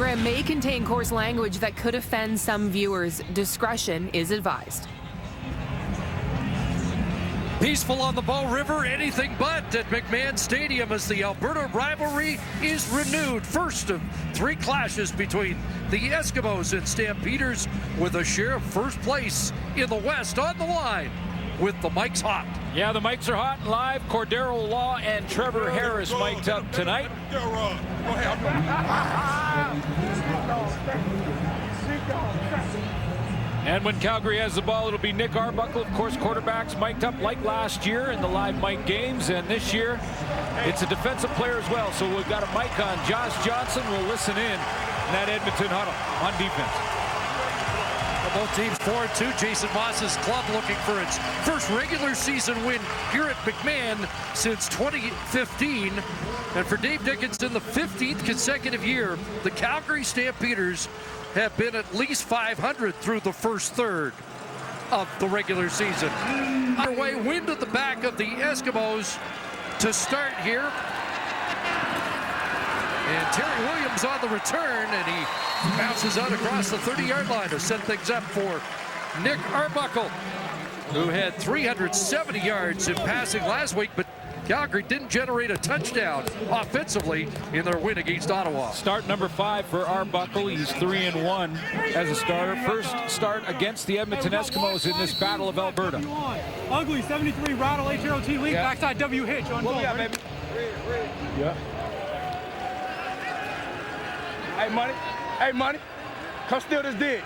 program may contain coarse language that could offend some viewers. Discretion is advised. Peaceful on the Bow River, anything but at McMahon Stadium as the Alberta rivalry is renewed. First of 3 clashes between the Eskimos and Stampeders, with a share of first place in the West on the line with the mics hot. Yeah, the mics are hot and live. Cordero Law and Trevor Harris mic'd up tonight. And when Calgary has the ball, it'll be Nick Arbuckle. Of course, quarterbacks mic'd up like last year in the live mic games. And this year, it's a defensive player as well. So we've got a mic on Josh Johnson. We'll listen in that Edmonton huddle on defense. Both teams 4-2. Jason Moss's club looking for its first regular season win here at McMahon since 2015. And for Dave Dickinson, the 15th consecutive year, the Calgary Stampeders have been at least 500 through the first third of the regular season. Underway, wind at the back of the Eskimos to start here. And Terry Williams on the return, and he bounces out across the 30-yard line to set things up for Nick Arbuckle, who had 370 yards in passing last week, but Calgary didn't generate a touchdown offensively in their win against Ottawa. Start number 5 for Arbuckle. He's 3-1 as a starter. First start against the Edmonton Eskimos in this Battle of Alberta. Ugly 73 rattle HROT lead, yeah. Backside W hitch on goal. Baby? Yeah. Hey, money. Come steal this dig.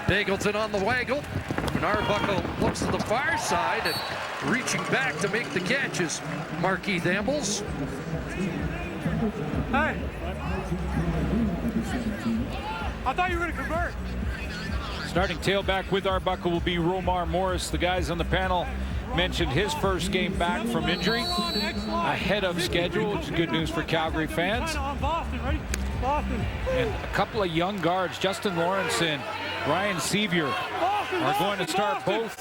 Dangleton on the waggle. And Arbuckle looks to the far side and reaching back to make the catch is Markeith Ambles. Hey. I thought you were going to convert. Starting tailback with Arbuckle will be Romar Morris. The guys on the panel mentioned his first game back from injury ahead of schedule, which is good news for Calgary fans. And a couple of young guards, Justin Lawrence and Ryan Sevier, are going to start both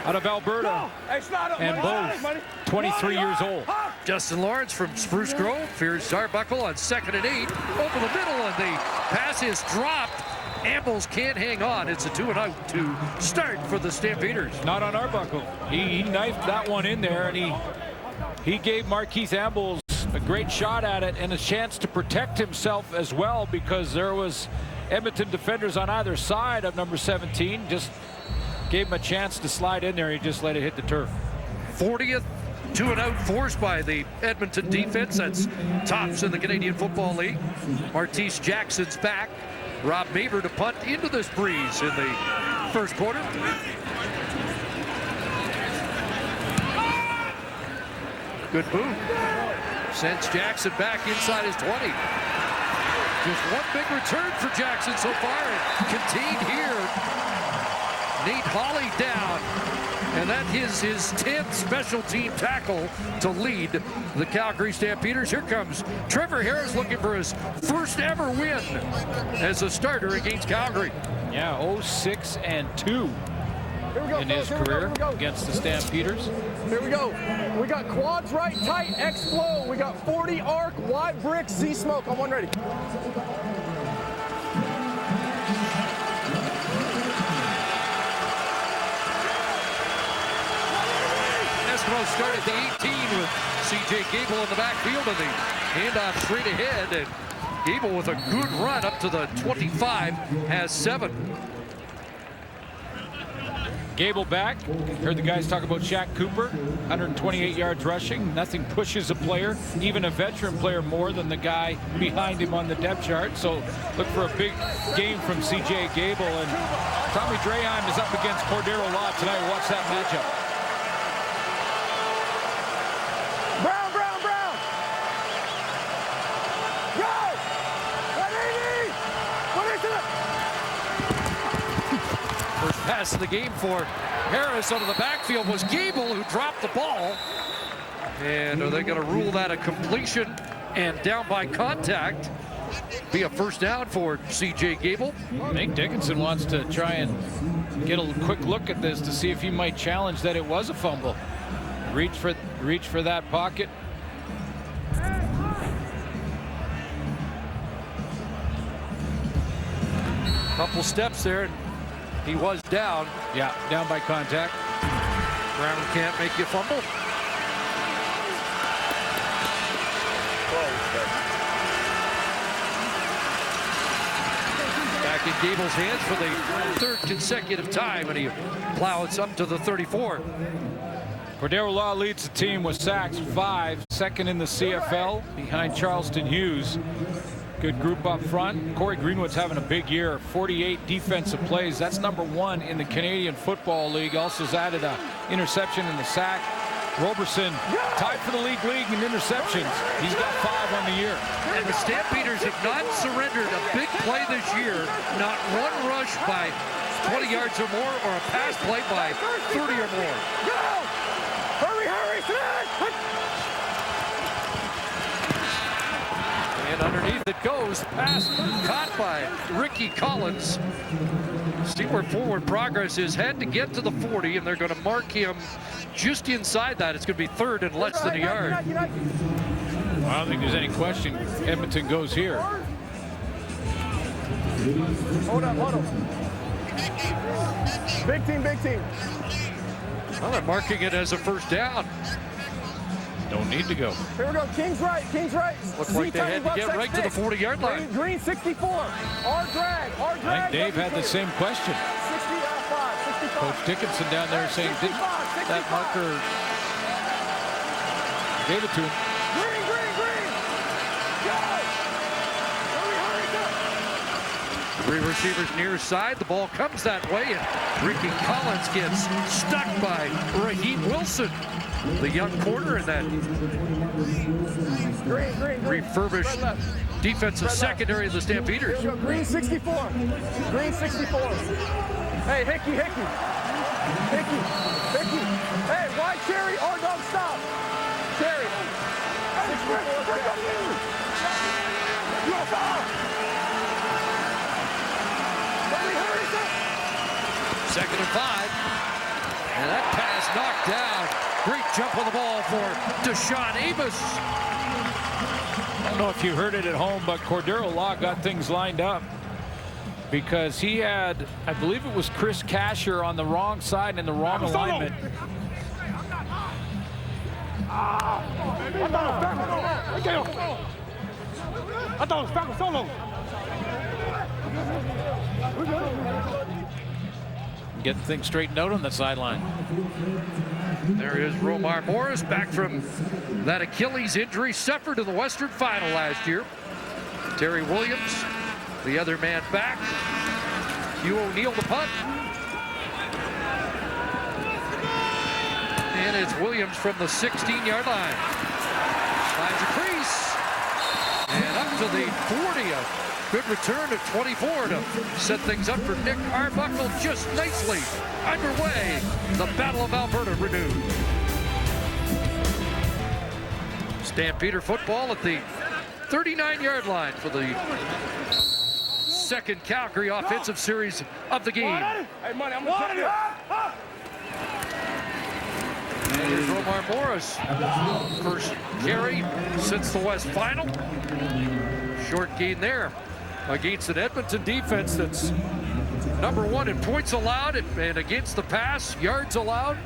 out of Alberta and both 23 years old. Justin Lawrence from Spruce Grove fears Arbuckle on 2nd and 8 over the middle, and the pass is dropped. Ambles can't hang on. It's a 2-and-out to start for the Stampeders. Not on Arbuckle. He knifed that one in there, and he gave Markeith Ambles a great shot at it and a chance to protect himself as well, because there was Edmonton defenders on either side of number 17. Just gave him a chance to slide in there. He just let it hit the turf. 40th 2-and-out forced by the Edmonton defense. That's tops in the Canadian Football League. Martese Jackson's back. Rob Maver to punt into this breeze in the first quarter. Good move. Sends Jackson back inside his 20. Just one big return for Jackson so far, and contained here. Nate Hawley down. And that is his 10th special team tackle to lead the Calgary Stampeders. Here comes Trevor Harris looking for his first ever win as a starter against Calgary. Yeah, 0-6-2 in his career against the Stampeders. Here we go. We got quads right tight, X flow. We got 40 arc, wide bricks, Z smoke. On one ready. Eskimos start at the 18 with C.J. Gable in the backfield, and the handoff straight ahead, and Gable with a good run up to the 25 has 7. Gable back. Heard the guys talk about Shaq Cooper, 128 yards rushing. Nothing pushes a player, even a veteran player, more than the guy behind him on the depth chart. So look for a big game from C.J. Gable. And Tommy Draheim is up against Cordero Law tonight. Watch that matchup. Brown, Brown, Brown. Go! 180! First pass of the game for Harris out of the backfield was Gable, who dropped the ball. And are they going to rule that a completion and down by contact? Be a first down for C.J. Gable. Nate Dickinson wants to try and get a quick look at this to see if he might challenge that it was a fumble. Reach for that pocket. Couple steps there, and he was down. Yeah, down by contact. Brown can't make you fumble. Back in Gable's hands for the third consecutive time, and he plows up to the 34. Cordero Law leads the team with sacks, 5, second in the CFL behind Charleston Hughes. Good group up front. Corey Greenwood's having a big year, 48 defensive plays. That's #1 in the Canadian Football League. Also has added an interception in the sack. Roberson tied for the league in interceptions. He's got 5 on the year. And the Stampeders have not surrendered a big play this year. Not one rush by 20 yards or more, or a pass play by 30 or more. Hurry, hurry, Smith! And underneath it goes. Pass caught by Ricky Collins. See where forward progress is. Had to get to the 40, and they're going to mark him just inside that. It's going to be third and less than a yard. I don't think there's any question. Edmonton goes here. Hold up. Big team, big team. Well, they're marking it as a first down. Don't need to go. Here we go, King's right. Looks like they had to get right to the 40-yard line. Green 64. R drag. I think Dave had the same question. 65. Coach Dickinson down there saying, didn't that marker gave it to him? Green. Go! Hurry, Three receivers near side. The ball comes that way, and Ricky Collins gets stuck by Raheem Wilson, the young corner in that Green. refurbished defensive secondary of the Stampeders. Green 64. Hey, Hickey. Hey, wide Cherry, R-Dog, stop. Cherry. Second and 5. And that pass knocked down. Great jump on the ball for Deshaun Amos. I don't know if you heard it at home, but Cordero Law got things lined up because he had, I believe it was Chris Casher on the wrong side in the wrong alignment. I thought it was Falcon Solo. Getting things straightened out on the sideline. There is Romar Morris back from that Achilles injury suffered in the Western Final last year. Terry Williams, the other man back. Hugh O'Neill the punt. And it's Williams from the 16-yard line. Finds a crease. And up to the 40. A good return of 24 to set things up for Nick Arbuckle just nicely underway. The Battle of Alberta renewed. Stampeder football at the 39-yard line for the second Calgary offensive series of the game. Hey, Money, I'm going to take And here's Romar Morris. First carry since the West Final. Short gain there against an Edmonton defense that's #1 in points allowed and against the pass, yards allowed.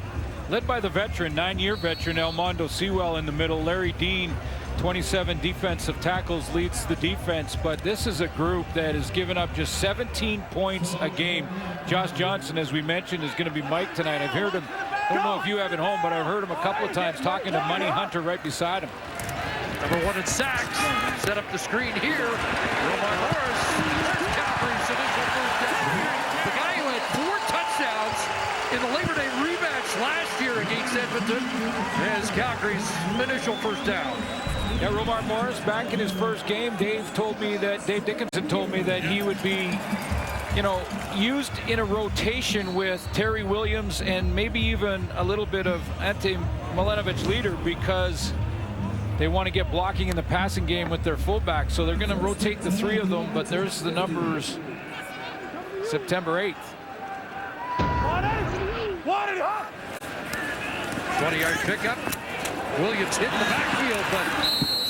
Led by the veteran, 9-year veteran, Elmondo Sewell in the middle. Larry Dean, 27 defensive tackles, leads the defense. But this is a group that has given up just 17 points a game. Josh Johnson, as we mentioned, is going to be mic'd tonight. I've heard him, I don't know if you have at home, but I've heard him a couple of times talking to Money Hunter right beside him. #1 in sacks. Set up the screen here. Romar Morris. There's Calgary's initial first down. The guy who had 4 touchdowns in the Labor Day rematch last year against Edmonton has Calgary's initial first down. Yeah, Romar Morris back in his first game. Dave Dickinson told me that he would be, used in a rotation with Terry Williams and maybe even a little bit of Ante Milanovic leader because they want to get blocking in the passing game with their fullback. So they're going to rotate the 3 of them, but there's the numbers September 8th. 20-yard pickup. Williams hit in the backfield, but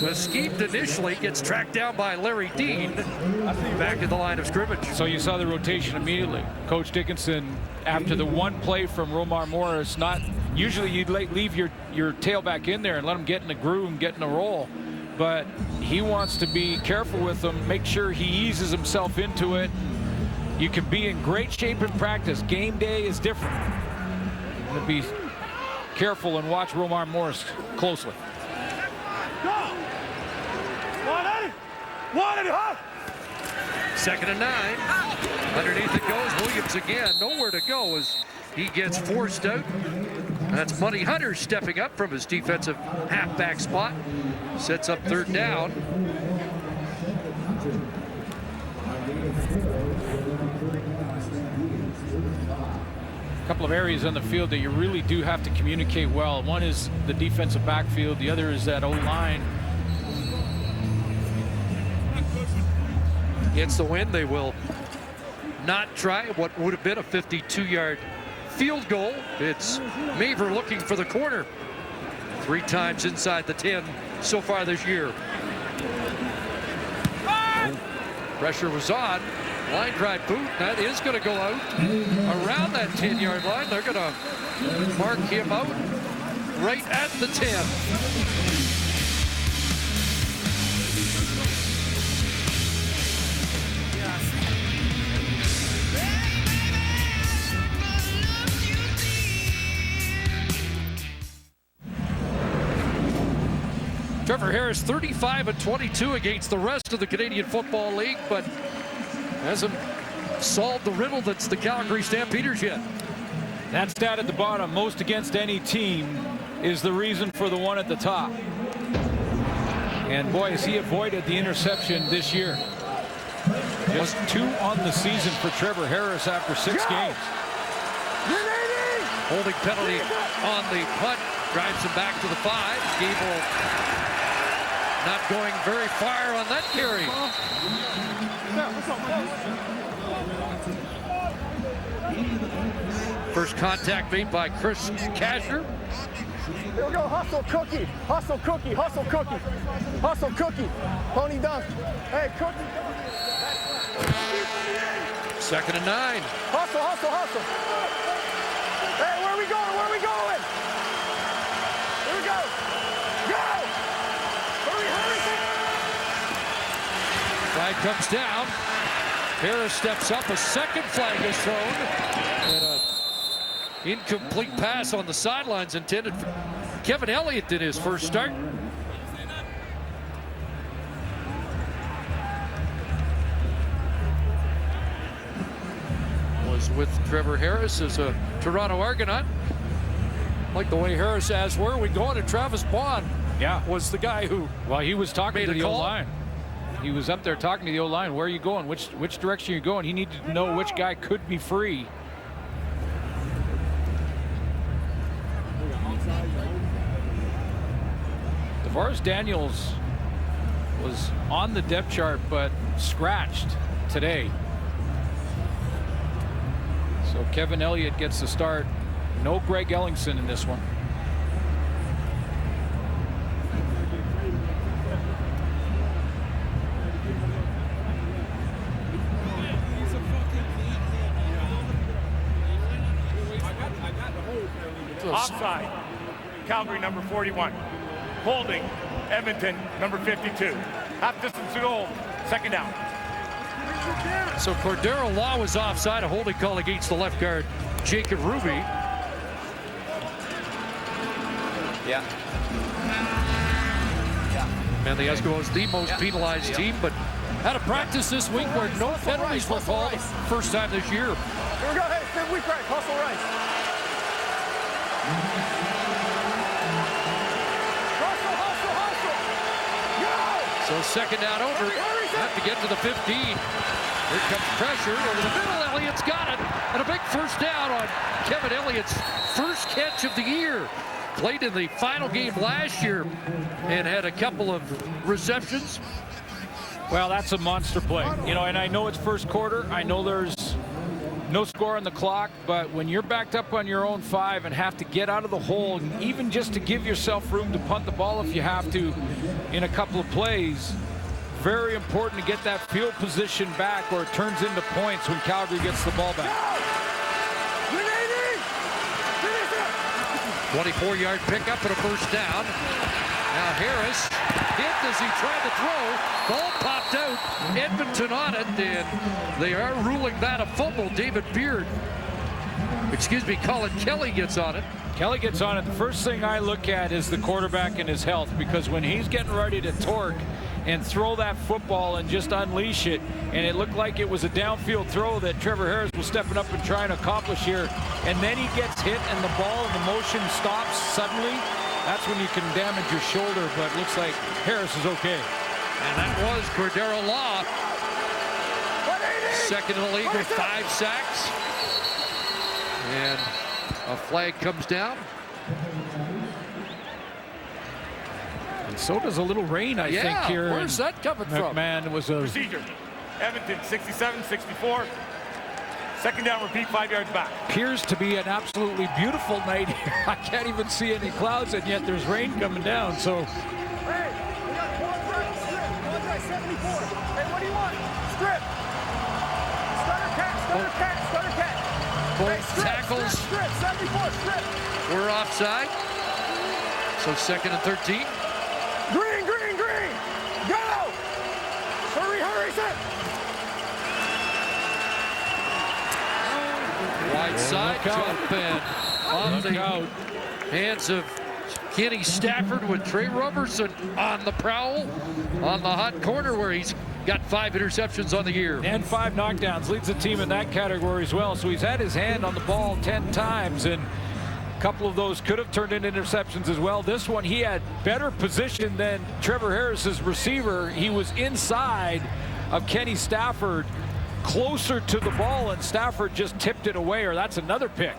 was schemed initially, gets tracked down by Larry Dean back at the line of scrimmage. So you saw the rotation immediately. Coach Dickinson, after the one play from Romar Morris, not usually you'd leave your tailback in there and let him get in the groove and get in a roll. But he wants to be careful with them, make sure he eases himself into it. You can be in great shape in practice. Game day is different. You're going to be careful and watch Romar Morris closely. Second and 9. Underneath it goes. Williams again. Nowhere to go as he gets forced out. That's Money Hunter stepping up from his defensive halfback spot. Sets up third down. A couple of areas on the field that you really do have to communicate well. One is the defensive backfield. The other is that O-line. Against the wind, they will not try what would have been a 52-yard field goal. It's Maver looking for the corner. 3 times inside the 10 so far this year. Pressure was on. Line drive boot. That is going to go out around that 10-yard line. They're going to mark him out right at the 10. Trevor Harris 35-22 against the rest of the Canadian Football League, but hasn't solved the riddle that's the Calgary Stampeders yet. That stat at the bottom, most against any team, is the reason for the one at the top. And boy, has he avoided the interception this year. Just 2 on the season for Trevor Harris after 6 games. Holding penalty on the punt, drives him back to the 5. Gable not going very far on that carry. First contact made by Chris Casher. Here we go, hustle cookie, hustle cookie, hustle cookie, hustle cookie, pony dunk. Hey, cookie. Second and 9. Hustle, hustle, hustle. Hey, where are we going? Where are we going? Here we go. Go! Hurry, hurry. Flag comes down. Harris steps up. A second flag is thrown. And an incomplete pass on the sidelines intended for Kevin Elliott in his first start. Was with Trevor Harris as a Toronto Argonaut. Like the way Harris asked, where are we going? And Travis Bond was the guy who he was talking to the O-line. He was up there talking to the O-line. Where are you going? Which direction are you going? He needed to know which guy could be free. DeVaris Daniels was on the depth chart but scratched today. So Kevin Elliott gets the start. No Greg Ellingson in this one. Offside. Calgary number 41. Holding Edmonton number 52. Half distance to goal. Second down. So Cordero Law was offside, a holding call against the left guard, Jacob Ruby. And the Eskimos, the most penalized team, but had a practice this week where no penalties were called. First time this year. Here we go. Hey, fifth week right. Hustle right. Hustle, hustle, hustle. Go! So second down over. Have to get to the 15. Here comes pressure over the middle. Elliott's got it. And a big first down on Kevin Elliott's first catch of the year. Played in the final game last year and had a couple of receptions. Well, that's a monster play. You know, and I know it's first quarter. I know there's No score on the clock, but when you're backed up on your own 5 and have to get out of the hole, and even just to give yourself room to punt the ball if you have to in a couple of plays, very important to get that field position back or it turns into points when Calgary gets the ball back. 24-yard pickup and a first down. Now Harris hit as he tried to throw. Ball popped out. Edmonton on it, and they are ruling that a fumble. Colin Kelly gets on it. Kelly gets on it. The first thing I look at is the quarterback and his health, because when he's getting ready to torque and throw that football and just unleash it, and it looked like it was a downfield throw that Trevor Harris was stepping up and trying to accomplish here, and then he gets hit and the ball and the motion stops suddenly, that's when you can damage your shoulder, but it looks like Harris is okay. And that was Cordero Law. Second in the league with 5 sacks. And a flag comes down. And so does a little rain, I think, here. Where's that coming from? Man, it was a... Procedure. Edmonton 67-64. Second down, repeat, 5 yards back. Appears to be an absolutely beautiful night here. I can't even see any clouds, and yet there's rain coming down, so... Hey, we got quad 74. Hey, what do you want? Strip. Stutter cat. Both tackles Strip, 74, strip. were offside. So second and 13. Green. Go. Hurry, set. Wide side jump and on the hands of Kenny Stafford with Trey Robertson on the prowl on the hot corner where he's got 5 interceptions on the year. And 5 knockdowns, leads the team in that category as well. So he's had his hand on the ball 10 times, and a couple of those could have turned into interceptions as well. This one, he had better position than Trevor Harris's receiver. He was inside of Kenny Stafford, closer to the ball, and Stafford just tipped it away, or that's another pick.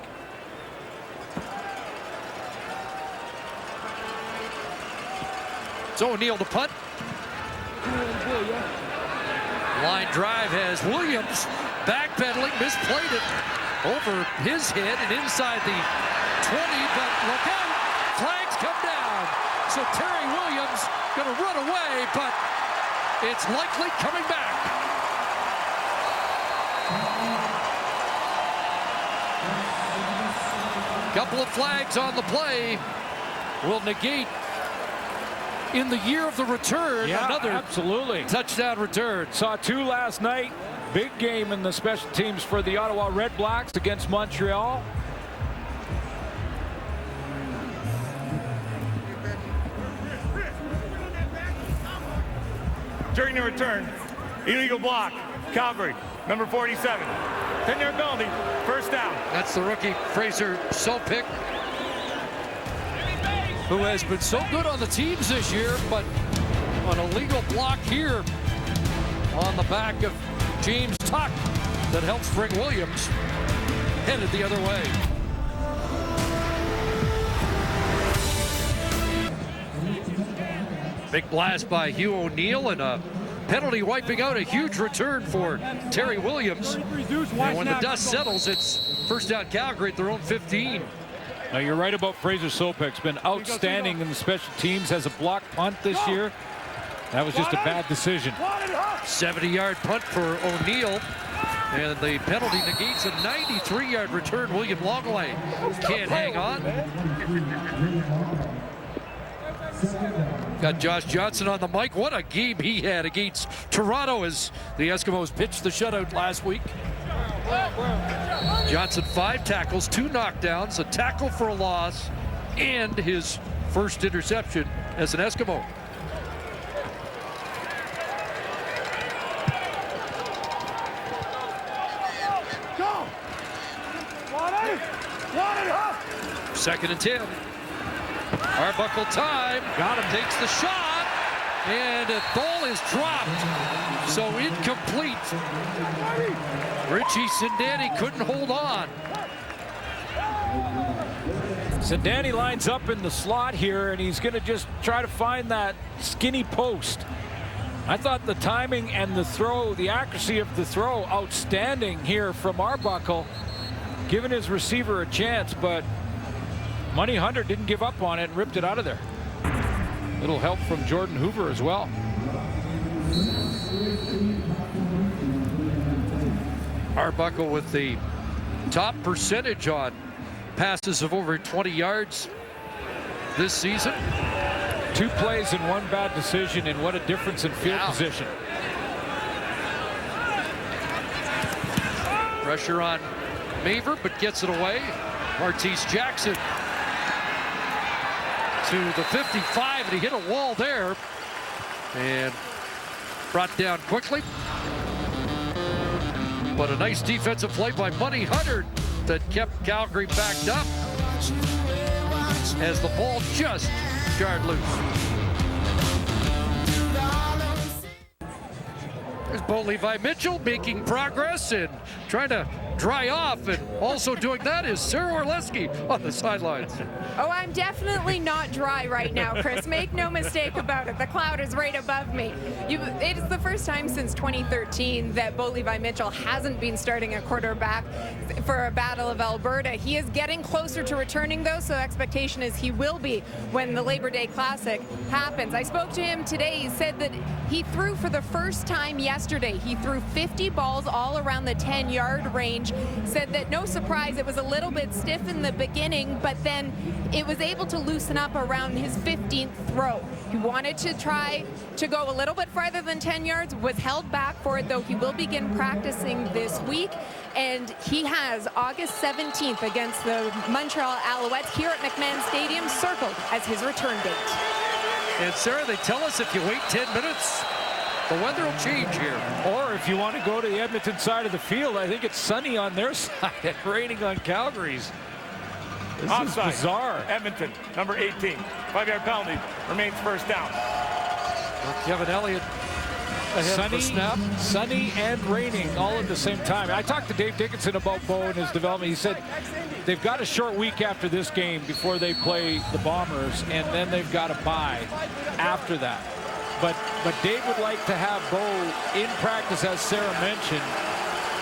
So O'Neill to punt. Line drive has Williams backpedaling, misplayed it over his head and inside the 20, but look out, flags come down. So Terry Williams going to run away, but it's likely coming back. Couple of flags on the play will negate in the year of the return, another absolutely touchdown return. Saw 2 last night. Big game in the special teams for the Ottawa Red Blacks against Montreal. During the return, illegal block, Calgary, number 47. 10-yard penalty, first down. That's the rookie Fraser Sopik, who has been so good on the teams this year, but an illegal block here on the back of James Tuck that helps bring Williams headed the other way. Big blast by Hugh O'Neill and a penalty wiping out a huge return for Terry Williams. And when the dust settles, it's first down Calgary at their own 15. Now, you're right about Fraser Sopek's been outstanding in the special teams as a block punt this year. That was just a bad decision. 70-yard punt for O'Neill, and the penalty negates a 93-yard return. William Longley can't hang on. Got Josh Johnson on the mic. What a game he had against Toronto as the Eskimos pitched the shutout last week. Johnson 5 tackles, 2 knockdowns, a tackle for a loss, and his first interception as an Eskimo. Go. Second and 10. Arbuckle time. Got him. Takes the shot. And the ball is dropped. So incomplete. Richie Sindani couldn't hold on. Sindani lines up in the slot here, and he's going to just try to find that skinny post. I thought the timing and the throw, the accuracy of the throw, outstanding here from Arbuckle, giving his receiver a chance, but Money Hunter didn't give up on it and ripped it out of there. Little help from Jordan Hoover as well. Arbuckle with the top percentage on passes of over 20 yards this season. 2 plays and 1 bad decision, and what a difference in field position. Pressure on Maver, but gets it away. Martese Jackson to the 55, and he hit a wall there and brought down quickly. But a nice defensive play by Money Hunter that kept Calgary backed up as the ball just jarred loose. There's Bo Levi Mitchell making progress and trying to dry off, and also doing that is Sarah Orleski on the sidelines. Oh, I'm definitely not dry right now, Chris. Make no mistake about it. The cloud is right above me. It is the first time since 2013 that Bo Levi Mitchell hasn't been starting a quarterback for a Battle of Alberta. He is getting closer to returning, though, so expectation is he will be when the Labor Day Classic happens. I spoke to him today. He said that he threw for the first time yesterday. He threw 50 balls all around the 10-yard range. Said that no surprise, it was a little bit stiff in the beginning, but then it was able to loosen up around his 15th throw. He wanted to try to go a little bit farther than 10 yards, was held back for it, though. He will begin practicing this week, and he has August 17th against the Montreal Alouettes here at McMahon Stadium circled as his return date. And Sarah, they tell us if you wait 10 minutes, the weather will change here. Or if you want to go to the Edmonton side of the field, I think it's sunny on their side and raining on Calgary's. This Offside. is bizarre. Edmonton, number 18. 5-yard penalty. Remains first down. Kevin Elliott ahead of the snap. Sunny and raining all at the same time. I talked to Dave Dickinson about Bo and his development. He said they've got a short week after this game before they play the Bombers, and then they've got a bye after that. But Dave would like to have Bo in practice, as Sarah mentioned,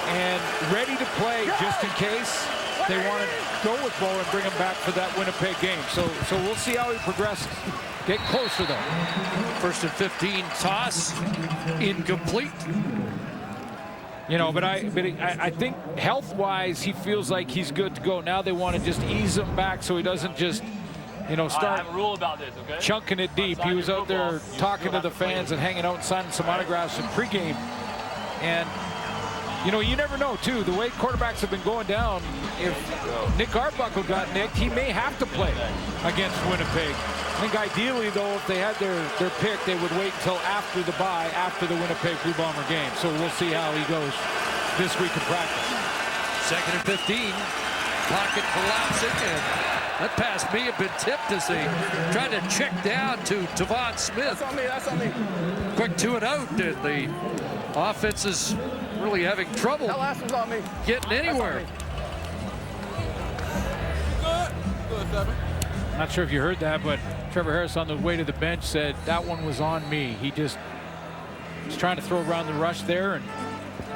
and ready to play just in case they want to go with Bo and bring him back for that Winnipeg game. So we'll see how he progresses. Get closer, though. First and 15, toss, incomplete. You know, but I think health-wise, he feels like he's good to go. Now they want to just ease him back so he doesn't just, you know, start I have a rule about this, okay? chunking it deep. He was out there talking to the fans and hanging out and signing some autographs in pregame. And, you know, you never know, too. The way quarterbacks have been going down, if Nick Arbuckle got nicked, he may have to play against Winnipeg. I think ideally, though, if they had their pick, they would wait until after the bye, after the Winnipeg Blue Bomber game. So we'll see how he goes this week in practice. Second and 15, pocket collapsing, and that pass may have been tipped as they tried to check down to Tavon Smith. That's on me, that's on me. Quick 2 and out, and the offense is really having trouble That last one's on me. getting anywhere. Good, Seven. Not sure if you heard that, but Trevor Harris on the way to the bench said that one was on me. He just was trying to throw around the rush there and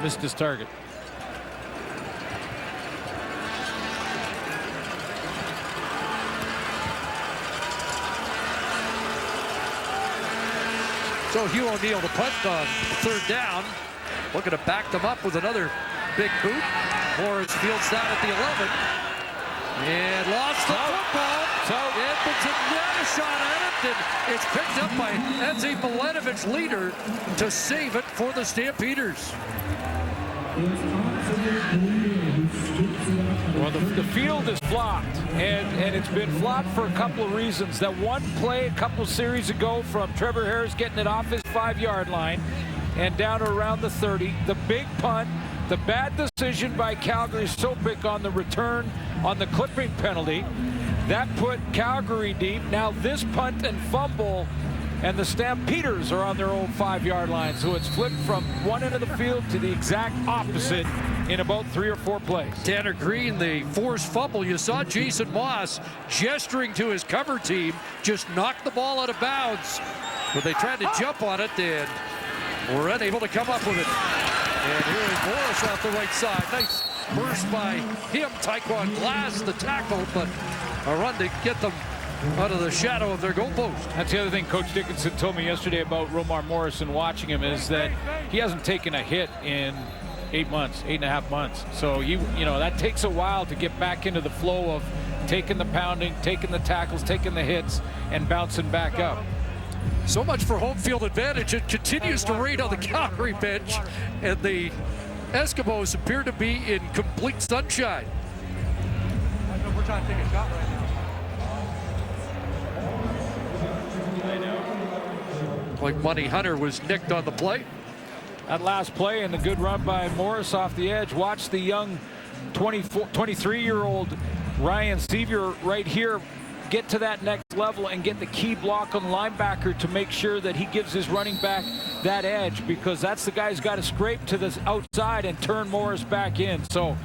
missed his target. So Hugh O'Neill to punt on third down. Looking to back them up with another big boot. Morris fields down at the 11. And lost the football. So Edmonton had a shot at it, and it's picked up by Edzi Milanovic, leader, to save it for the Stampeders. Well, the field is flopped, and it's been flopped for a couple of reasons. That one play a couple series ago from Trevor Harris getting it off his 5-yard line and down to around the 30. The big punt, the bad decision by Calgary Sopik on the return on the clipping penalty. That put Calgary deep. Now this punt and fumble, and the Stampeders are on their own 5-yard line. So it's flipped from one end of the field to the exact opposite in about 3 or 4 plays. Tanner Green, the forced fumble. You saw Jason Moss gesturing to his cover team, just knocked the ball out of bounds. But they tried to jump on it, and were unable to come up with it. And here is Morris off the right side. Nice burst by him. Taekwon Glass the tackle, but a run to get them out of the shadow of their goalpost. That's the other thing Coach Dickinson told me yesterday about Romar Morrison watching him, is that he hasn't taken a hit in 8.5 months. So you know that takes a while to get back into the flow of taking the pounding, taking the tackles, taking the hits, and bouncing back up. So much for home field advantage. It continues to rain on the Calgary bench, and the Eskimos appear to be in complete sunshine. We're trying to take a shot right now. Like Money Hunter was nicked on the play. That last play and the good run by Morris off the edge. Watch the young 23-year-old Ryan Sevier right here get to that next level and get the key block on the linebacker to make sure that he gives his running back that edge, because that's the guy who's got to scrape to the outside and turn Morris back in. So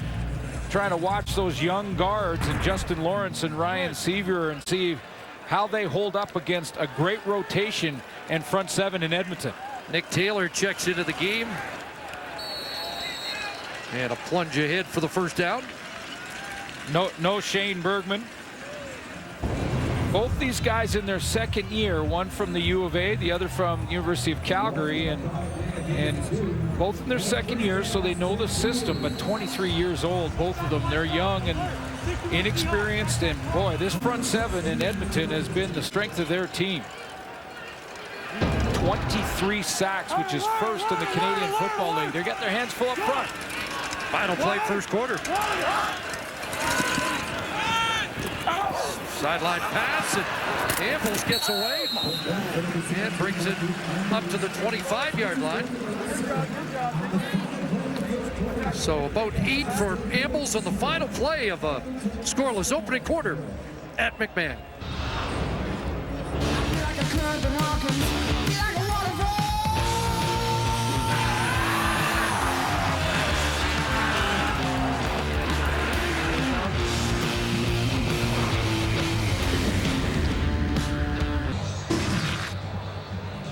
trying to watch those young guards and Justin Lawrence and Ryan Sevier and see how they hold up against a great rotation and front seven in Edmonton. Nick Taylor checks into the game. And a plunge ahead for the first down. No Shane Bergman. Both these guys in their second year, one from the U of A, the other from University of Calgary, and both in their second year, so they know the system, but 23 years old, both of them. They're young and inexperienced, and boy, this front seven in Edmonton has been the strength of their team. 23 sacks, which is first in the Canadian Football League. They're getting their hands full up front. Final play, first quarter. Sideline pass, and Ambles gets away and brings it up to the 25-yard line. So about 8 for Ambles on the final play of a scoreless opening quarter at McMahon.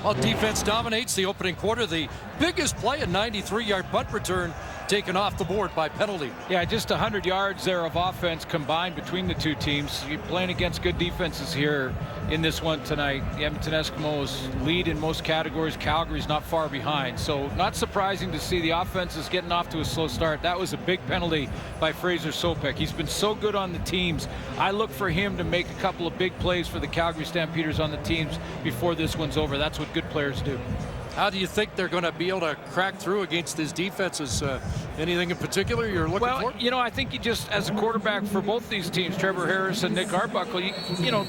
Well, defense dominates the opening quarter. The biggest play, a 93-yard punt return taken off the board by penalty. Yeah, just 100 yards there of offense combined between the two teams. You're playing against good defenses here in this one tonight. The Edmonton Eskimos lead in most categories. Calgary's not far behind. So not surprising to see the offense is getting off to a slow start. That was a big penalty by Fraser Sopek. He's been so good on the teams. I look for him to make a couple of big plays for the Calgary Stampeders on the teams before this one's over. That's what good players do. How do you think they're going to be able to crack through against these defenses? Anything in particular you're looking for? Well, you know, I think you just, as a quarterback for both these teams, Trevor Harris and Nick Arbuckle, you know,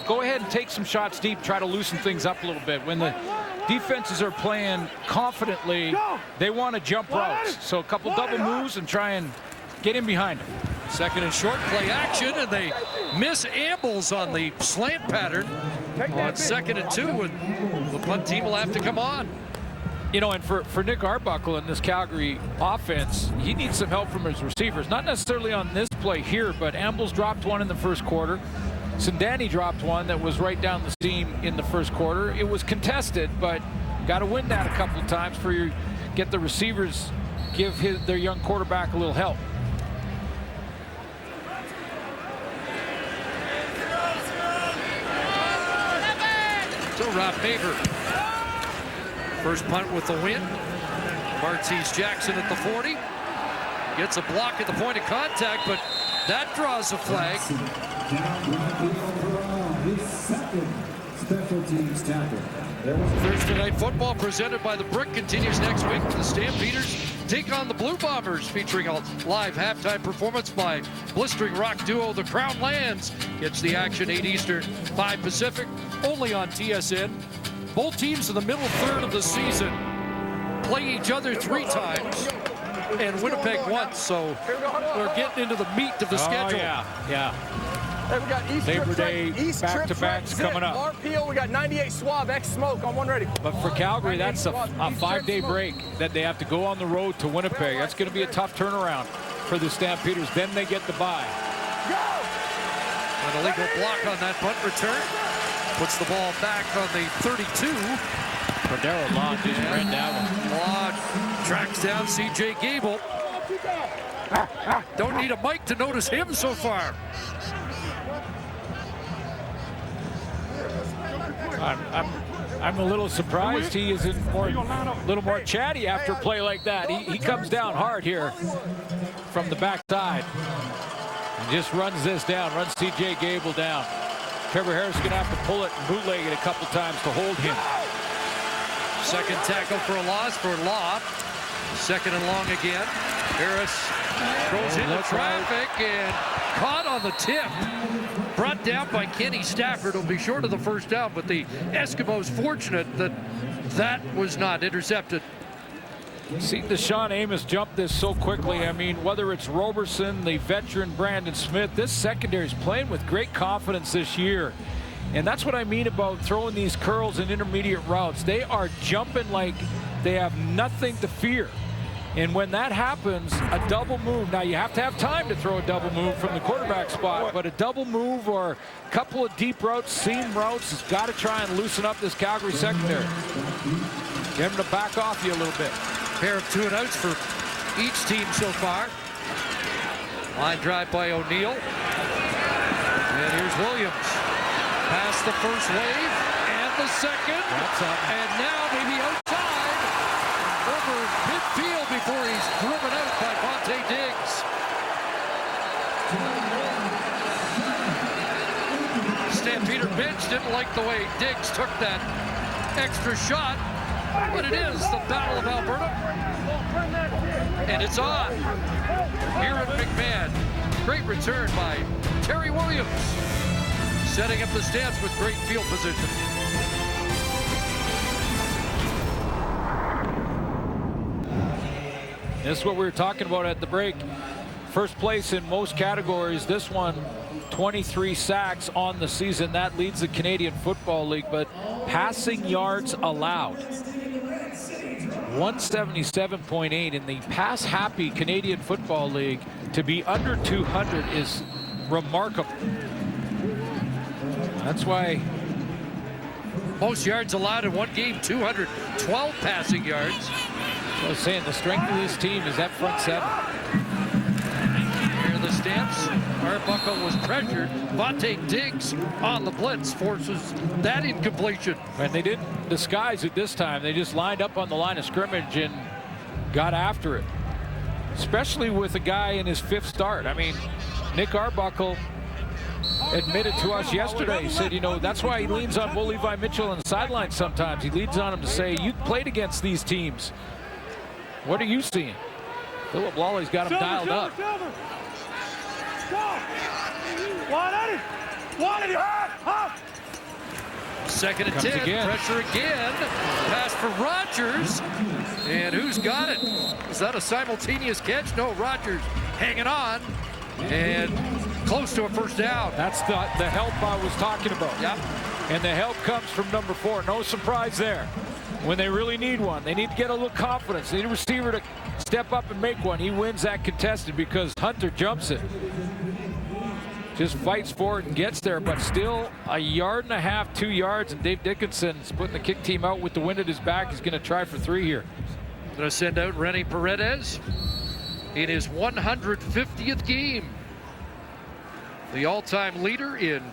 go ahead and take some shots deep, try to loosen things up a little bit. When the defenses are playing confidently, they want to jump routes. So a couple double moves and try and get in behind them. Second and short, play action, and they miss Ambles on the slant pattern on 2nd and 2, and the punt team will have to come on. You know, and for Nick Arbuckle in this Calgary offense, he needs some help from his receivers. Not necessarily on this play here, but Ambles dropped one in the first quarter. Sindani dropped one that was right down the seam in the first quarter. It was contested, but got to win that a couple of times for you. Get the receivers, give their young quarterback a little help. So Rob Faber, first punt with the win. Martese Jackson at the 40. Gets a block at the point of contact, but that draws a flag. Thursday Night Football presented by The Brick continues next week. The Stampeders take on the Blue Bombers, featuring a live halftime performance by blistering rock duo The Crown Lands. Gets the action 8 Eastern, 5 Pacific, only on TSN. Both teams in the middle third of the season play each other 3 times and Winnipeg once, so we're getting into the meat of the schedule. Yeah. Hey, we got East Labor Trip Day Trek, East Trip back-to-backs Trek, coming up. RPO, we got 98 Swab, X-Smoke on one ready. But for Calgary, that's a 5-day break that they have to go on the road to Winnipeg. That's going to be a tough turnaround for the Stampeders. Then they get the bye. An illegal block on that punt return. Puts the ball back on the 32. Cordero Law just ran down one. Law tracks down C.J. Gable. Don't need a mic to notice him so far. I'm a little surprised he isn't a little more chatty after a play like that. He comes down hard here from the backside and just runs this down, runs C.J. Gable down. Trevor Harris is going to have to pull it and bootleg it a couple times to hold him. Second tackle for a loss for Law. Second and long again. Harris goes into traffic and caught on the tip. Brought down by Kenny Stafford. Will be short of the first down, but the Eskimos fortunate that that was not intercepted. See Deshaun Amos jump this so quickly. I mean, whether it's Roberson, the veteran Brandon Smith, this secondary is playing with great confidence this year. And that's what I mean about throwing these curls and intermediate routes. They are jumping like they have nothing to fear. And when that happens, a double move, now you have to have time to throw a double move from the quarterback spot, but a double move or a couple of deep routes, seam routes, has got to try and loosen up this Calgary secondary. Get them to back off you a little bit. Pair of 2-and-outs for each team so far. Line drive by O'Neill. And here's Williams. Past the first wave and the second. And now maybe outside over midfield before he's driven out by Vontae Diggs. Stampeder bench didn't like the way Diggs took that extra shot, but it is the Battle of Alberta. And it's on here at McMahon. Great return by Terry Williams, setting up the stance with great field position. This is what we were talking about at the break. First place in most categories. This one, 23 sacks on the season. That leads the Canadian Football League, but passing yards allowed, 177.8 in the pass-happy Canadian Football League. To be under 200 is remarkable. That's why most yards allowed in one game, 212 passing yards. I was saying the strength of this team is that front seven. Here are the stamps. Arbuckle was pressured. Vontae Diggs on the blitz forces that incompletion. And they didn't disguise it this time. They just lined up on the line of scrimmage and got after it. Especially with a guy in his fifth start. I mean, Nick Arbuckle admitted to us yesterday. He said, you know, that's why he leans on Bo Levi Mitchell on the sideline sometimes. He leans on him to say, you played against these teams. What are you seeing? Philip Lawley's got him dialed up. Second and 10, again. Pressure again. Pass for Rogers. And who's got it? Is that a simultaneous catch? No, Rogers hanging on. And close to a first down. That's the help I was talking about. Yep. And the help comes from number 4. No surprise there. When they really need one, they need to get a little confidence. They need a receiver to step up and make one. He wins that contested because Hunter jumps it. Just fights for it and gets there, but still a yard and a half, 2 yards, and Dave Dickinson's putting the kick team out with the wind at his back. He's going to try for 3 here. Going to send out Rennie Paredes in his 150th game. The all-time leader in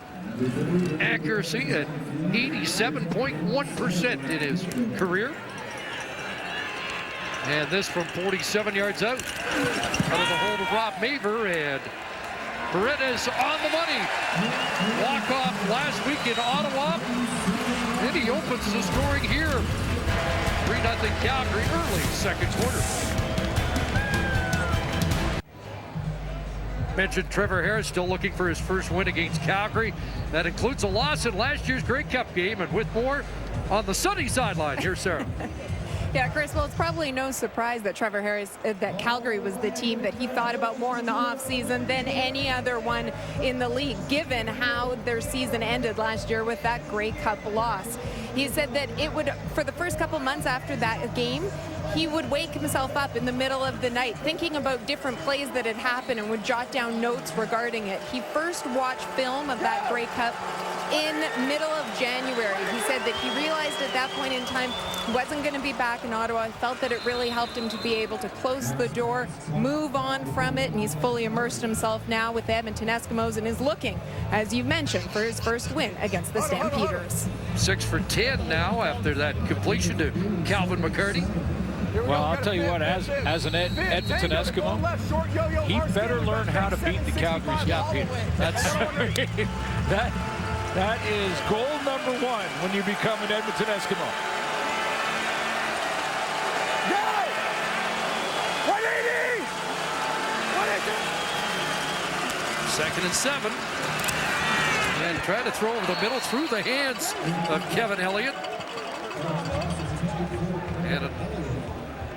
accuracy at 87.1% in his career. And this from 47 yards out. Out of the hold of Rob Maver, and Paredes on the money. Walk-off last week in Ottawa. And he opens the scoring here. 3-0 Calgary early second quarter. Mentioned Trevor Harris still looking for his first win against Calgary. That includes a loss in last year's Grey Cup game, and with more on the sunny sideline. Here's Sarah. Yeah, Chris, well, it's probably no surprise that Trevor Harris, that Calgary was the team that he thought about more in the offseason than any other one in the league, given how their season ended last year with that Grey Cup loss. He said that it would, for the first couple months after that game, he would wake himself up in the middle of the night thinking about different plays that had happened and would jot down notes regarding it. He first watched film of that Grey Cup in middle of January. He said that he realized at that point in time he wasn't going to be back in Ottawa. He felt that it really helped him to be able to close the door, move on from it, and he's fully immersed himself now with the Edmonton Eskimos and is looking, as you mentioned, for his first win against the Stampeders. 6 for 10 now after that completion to Calvin McCarty. Well, I'll tell you what, as an Edmonton Eskimo, he better learn how to beat the Calgary Stampeders. That is goal number 1 when you become an Edmonton Eskimo. Go! 180! 180! 2nd and 7. And trying to throw over the middle through the hands of Kevin Elliott. And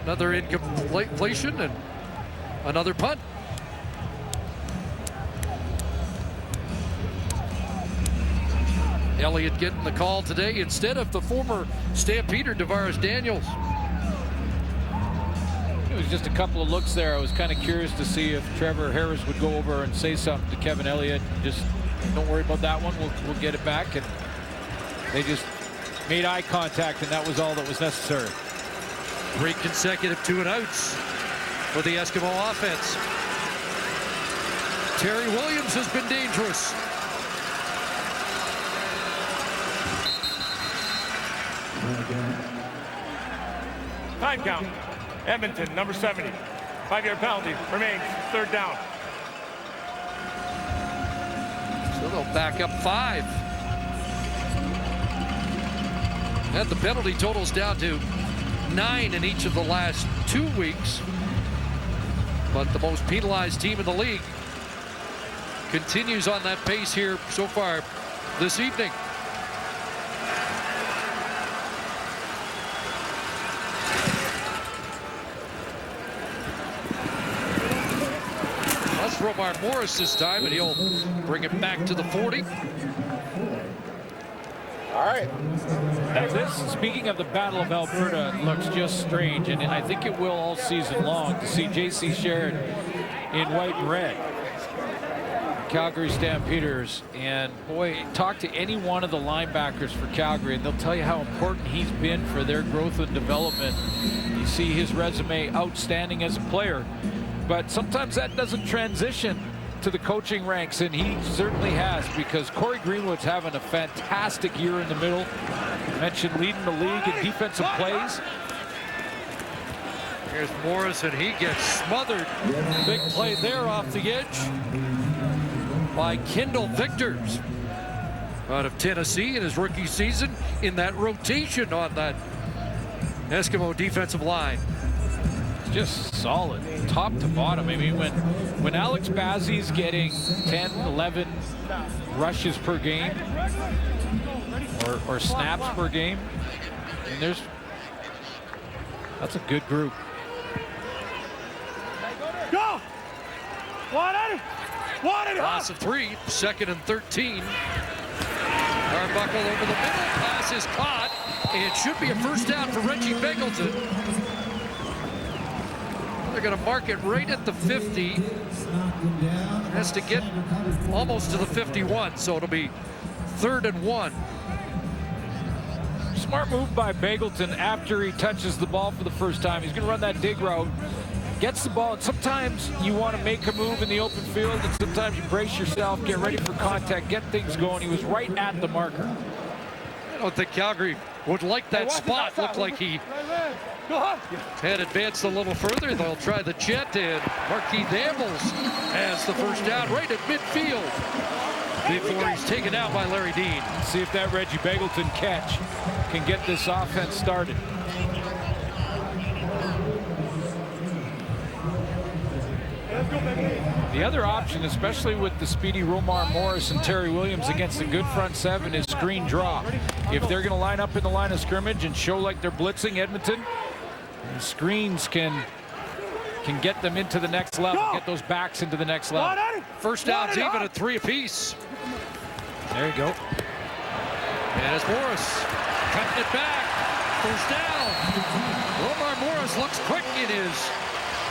another incompletion and another punt. Elliott getting the call today instead of the former Stampeder Tavares Daniels. It was just a couple of looks there. I was kind of curious to see if Trevor Harris would go over and say something to Kevin Elliott. Just don't worry about that one. We'll get it back. And they just made eye contact, and that was all that was necessary. 3 consecutive 2-and-outs for the Eskimo offense. Terry Williams has been dangerous. Time count. Edmonton, number 70. 5-yard penalty. Remains 3rd down. So they'll back up 5. And the penalty totals down to 9 in each of the last 2 weeks. But the most penalized team in the league continues on that pace here so far this evening. That's Romar Morris this time, and he'll bring it back to the 40. All right. Now this, speaking of the Battle of Alberta, looks just strange, and I think it will all season long to see J.C. Sherrod in white and red. Calgary Stampeders, and boy, talk to any one of the linebackers for Calgary, and they'll tell you how important he's been for their growth and development. You see his resume outstanding as a player, but sometimes that doesn't transition to the coaching ranks, and he certainly has, because Corey Greenwood's having a fantastic year in the middle. I mentioned leading the league in defensive plays. Here's Morris, and he gets smothered. Big play there off the edge by Kendall Victors out of Tennessee in his rookie season in that rotation on that Eskimo defensive line. Just solid, top to bottom. I mean, when Alex Bazzi's getting 10, 11 rushes per game or snaps per game, and that's a good group. Go! 180! 180! Loss of 3, 2nd and 13. Arbuckle over the middle, pass is caught, and should be a first down for Reggie Begelton. They're going to mark it right at the 50. Has to get almost to the 51, so it'll be 3rd and 1. Smart move by Begelton after he touches the ball for the first time. He's going to run that dig route, gets the ball, and sometimes you want to make a move in the open field, and sometimes you brace yourself, get ready for contact, get things going. He was right at the marker. I don't think Calgary would like that spot. Looked like he had advanced a little further. They'll try the jet, and Markeith Ambles has the first down right at midfield before he's taken out by Larry Dean. See if that Reggie Begelton catch can get this offense started. The other option, especially with the speedy Romar Morris and Terry Williams against a good front seven, is screen draw. If they're going to line up in the line of scrimmage and show like they're blitzing Edmonton, screens can get them into the next level, get those backs into the next level. First down's even at 3 apiece. There you go. And it's Morris cutting it back. First down. Romar Morris looks quick in his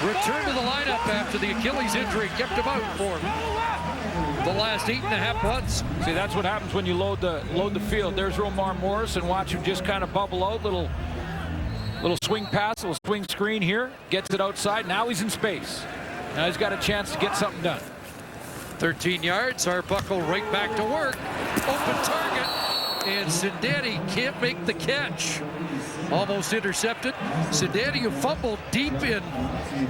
returned to the lineup after the Achilles injury kept him out for the last 8.5 months. See, that's what happens when you load the field. There's Romar Morris, and watch him just kind of bubble out. Little swing pass, little swing screen here. Gets it outside. Now he's in space. Now he's got a chance to get something done. 13 yards. Arbuckle right back to work. Open target. And Sindani can't make the catch. Almost intercepted. Sindani, who fumbled deep in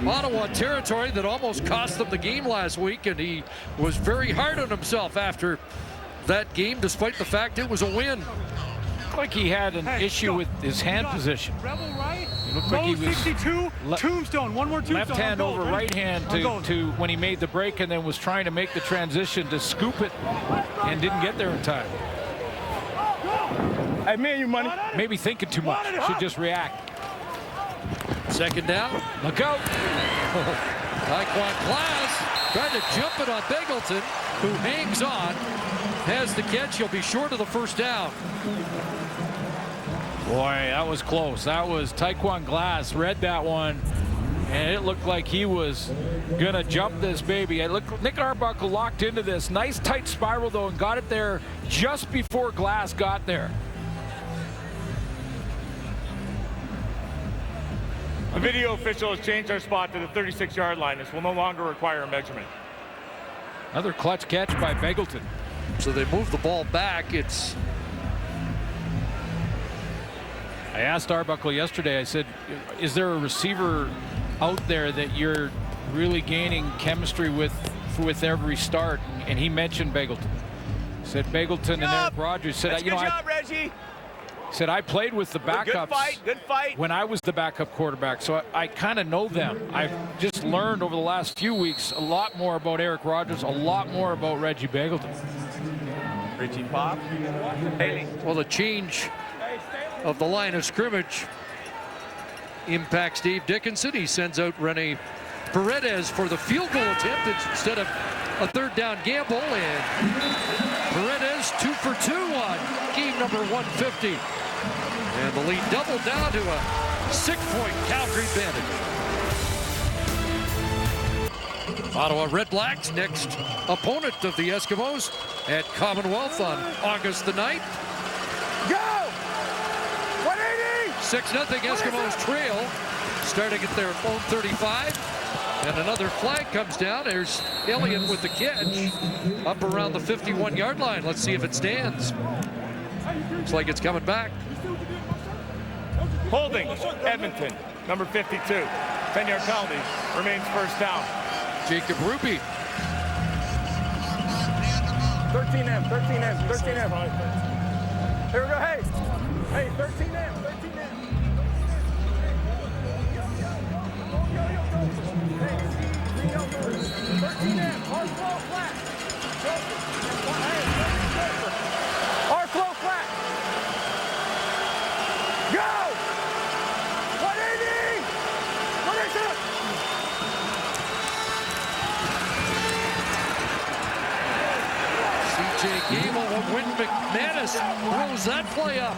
Ottawa territory that almost cost them the game last week, and he was very hard on himself after that game, despite the fact it was a win. Looked like he had an issue with his hand position. Rebel right. It looked like he was 62. Tombstone. One more tombstone. left hand over right hand to when he made the break, and then was trying to make the transition to scoop it and didn't get there in time. Hey, man, you money. Maybe thinking too much. Should just react. Second down. Look out. Taekwon Glass tried to jump it on Begelton, who hangs on, has the catch. He'll be short of the first down. Boy, that was close. That was Taekwon Glass. Read that one, and it looked like he was going to jump this baby. Nick Arbuckle locked into this. Nice tight spiral, though, and got it there just before Glass got there. The video official has changed our spot to the 36-yard line. This will no longer require a measurement. Another clutch catch by Begelton. So they move the ball back. I asked Arbuckle yesterday, I said, is there a receiver out there that you're really gaining chemistry with every start? And he mentioned Begelton. He said Begelton and Eric Rogers. Said, Good job, Reggie. Said I played with the backups Good fight. when I was the backup quarterback, so I kind of know them. I've just learned over the last few weeks a lot more about Eric Rogers, a lot more about Reggie Begelton. Richie Pop. Haley. Well, the change of the line of scrimmage impacts Dave Dickinson. He sends out Rene Paredes for the field goal attempt instead of a third down gamble, and Paredes 2 for 2 on game number 150. And the lead doubled down to a 6-point Calgary advantage. Ottawa Red Blacks, next opponent of the Eskimos at Commonwealth on August the 9th. Go! 180! 6-0 Eskimos trail, starting at their own 35. And another flag comes down. There's Elliott with the catch up around the 51-yard line. Let's see if it stands. Looks like it's coming back. Holding Edmonton, number 52. 10-yard penalty, remains first down. Jacob Ruby. 13M. Here we go, hey, 13M. 13M, our flow flat. Our flow flat. Go! 180! What is it? CJ Gable will win. McManus throws that play up.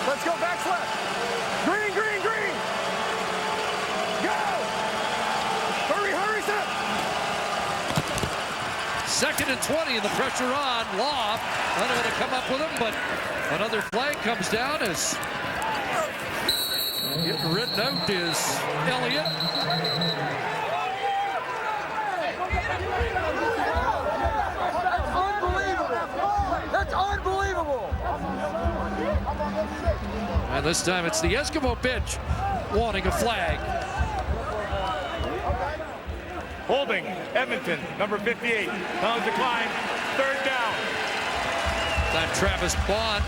Let's go back left. Green. Go! Hurry, stop. 2nd and 20, and the pressure on. Law unable to come up with him, but another flag comes down as getting written out is Elliott. That's unbelievable. And this time it's the Eskimo bench wanting a flag. Holding Edmonton, number 58. Penalty decline, third down. That Travis Bond.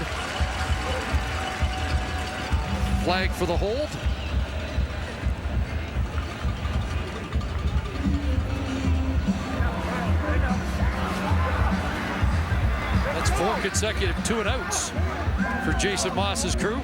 Flag for the hold. 4 consecutive 2-and-outs for Jason Moss's crew.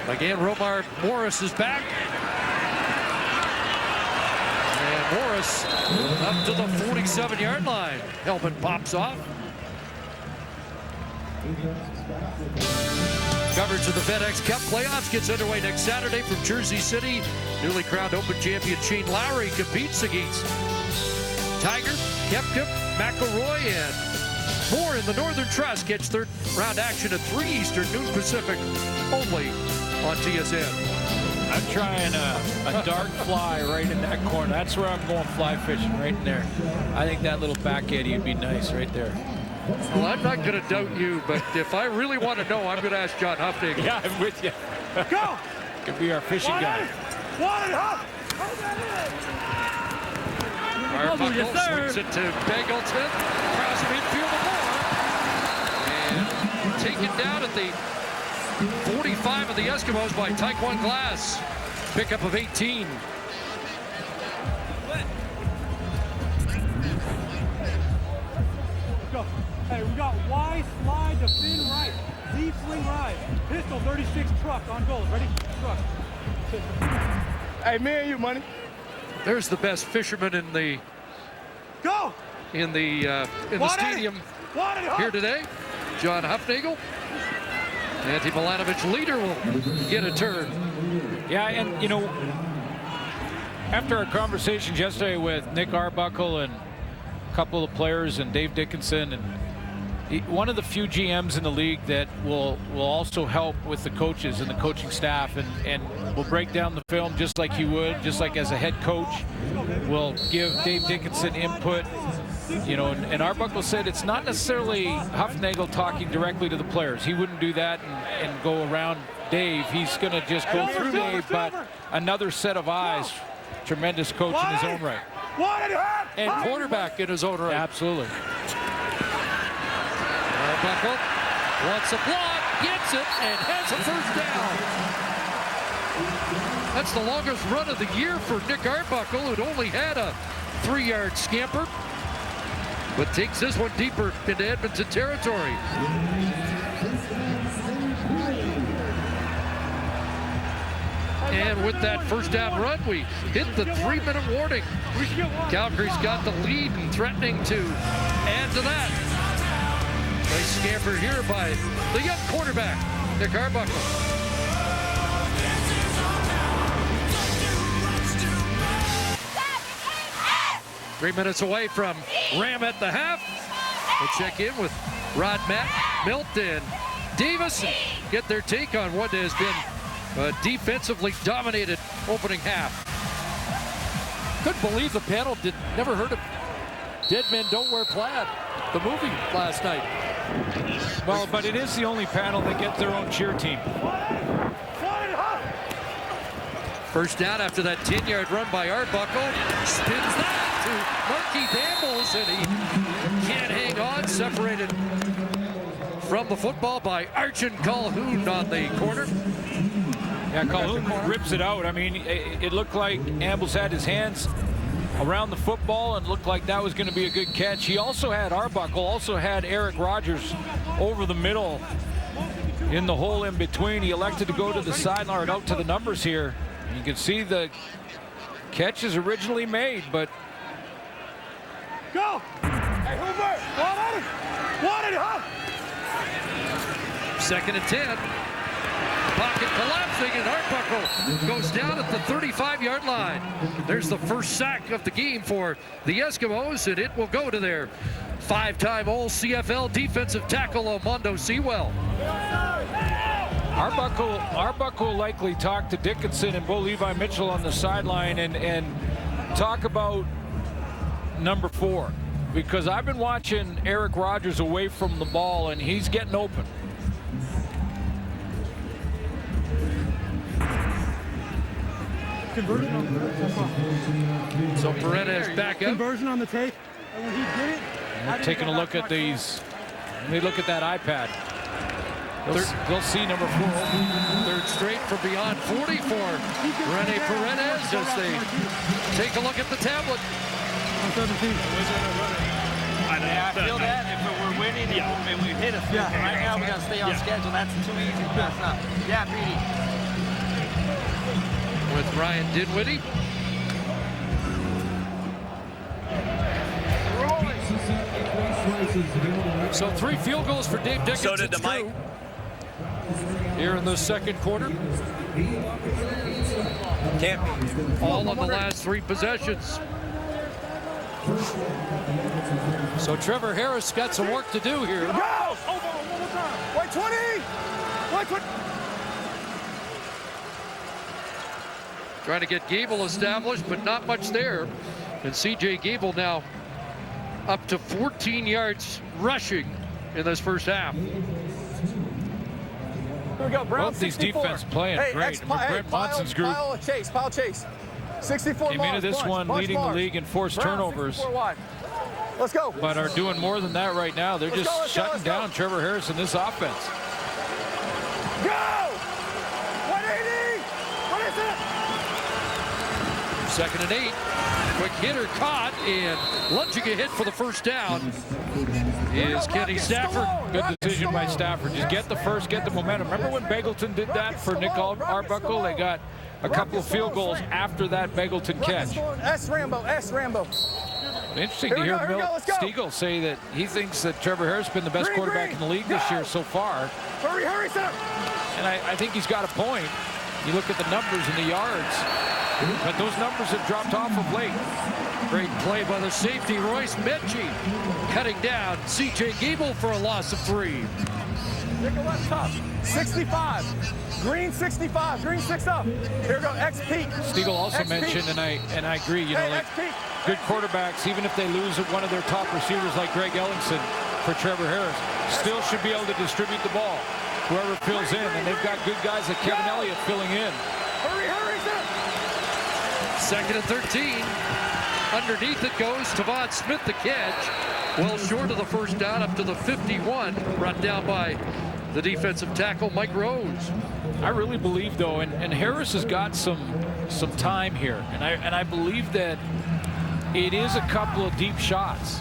Again, Romar Morris is back. And Morris up to the 47-yard line. Helmet pops off. Coverage of the FedEx Cup playoffs gets underway next Saturday from Jersey City. Newly crowned Open champion Shane Lowry competes against Tiger, Koepka, McIlroy, and more in the Northern Trust. Gets third round action at 3 Eastern, noon Pacific, only on TSN. I'm trying a dark fly right in that corner. That's where I'm going fly fishing, right in there. I think that little back eddy would be nice right there. Well, I'm not going to doubt you, but if I really want to know, I'm going to ask John Huffnagel. Yeah, I'm with you. Go! Could be our fishing guy. One, Huff! Arbuckle swings it to Begelton. Across midfield of Moore. And taken down at the 45 of the Eskimos by Taekwon Glass. Pickup of 18. Go. Hey, we got Y slide to fin right. Z swing right. Pistol 36 truck on goal. Ready? Truck. Hey, me and you, money. There's the best fisherman in the Go! stadium here today, John Huffnagel. Antti Milanovic, leader, will get a turn. Yeah, and you know, after our conversations yesterday with Nick Arbuckle and a couple of players and Dave Dickinson, and one of the few GMs in the league that will also help with the coaches and the coaching staff, and will break down the film just like he would, just like as a head coach, will give Dave Dickinson input. You know, and Arbuckle said it's not necessarily Huffnagel talking directly to the players. He wouldn't do that and go around Dave. He's going to just go through Dave, but another set of eyes. Tremendous coach in his own right. And quarterback in his own right. Absolutely. Arbuckle wants a block, gets it, and has a first down. That's the longest run of the year for Nick Arbuckle, who'd only had a 3-yard scamper, but takes this one deeper into Edmonton territory. And with that first down run, we hit the 3-minute warning. Calgary's got the lead and threatening to add to that. Nice scamper here by the young quarterback, Nick Arbuckle. Three minutes away from Ram at the half. We'll check in with Rod Matt, Milt, and Davis and get their take on what has been a defensively dominated opening half. Couldn't believe the panel never heard of Dead Men Don't Wear Plaid, the movie last night. Well, but it is the only panel that gets their own cheer team. First down after that 10-yard run by Arbuckle. Spins that to Marky Bambles, and he can't hang on. Separated from the football by Archon Calhoun on the corner. Yeah, Calhoun rips it out. I mean, it looked like Ambles had his hands around the football and looked like that was going to be a good catch. He also had Arbuckle, also had Eric Rogers over the middle in the hole in between. He elected to go to the sideline, out to the numbers here. You can see the catch is originally made, but go! Hey, Hoover! One, huh? 2nd and 10. Pocket collapsing, and Arbuckle goes down at the 35-yard line. There's the first sack of the game for the Eskimos, and it will go to their 5-time All-CFL defensive tackle, Armando Sewell. Arbuckle likely talked to Dickinson and Bo Levi Mitchell on the sideline and talk about number 4, because I've been watching Eric Rogers away from the ball, and he's getting open. So Paredes back up. Conversion on the tape. And when he did it, We're taking a look at these. Let me look at that iPad. They'll see number 4. Third straight from beyond 40 for Rene Paredes as they take a look at the tablet. On 17. I feel that if we're winning and we hit a field, right now we got to stay on schedule. That's too easy to pass up. Yeah, Petey. With Ryan Dinwiddie. So 3 field goals for Dave Dickinson's So did the Mike. crew here in the second quarter. Can't be. All on the last 3 possessions. So Trevor Harris got some work to do here. Go! White 20! White 20! Trying to get Gable established, but not much there. And CJ Gable now up to 14 yards rushing in this first half. Here we go, Brown. Both these 64. defense playing great. Brent Monson's group Pile chase. 64 came into this one leading the league in forced turnovers, Let's go. but are doing more than that right now. They're just shutting down Trevor Harris in this offense. Go! 180! What is it? Second and 8. Quick hitter caught and lunging a hit for the first down is Kenny Stafford. Good decision by Stafford. Just get the first, get the momentum. Remember when Beggleton did that for Nick Arbuckle? They got a couple of field goals after that Beggleton catch. S. Rambo. Interesting to hear Milt Stiegel say that he thinks that Trevor Harris has been the best quarterback in the league this year so far. Hurry, set up. And I think he's got a point. You look at the numbers and the yards, but those numbers have dropped off of late. Great play by the safety, Royce Metchie, cutting down C.J. Gable for a loss of 3. Nickel left top. 65. Green 65. Green 6 up. Here we go. X peak. Stiegel also mentioned, and I agree, you know, like good quarterbacks, even if they lose one of their top receivers like Greg Ellingson for Trevor Harris, still should be able to distribute the ball, whoever fills in. And they've got good guys like Kevin Elliott filling in. Hurry, set. Second and 13. Underneath it goes Tavon Smith, the catch. Well short of the first down, up to the 51. Brought down by the defensive tackle, Mike Rose. I really believe, though, and Harris has got some time here, and I believe that it is a couple of deep shots.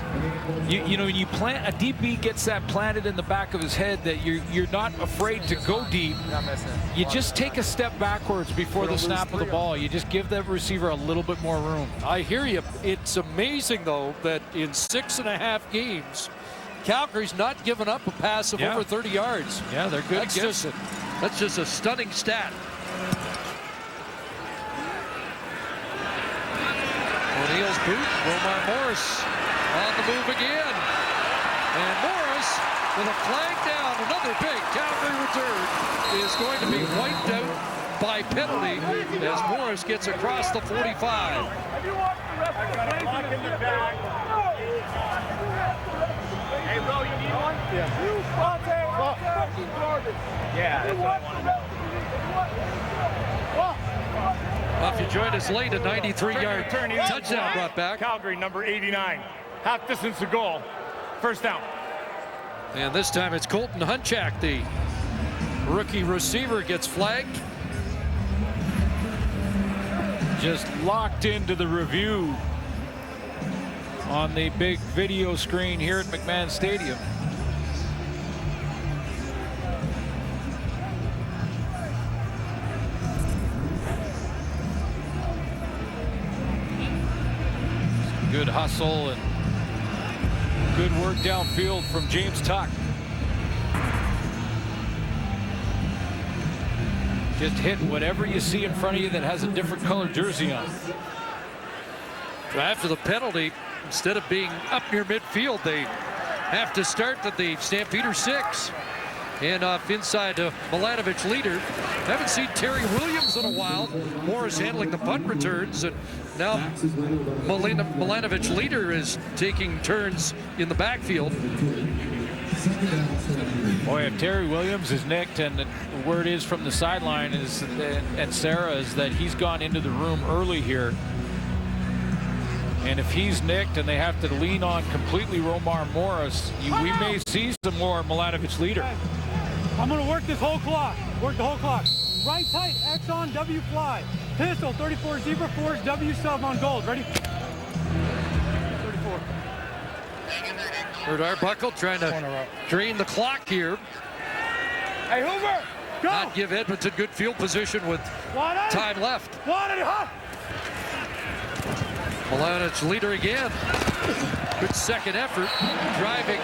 You know, when you plant, a DB gets that planted in the back of his head that you're not afraid to go deep. You just take a step backwards before the snap of the ball. You just give that receiver a little bit more room. I hear you. It's amazing, though, that in 6.5 games, Calgary's not given up a pass of over 30 yards. Yeah, they're good against it. That's just a stunning stat. O'Neill's boot, Romar Morris on the move again. And Morris with a flag down, another big Calgary return is going to be wiped out by penalty as Morris gets across the 45. Hey, bro, you need one? Yeah. Yeah, that's what I want to know. Well, if you joined us late, a 93-yard touchdown brought back. Calgary, number 89. Half distance to goal. First down. And this time it's Colton Hunchak, the rookie receiver, gets flagged. Just locked into the review on the big video screen here at McMahon Stadium. Good hustle and good work downfield from James Tuck. Just hit whatever you see in front of you that has a different color jersey on. After the penalty, instead of being up near midfield, they have to start at the Stampeders 6. And off inside to Milanovic leader. Haven't seen Terry Williams in a while. Morris handling the punt returns, and now Milanovic leader is taking turns in the backfield. Boy, if Terry Williams is nicked, and the word is from the sideline is, and Sarah, is that he's gone into the room early here. And if he's nicked and they have to lean on completely Romar Morris, we may see some more Milanovic leader. I'm going to work this whole clock. Work the whole clock. Right tight, X on, W fly. Pistol, 34 zebra force, W sub on gold. Ready? 34. Third Arbuckle trying to drain the clock here. Hey, Hoover, go! Not give Edmonton good field position with time left. Milanovic leader again. Good second effort, driving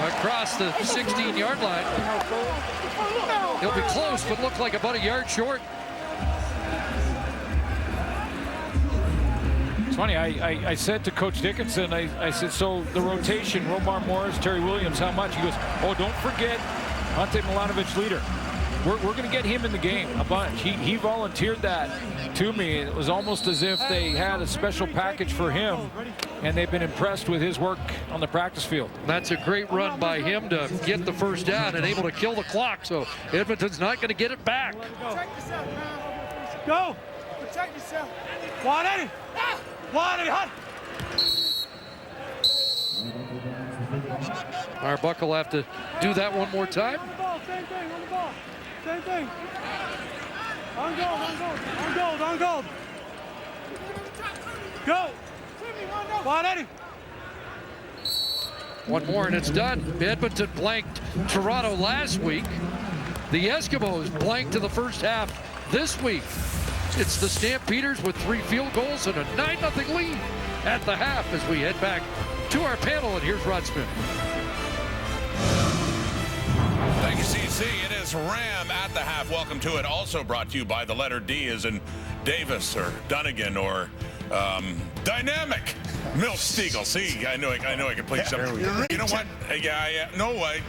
across the 16-yard line. He'll be close, but look like about a yard short. It's funny, I said to Coach Dickinson, I said, so the rotation, Romar Morris, Terry Williams, how much? He goes, oh, don't forget Ante Milanovic leader. We're going to get him in the game a bunch. He volunteered that to me. It was almost as if they had a special package for him, and they've been impressed with his work on the practice field. That's a great run by him to get the first down and able to kill the clock, so Edmonton's not going to get it back. Protect yourself, man. Go! Protect yourself. 180! 180, hot! Arbuckle will have to do that one more time. On the ball, same thing, on the ball. Same thing. On gold, on gold, on gold, on gold. Go! 180! One more and it's done. Edmonton blanked Toronto last week. The Eskimos blanked in the first half this week. It's the Stampeders with 3 field goals and a 9-0 lead at the half as we head back to our panel. And here's Rod Smith. Thank you, CC. It is Ram at the half. Welcome to it. Also brought to you by the letter D as in Davis or Dunnigan or Dynamic. Milt Stiegel. See, I know I can play something. You know what? Yeah. No way.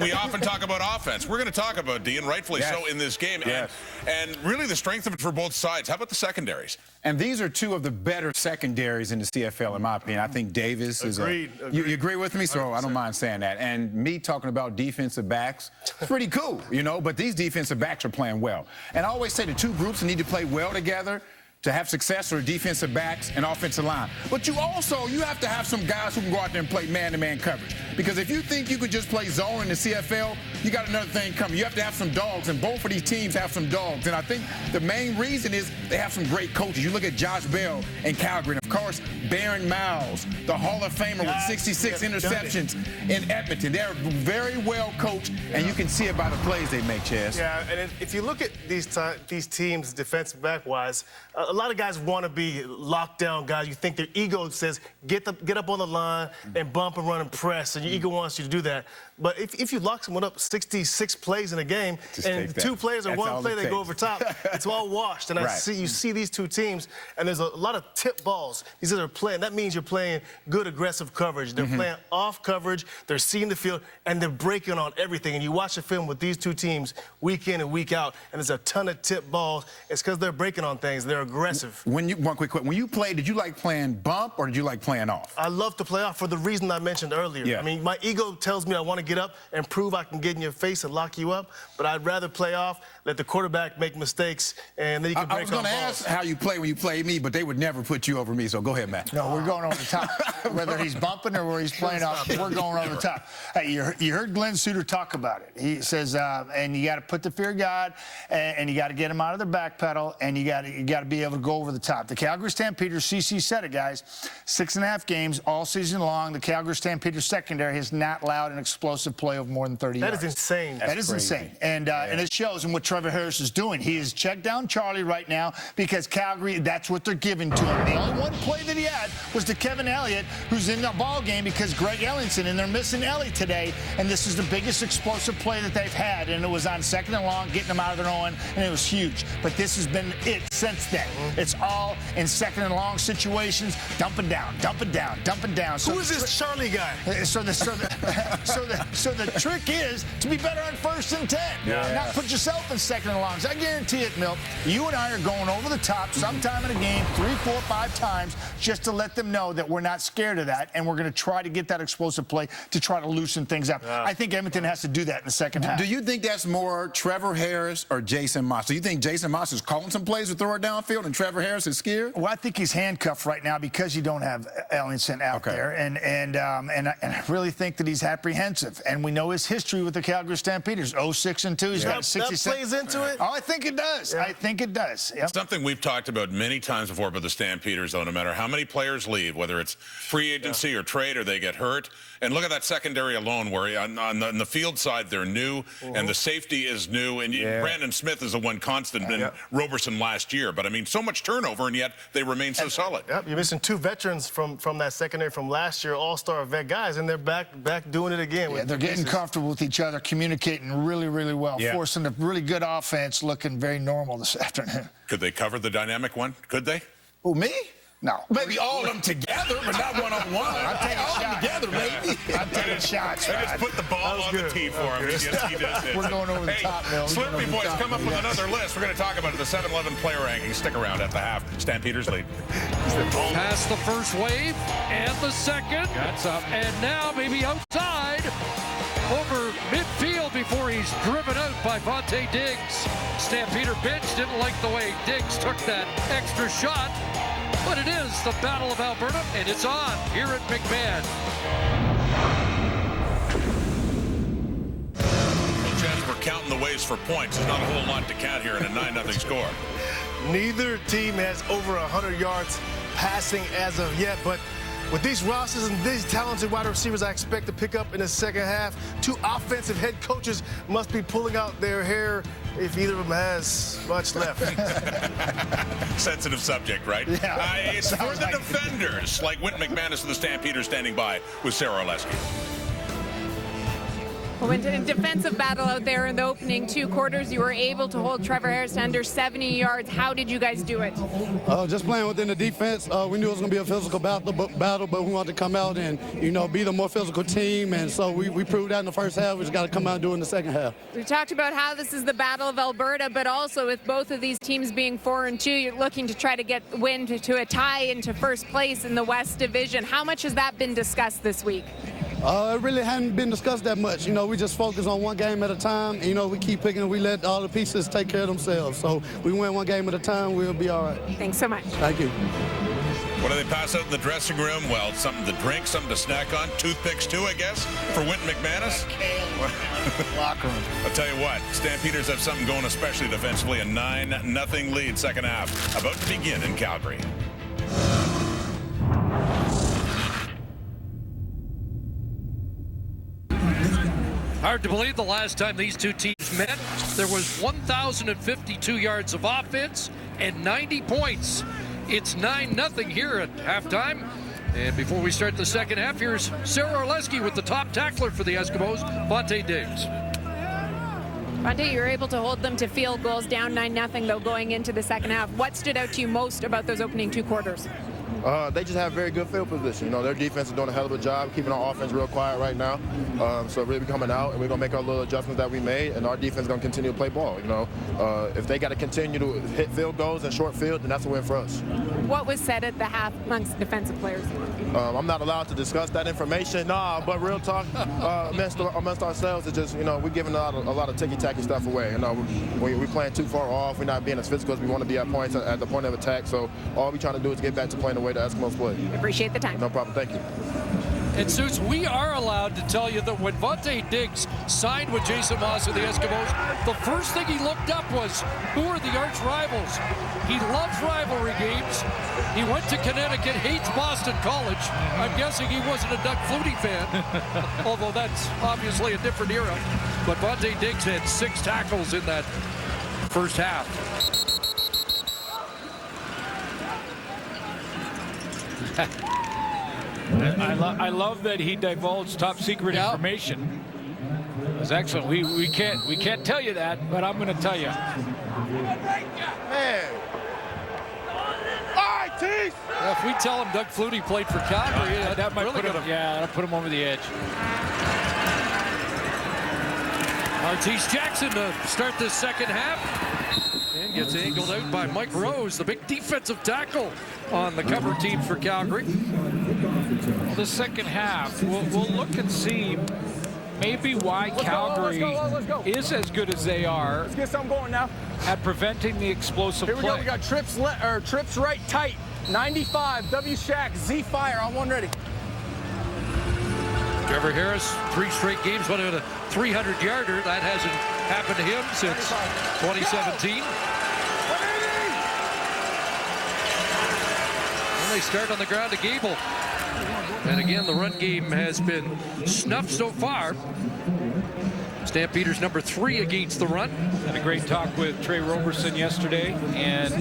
We often talk about offense. We're going to talk about D, and rightfully so in this game. Yes. And really the strength of it for both sides. How about the secondaries? And these are 2 of the better secondaries in the CFL, in my opinion. I think Davis is Agreed. You agree with me? So 100%. I don't mind saying that. And me talking about defensive backs, it's pretty cool, you know, but these defensive backs are playing well. And I always say the 2 groups need to play well together to have success are defensive backs and offensive line. But you have to have some guys who can go out there and play man-to-man coverage. Because if you think you could just play zone in the CFL, you got another thing coming. You have to have some dogs, and both of these teams have some dogs. And I think the main reason is they have some great coaches. You look at Josh Bell in Calgary, and of course, Baron Miles, the Hall of Famer with 66 interceptions in Edmonton. They're very well coached, and you can see it by the plays they make, Chaz. Yeah, and if you look at these teams defensive back-wise, a lot of guys want to be locked down guys. You think their ego says, get up on the line and bump and run and press, and your ego wants you to do that. But if you lock someone up 66 plays in a game, and 2 plays or 1 play they go over top, it's all washed. And you see these 2 teams, and there's a lot of tip balls. These are playing. That means you're playing good aggressive coverage. They're playing off coverage. They're seeing the field, and they're breaking on everything. And you watch the film with these 2 teams week in and week out, and there's a ton of tip balls. It's because they're breaking on things. They're aggressive. One quick question. When you played, did you like playing bump or did you like playing off? I love to play off for the reason I mentioned earlier. Yeah. I mean, my ego tells me I want to get up and prove I can get in your face and lock you up, but I'd rather play off, let the quarterback make mistakes, and then you can break on balls. I was going to ask how you play when you play me, but they would never put you over me, so go ahead, Matt. No, we're going over the top. Whether he's bumping or where he's playing off, we're going over the top. Hey, you heard Glenn Suter talk about it. He says, and you got to put the fear of God, and you got to get them out of their back pedal, and you got to be able to go over the top. The Calgary Stampeders, CC said it, guys, 6.5 games all season long. The Calgary Stampeders secondary has not allowed an explosive play of more than 30 yards. That is insane. That is insane. And it shows in what Trevor Harris is doing. He is checked down Charlie right now because Calgary, that's what they're giving to him. The only one play that he had was to Kevin Elliott, who's in the ball game because Greg Ellingson, and they're missing Ellie today. And this is the biggest explosive play that they've had. And it was on 2nd and long, getting them out of their own, and it was huge. But this has been it since then. It's all in 2nd and long situations, dumping down, dumping down, dumping down. So who is this Charlie guy? So the trick is to be better on 1st and 10. Not put yourself in 2nd and longs. I guarantee it, Milt. You and I are going over the top sometime in a game 3, 4, 5 times just to let them know that we're not scared of that, and we're going to try to get that explosive play to try to loosen things up. I think Edmonton has to do that in the second half. Do you think that's more Trevor Harris or Jason Moss? Do you think Jason Moss is calling some plays to throw it downfield, and Trevor Harris is scared? Well, I think he's handcuffed right now because you don't have Ellingson out there, and I really think that he's apprehensive. And we know his history with the Calgary Stampeders, 0-6-2. He's got 67. That plays into it? Oh, I think it does. I think it does. Yep. Something we've talked about many times before about the Stampeders, though, no matter how many players leave, whether it's free agency or trade or they get hurt. And look at that secondary alone, where on the field side they're new, and the safety is new, and Brandon Smith is the one constant in Roberson last year. But I mean, so much turnover, and yet they remain so solid. Yep, you're missing 2 veterans from that secondary from last year, all-star vet guys, and they're back doing it again. Yeah, they're getting comfortable with each other, communicating really, really well, forcing a really good offense, looking very normal this afternoon. Could they cover the dynamic one? Could they? Who, me? No. Maybe all of them together, but not one-on-one. I'm taking all of them shots. together, maybe. I'm taking shots. They just put the ball on the tee for him. Yes, he does it. We're going over the top, Bill. Slurpee Boys come up with another list. We're going to talk about it, the 7-11 player rankings. Stick around at the half. Stampeders lead. Past the first wave and the second. That's up. And now maybe outside over midfield before he's driven out by Vontae Diggs. Stampeder bench didn't like the way Diggs took that extra shot. But it is the Battle of Alberta, and it's on here at McMahon. No chance we're counting the ways for points. There's not a whole lot to count here in a 9-0 score. Neither team has over 100 yards passing as of yet, but with these rosters and these talented wide receivers I expect to pick up in the second half, 2 offensive head coaches must be pulling out their hair if either of them has much left. Sensitive subject, right? Yeah. It's for the defenders, like Wynton McManus of the Stampeders standing by with Sarah Oleski. Well, in a defensive battle out there in the opening 2 quarters, you were able to hold Trevor Harris to under 70 yards. How did you guys do it? Just playing within the defense. We knew it was going to be a physical battle, but we wanted to come out and, be the more physical team. And so we proved that in the first half. We just got to come out and do it in the second half. We talked about how this is the Battle of Alberta, but also with both of these teams being 4-2, you're looking to try to get win to a tie into first place in the West Division. How much has that been discussed this week? It really hadn't been discussed that much. We just focus on one game at a time. We keep picking and we let all the pieces take care of themselves. So we win one game at a time, we'll be all right. Thanks so much. Thank you. What do they pass out in the dressing room? Well, something to drink, something to snack on. Toothpicks, too, I guess, for Wynton McManus. Locker room. I'll tell you what, Stampeders have something going, especially defensively. A 9-0 lead second half about to begin in Calgary. Hard to believe the last time these 2 teams met, there was 1,052 yards of offense and 90 points. It's 9-0 here at halftime. And before we start the second half, here's Sarah Oleski with the top tackler for the Eskimos, Vontae Diggs. Vontae, you were able to hold them to field goals, down 9-0 though going into the second half. What stood out to you most about those opening 2 quarters? They just have very good field position. Their defense is doing a hell of a job keeping our offense real quiet right now. So really coming out, and we're going to make our little adjustments that we made, and our defense is going to continue to play ball. If they got to continue to hit field goals and short field, then that's a win for us. What was said at the half amongst defensive players? I'm not allowed to discuss that information. But real talk amongst ourselves is just, we're giving a lot of ticky-tacky stuff away. We're playing too far off. We're not being as physical as we want to be at points at the point of attack. So all we're trying to do is get back to playing the way the Eskimos play. Appreciate the time. No problem. Thank you. And Suits, we are allowed to tell you that when Vontae Diggs signed with Jason Moss and the Eskimos, the first thing he looked up was, who are the arch rivals? He loves rivalry games. He went to Connecticut, hates Boston College. I'm guessing he wasn't a Doug Flutie fan, although that's obviously a different era. But Vontae Diggs had 6 tackles in that first half. I love that he divulged top secret information. It was excellent. We can't tell you that, but I'm going to tell you. Man. All right, Tease. If we tell him Doug Flutie played for Calgary, that might really put him. Yeah, that'll put him over the edge. Artis Jackson to start this second half. And gets angled out by Mike Rose, the big defensive tackle on the cover team for Calgary. The second half, we'll look and see may be why Calgary is as good as they are. Let's get something going now. At preventing the explosive Here we play. go. We got trips right tight. 95, W Shack, Z Fire on one ready. Trevor Harris, 3 straight games, went a 300-yarder. That hasn't happened to him since 2017. And they start on the ground to Gable. And again, the run game has been snuffed so far. Stampeders number 3 against the run. Had a great talk with Trey Roberson yesterday and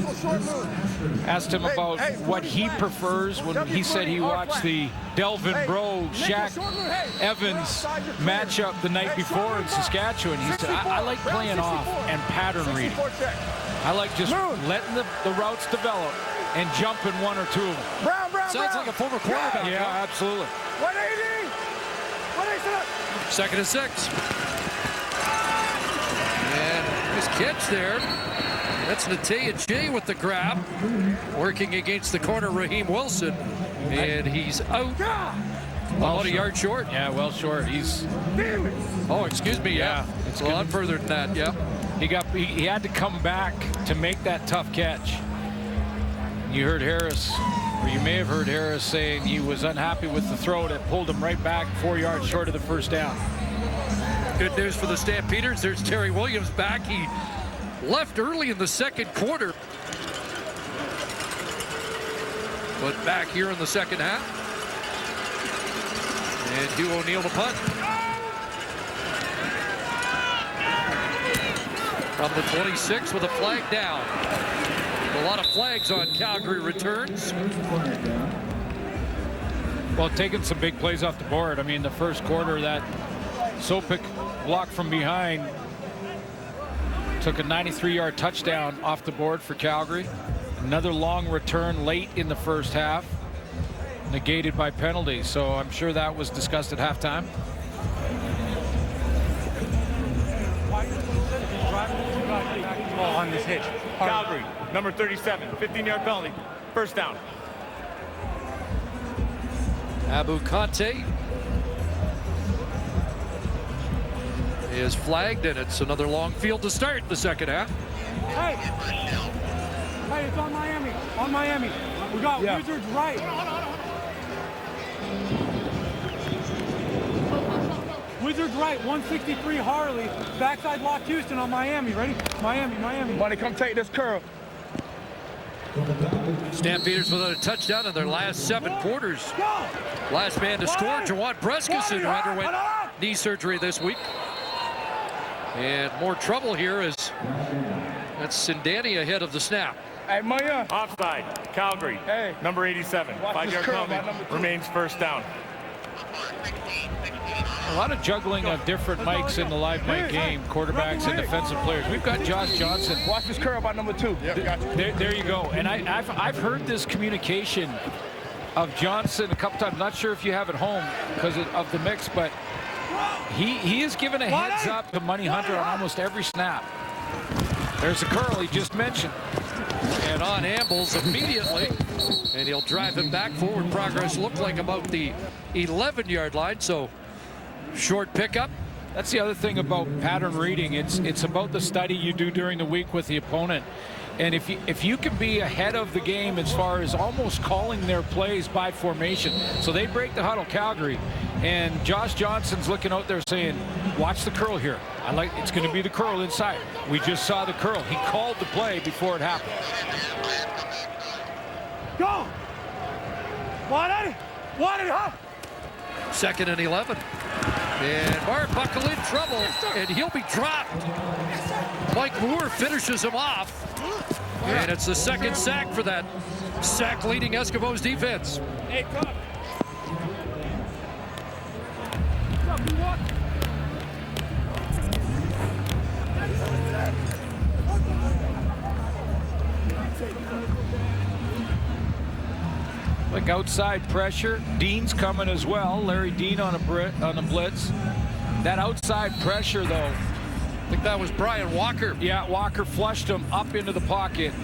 asked him about what he prefers when he said he watched the Delvin Breaux, Shaq Evans matchup the night before in Saskatchewan. He said, I like playing off and pattern reading. I like just letting the routes develop and jumping one or two of them. Sounds like a former quarterback. Yeah, absolutely. 180. 180. 2nd and 6. And his catch there. That's Nataya Jay with the grab. Working against the corner, Raheem Wilson. And he's out. About a yard short. Yeah, well short. He's. Oh, excuse me. Yeah. It's a lot further than that. Yeah. He had to come back to make that tough catch. You heard Harris, or you may have heard Harris saying he was unhappy with the throw that pulled him right back 4 yards short of the first down. Good news for the Stampeders. There's Terry Williams back. He left early in the 2nd quarter. But back here in the 2nd half. And Hugh O'Neill to punt. From the 26 with a flag down. A lot of flags on Calgary returns. Well, taking some big plays off the board. I mean, the first quarter, that Sopik block from behind took a 93-yard touchdown off the board for Calgary. Another long return late in the first half, negated by penalties. So I'm sure that was discussed at halftime. On this hitch. Calgary, number 37, 15-yard penalty. First down. Abu Kante is flagged, and it's another long field to start the 2nd half. Hey, it's on Miami. On Miami. We got Wizards right. Wizards right, 163 Harley. Backside lock Houston on Miami. Ready? Miami. Buddy, come take this curl. Stampeders without a touchdown in their last 7 quarters. Last man to score, Jawan Brescison, who underwent knee surgery this week. And more trouble here as that's Sindani ahead of the snap. Hey, Maya. Offside, Calgary, number 87, 5-yard penalty, remains first down. A lot of juggling of different mics in the live mic game, quarterbacks and defensive players. We've got Josh Johnson. Watch this curl by number 2. There you go. And I've heard this communication of Johnson a couple times. Not sure if you have it home because of the mix, but he is given a heads up to Money Hunter on almost every snap. There's a curl he just mentioned. And on ambles immediately. And he'll drive him back. Forward progress looked like about the 11-yard line, so short pickup. That's the other thing about pattern reading. It's about the study you do during the week with the opponent. And if you can be ahead of the game as far as almost calling their plays by formation. So they break the huddle, Calgary, and Josh Johnson's looking out there saying, watch the curl here. It's going to be the curl inside. We just saw the curl. He called the play before it happened. Go! Want it, huh? 2nd and 11. And Mark Buckle in trouble, and he'll be dropped. Mike Moore finishes him off. And it's the 2nd sack for that sack-leading Eskimos defense. Hey, come. Like outside pressure, Dean's coming as well. Larry Dean on a blitz. That outside pressure, though. I think that was Brian Walker. Yeah, Walker flushed him up into the pocket,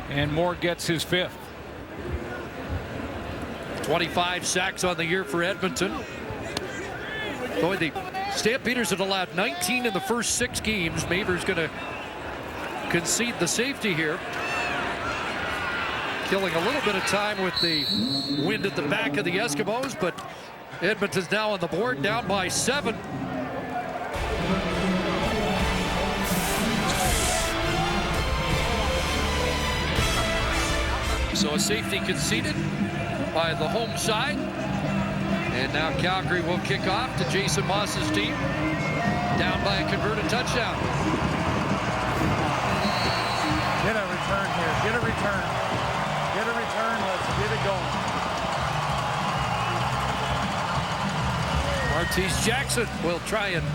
and Moore gets his 5th. 25 sacks on the year for Edmonton. Boy, the Stampeders had allowed 19 in the first 6 games. Maver's going to concede the safety here. Killing a little bit of time with the wind at the back of the Eskimos, but Edmonton's now on the board, down by 7. So a safety conceded by the home side. And now Calgary will kick off to Jason Moss's team, down by a converted touchdown. Get a return here. Get a return. Get a return. Let's get it going. Martese Jackson will try and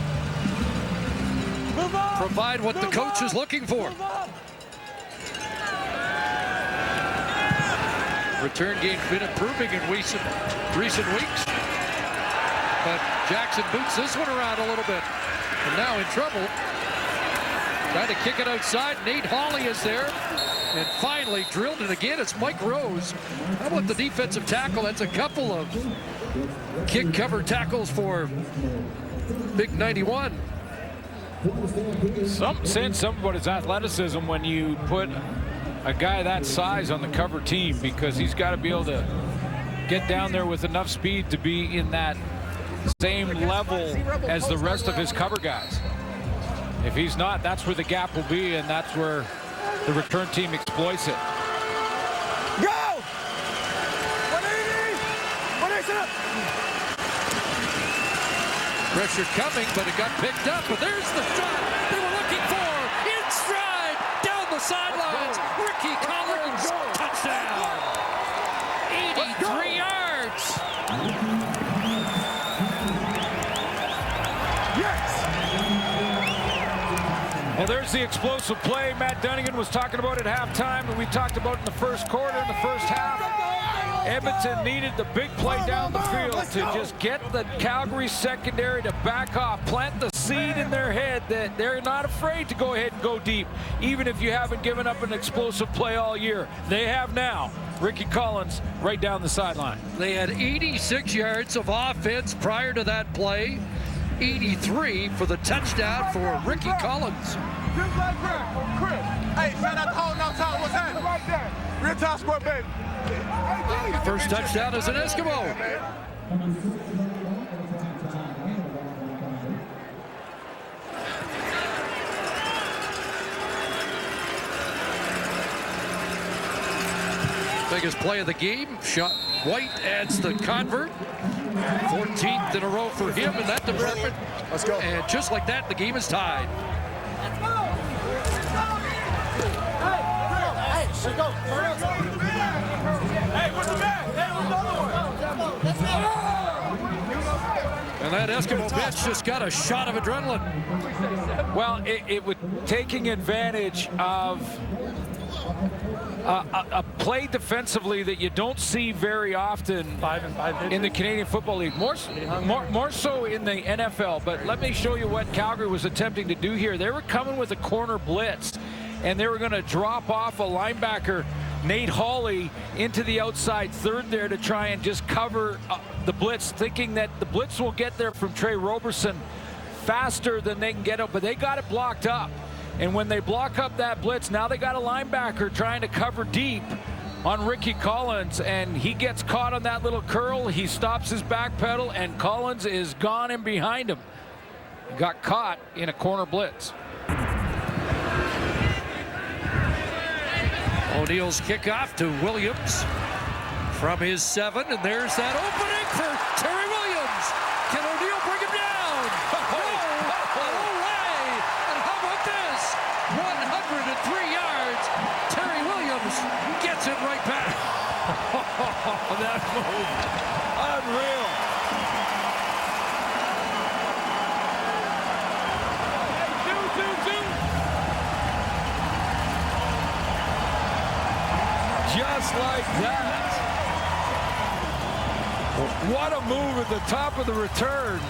provide what the coach is looking for. Return game's been improving in recent weeks. But Jackson boots this one around a little bit. And now in trouble. Trying to kick it outside. Nate Hawley is there. And finally drilled it again. It's Mike Rose. How about the defensive tackle? That's a couple of kick cover tackles for Big 91. Saying something about his athleticism when you put a guy that size on the cover team, because he's got to be able to get down there with enough speed to be in that same level as the rest of his cover guys. If he's not, that's where the gap will be, and that's where the return team exploits it. Go! 180! 180! Pressure coming, but it got picked up. But there's the shot they were looking for. In stride, down the sidelines. Ricky Collins, touchdown. 83 yards. Well, there's the explosive play Matt Dunnigan was talking about at halftime, and we talked about in the first quarter, in the first half. Edmonton needed the big play down the field to just get the Calgary secondary to back off, plant the seed in their head that they're not afraid to go ahead and go deep, even if you haven't given up an explosive play all year. They have now. Ricky Collins right down the sideline. They had 86 yards of offense prior to that play. 83 for the touchdown for Ricky Collins. Just like that. Chris. Hey, shout out the whole no time. What's happening? Right there. Real top score, baby. First touchdown as an Eskimo. Biggest play of the game. Shot White adds the convert. 14th in a row for him in that department. Let's go. And just like that, the game is tied. Let's go. Hey, let's go. Hey, where's the man? Hey, where's the other one? Let's go. And that Eskimo bench just got a shot of adrenaline. Well, it was taking advantage of a play defensively that you don't see very often in the Canadian Football League, more so in the NFL. But let me show you what Calgary was attempting to do here. They were coming with a corner blitz, and they were going to drop off a linebacker, Nate Hawley, into the outside third there to try and just cover the blitz, thinking that the blitz will get there from Trey Roberson faster than they can get up, but they got it blocked up. And when they block up that blitz, now they got a linebacker trying to cover deep on Ricky Collins, and he gets caught on that little curl. He stops his back pedal, and Collins is gone in behind him. He got caught in a corner blitz. O'Neill's kickoff to Williams from his 7, and there's that opening for Terry Williams. Can O'Neill bring him down? No way! And how about this? 103 yards. Terry Williams gets it right back. That move, unreal. Just like that. What a move at the top of the return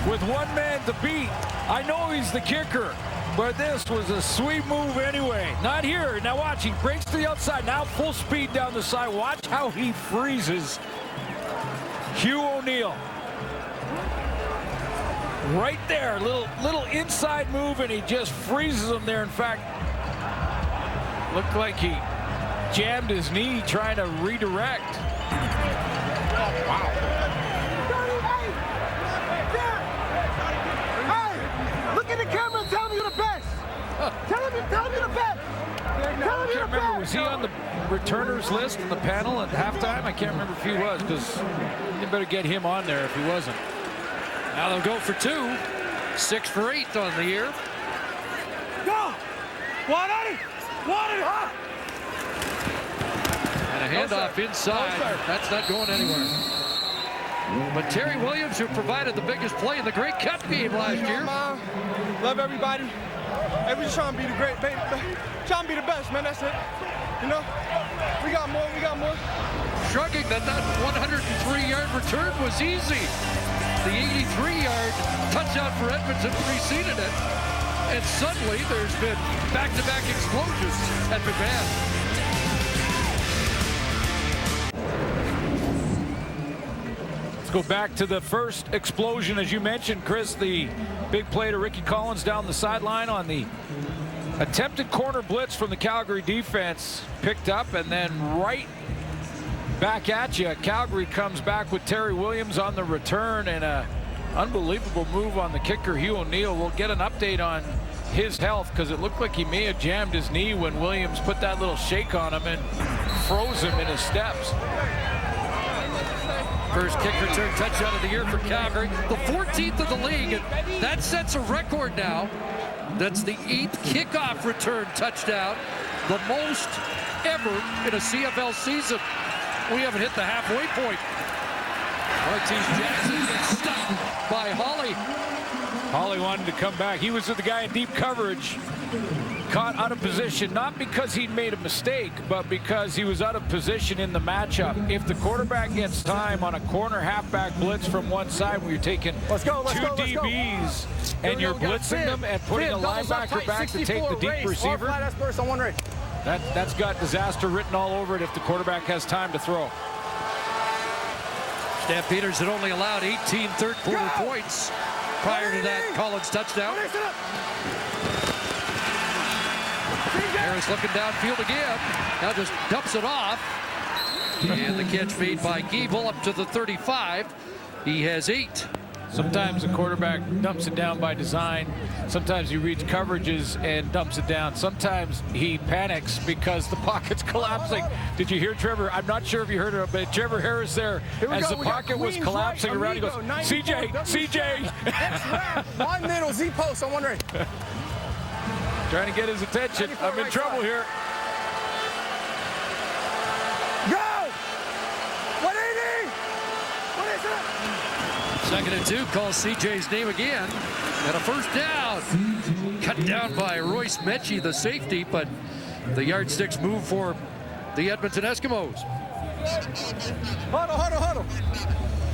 with one man to beat. I know he's the kicker, but this was a sweet move anyway. Not here. Now watch, he breaks to the outside. Now full speed down the side. Watch how he freezes Hugh O'Neill. Right there, little inside move, and he just freezes him there. In fact, looked like he jammed his knee trying to redirect. Wow. Hey, look at the camera and tell him you're the best. Tell him you're the best. Tell him you're the best. Was he on the returners list in the panel at halftime? I can't remember if he was, because you better get him on there if he wasn't. Now they'll go for 2. 6 for 8 on the year. Go! 180! 180! And a handoff inside. That's not going anywhere. But Terry Williams, who provided the biggest play in the Grey Cup game last year. Love everybody. Hey, we just trying to be the trying to be the best, man. That's it. You know, we got more. Shrugging that 103-yard return was easy. The 83-yard touchdown for Edmonton preceded it. And suddenly there's been back-to-back explosions at McMahon. Let's go back to the first explosion, as you mentioned, Chris. The big play to Ricky Collins down the sideline on the attempted corner blitz from the Calgary defense. Picked up and then right back at you. Calgary comes back with Terry Williams on the return, and a unbelievable move on the kicker, Hugh O'Neill. We'll get an update on his health, because it looked like he may have jammed his knee when Williams put that little shake on him and froze him in his steps. First kick return touchdown of the year for Calgary. The 14th of the league, and that sets a record now. That's the 8th kickoff return touchdown, the most ever in a CFL season. We haven't hit the halfway point. Ortiz Jackson gets stopped by Holly. Holly wanted to come back. He was with the guy in deep coverage, caught out of position, not because he made a mistake, but because he was out of position in the matchup. If the quarterback gets time on a corner halfback blitz from one side where you're taking two DBs and you're blitzing them and putting a linebacker back to take the deep receiver, that's got disaster written all over it if the quarterback has time to throw. Stampeders had only allowed 18 third-quarter points prior to that Collins touchdown. Harris looking downfield again. Now just dumps it off. And the catch made by Giebel up to the 35. He has 8. Sometimes the quarterback dumps it down by design. Sometimes he reads coverages and dumps it down. Sometimes he panics because the pocket's collapsing. Did you hear Trevor? I'm not sure if you heard it, but Trevor Harris there, as the pocket was collapsing around, he goes, CJ. Wide middle, Z post on one right. Trying to get his attention. I'm in trouble here. Go! 180! What is it? 2nd and 2, calls CJ's name again. And a first down. Cut down by Royce Mechie, the safety, but the yardsticks move for the Edmonton Eskimos.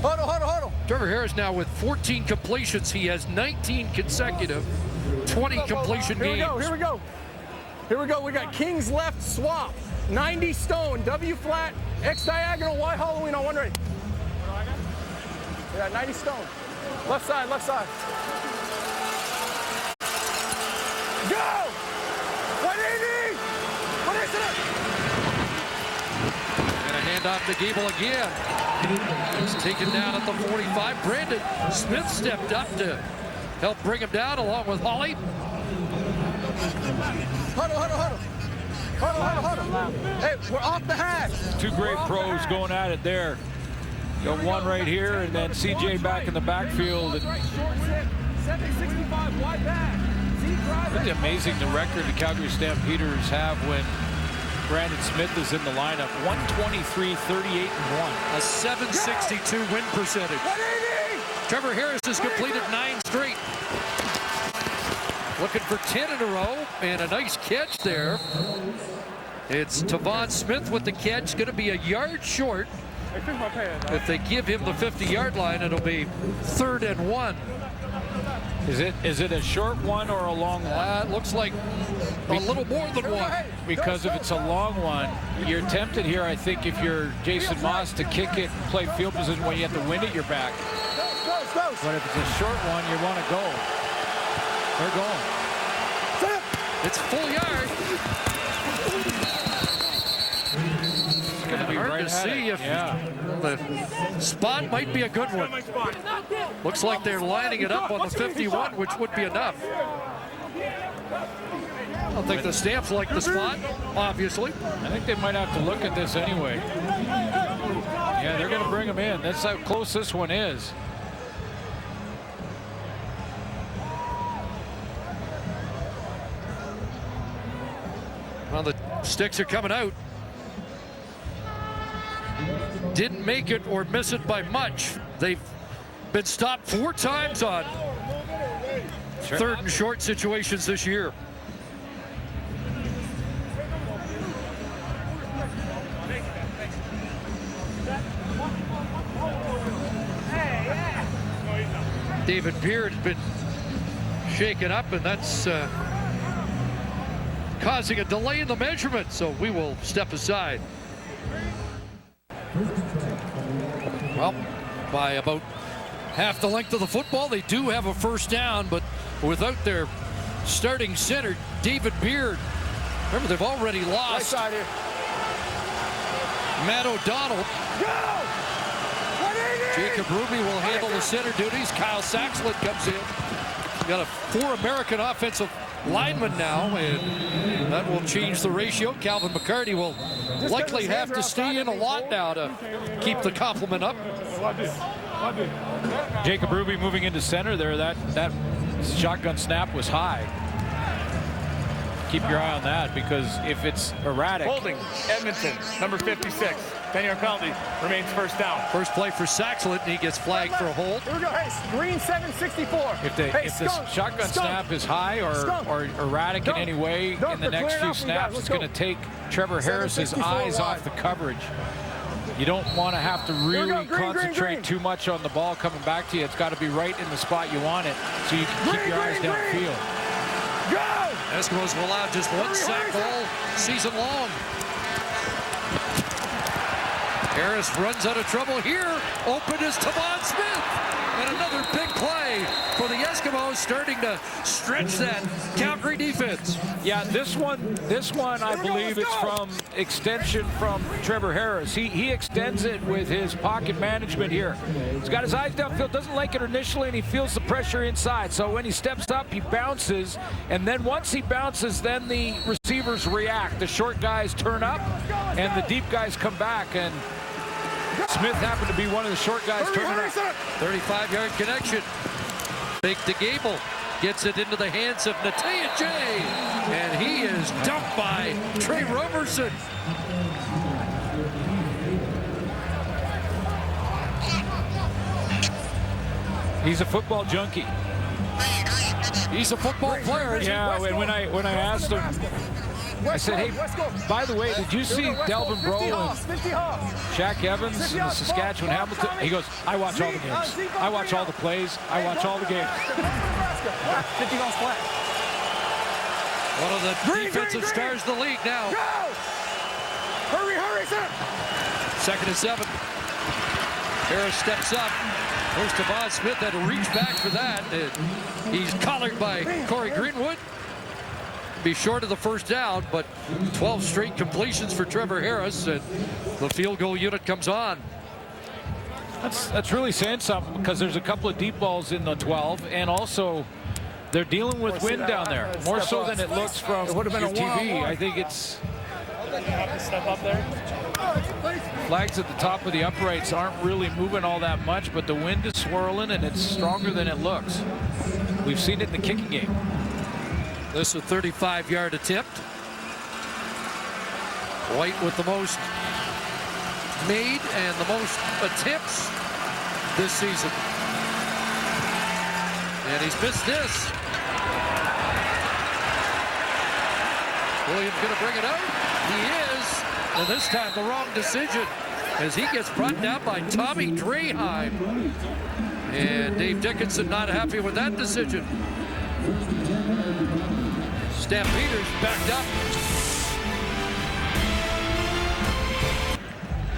Huddle. Trevor Harris now with 14 completions. He has 19 consecutive 20 completion games. Here we go. We got Kings left swap. 90 stone, W flat, X diagonal, Y Halloween on one right. Yeah, 90 stone. Left side. Go! 180! What is it? And a handoff to Giebel again. He's taken down at the 45. Brandon Smith stepped up to help bring him down along with Holly. Huddle. Hey, we're off the hash. Two great pros going at it there. Got one right here, and then CJ back in the backfield. Really amazing the record the Calgary Stampeders have when Brandon Smith is in the lineup. 123, 38, and 1. A 762 win percentage. Trevor Harris has completed 9 straight. Looking for 10 in a row, and a nice catch there. It's Tavon Smith with the catch. Going to be a yard short. If they give him the 50-yard line, it'll be 3rd and 1. Is it a short one or a long one? It looks like a little more than one. Because if it's a long one, you're tempted here, I think, if you're Jason Moss, to kick it and play field position when you have the wind at your back. But if it's a short one, you want to go. They're going. It's full yard. It's going to be Hard right to see if the spot might be a good one. Looks like they're lining it up on the 51, which would be enough. I don't think the Stamps like the spot, obviously. I think they might have to look at this anyway. Yeah, they're going to bring him in. That's how close this one is. Well, the sticks are coming out. Didn't make it or miss it by much. They've been stopped 4 times on third and short situations this year. David Beard has been shaken up, and that's causing a delay in the measurement, so we will step aside. Well, by about half the length of the football, they do have a first down, but without their starting center, David Beard. Remember, they've already lost Right side here. Matt O'Donnell. Go! Jacob Ruby will handle the center duties. Kyle Saxlett comes in. We've got a 4 American offensive linemen now, and that will change the ratio. Calvin McCarty will likely have to stay in a lot now to keep the complement up. Jacob Ruby moving into center there. That shotgun snap was high. Keep your eye on that, because if it's erratic. Holding Edmonton, number 56. 10-yard penalty, remains first down. First play for Saxlett, and he gets flagged for a hold. Here we go. Hey, green 764. If the shotgun snap is high or erratic in any way in the next few snaps, it's going to take Trevor Harris's eyes off the coverage. You don't want to have to really concentrate too much on the ball coming back to you. It's got to be right in the spot you want it, so you can keep your eyes downfield. Go! Eskimos will allow just 1 sack all season long. Harris runs out of trouble here. Open is Tavon Smith. And another big play for the Eskimos, starting to stretch that Calgary defense. Yeah, this one I believe it's from extension from Trevor Harris. He extends it with his pocket management here. He's got his eyes downfield, doesn't like it initially, and he feels the pressure inside. So when he steps up, he bounces, and then once he bounces, then the receivers react. The short guys turn up, and the deep guys come back, and Smith happened to be one of the short guys turning up. 35-yard connection. Fake to Gable. Gets it into the hands of Natea Jay. And he is dumped by Trey Roberson. He's a football junkie. He's a football player. Yeah, when I asked him, I said, hey, by the way, did you see Delvin Breaux and Shaq Evans in the Saskatchewan Hamilton? He goes, I watch all the games. I watch all the plays. I watch all the games. 50 goes flat. One of the defensive stars of the league now. Go! Hurry, sir! 2nd and 7. Harris steps up. There's Tavon Smith that will reach back for that. And he's collared by Corey Greenwood. Be short of the first down, but 12 straight completions for Trevor Harris, and the field goal unit comes on. That's really saying something, because there's a couple of deep balls in the 12, and also they're dealing with wind down there, more so than it looks from your TV. I think it's Step up there. flags at the top of the uprights aren't really moving all that much, but the wind is swirling, and it's stronger than it looks. We've seen it in the kicking game. This is a 35-yard attempt. White with the most made and the most attempts this season. And he's missed this. Williams going to bring it out. He is. And this time the wrong decision, as he gets brought down by Tommy Draheim. And Dave Dickinson not happy with that decision. Stampeders backed up.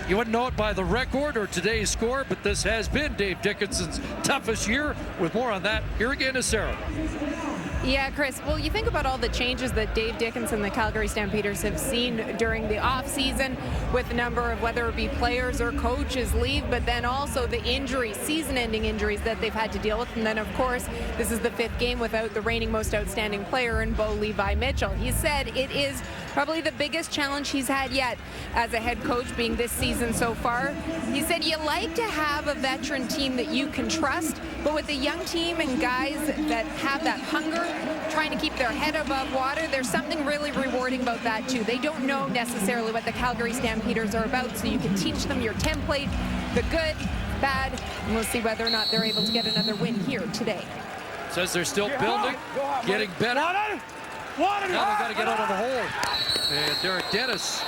You wouldn't know it by the record or today's score, but this has been Dave Dickinson's toughest year. With more on that, here again is Sarah. Yeah, Chris, well, you think about all the changes that Dave Dickinson, the Calgary Stampeders, have seen during the offseason with a number of whether it be players or coaches leave, but then also the injuries, season-ending injuries that they've had to deal with. And then, of course, this is the 5th game without the reigning most outstanding player in Bo Levi Mitchell. He said it is probably the biggest challenge he's had yet as a head coach, being this season so far. He said you like to have a veteran team that you can trust, but with a young team and guys that have that hunger, trying to keep their head above water, there's something really rewarding about that too. They don't know necessarily what the Calgary Stampeders are about, so you can teach them your template, the good, bad, and we'll see whether or not they're able to get another win here today. Says they're still building, getting better. Now they got to get out of the hole. And Derek Dennis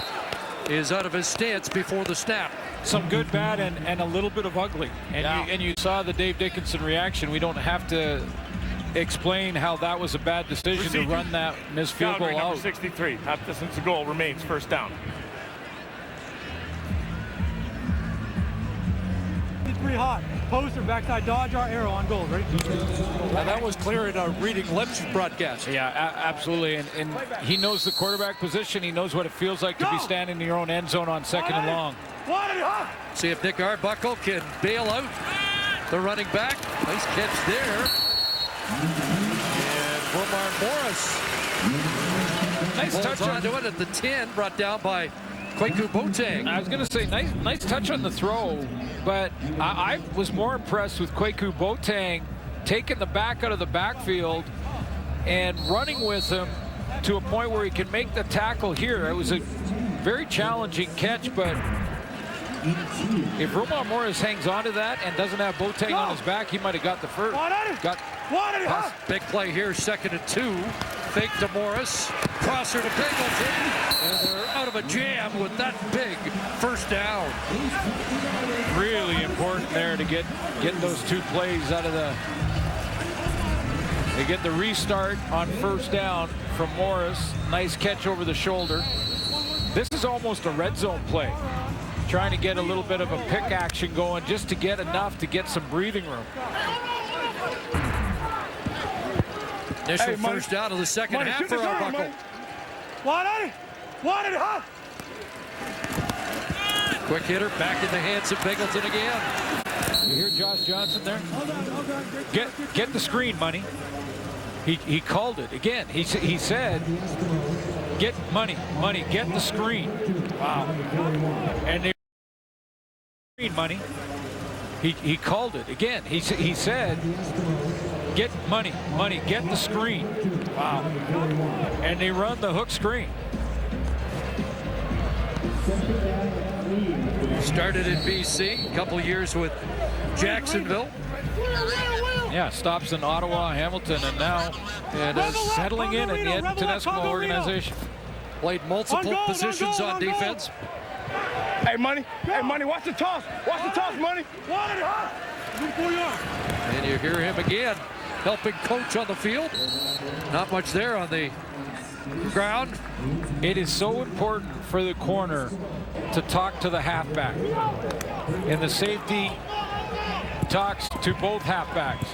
is out of his stance before the snap. Some good, bad, and a little bit of ugly. And you saw the Dave Dickinson reaction. We don't have to explain how that was a bad decision to run that missed field goal out. Number 63, half distance to goal, remains first down. 3 hot. Poster, backside dodge, our arrow on goal. Ready? Now that was clear in our Reading Lips broadcast. Yeah, absolutely. And he knows the quarterback position. He knows what it feels like to be standing in your own end zone on 2nd and long. See if Nick Arbuckle can bail out the running back. Nice catch there. And Romar Morris. Nice touch onto it at the 10, brought down by Kwaku Boateng. I was going to say, nice touch on the throw, but I was more impressed with Kwaku Boateng taking the back out of the backfield and running with him to a point where he can make the tackle here. It was a very challenging catch, but if Romar Morris hangs on to that and doesn't have Boateng on his back, he might have got the first. Big play here, 2nd and 2. Fake to Morris. Crosser to Bingleton. And they're out of a jam with that big first down. Really important there to get those 2 plays out of the... They get the restart on first down from Morris. Nice catch over the shoulder. This is almost a red zone play. Trying to get a little bit of a pick action going just to get enough to get some breathing room. Initial first down of the second half for Arbuckle. Quick hitter back in the hands of Bingleton again. You hear Josh Johnson there? Get the screen, Money. He called it again. He said, get money, get the screen. Wow. And they Money. He called it again. He said, get money, get the screen. Wow. And they run the hook screen. Started in BC, a couple years with Jacksonville. Yeah, stops in Ottawa, Hamilton, and now it is settling in the Edmonton Eskimo organization. Played multiple positions on defense. Hey, Money, watch the toss. Watch the toss, Money. And you hear him again, helping coach on the field. Not much there on the ground. It is so important for the corner to talk to the halfback. And the safety talks to both halfbacks.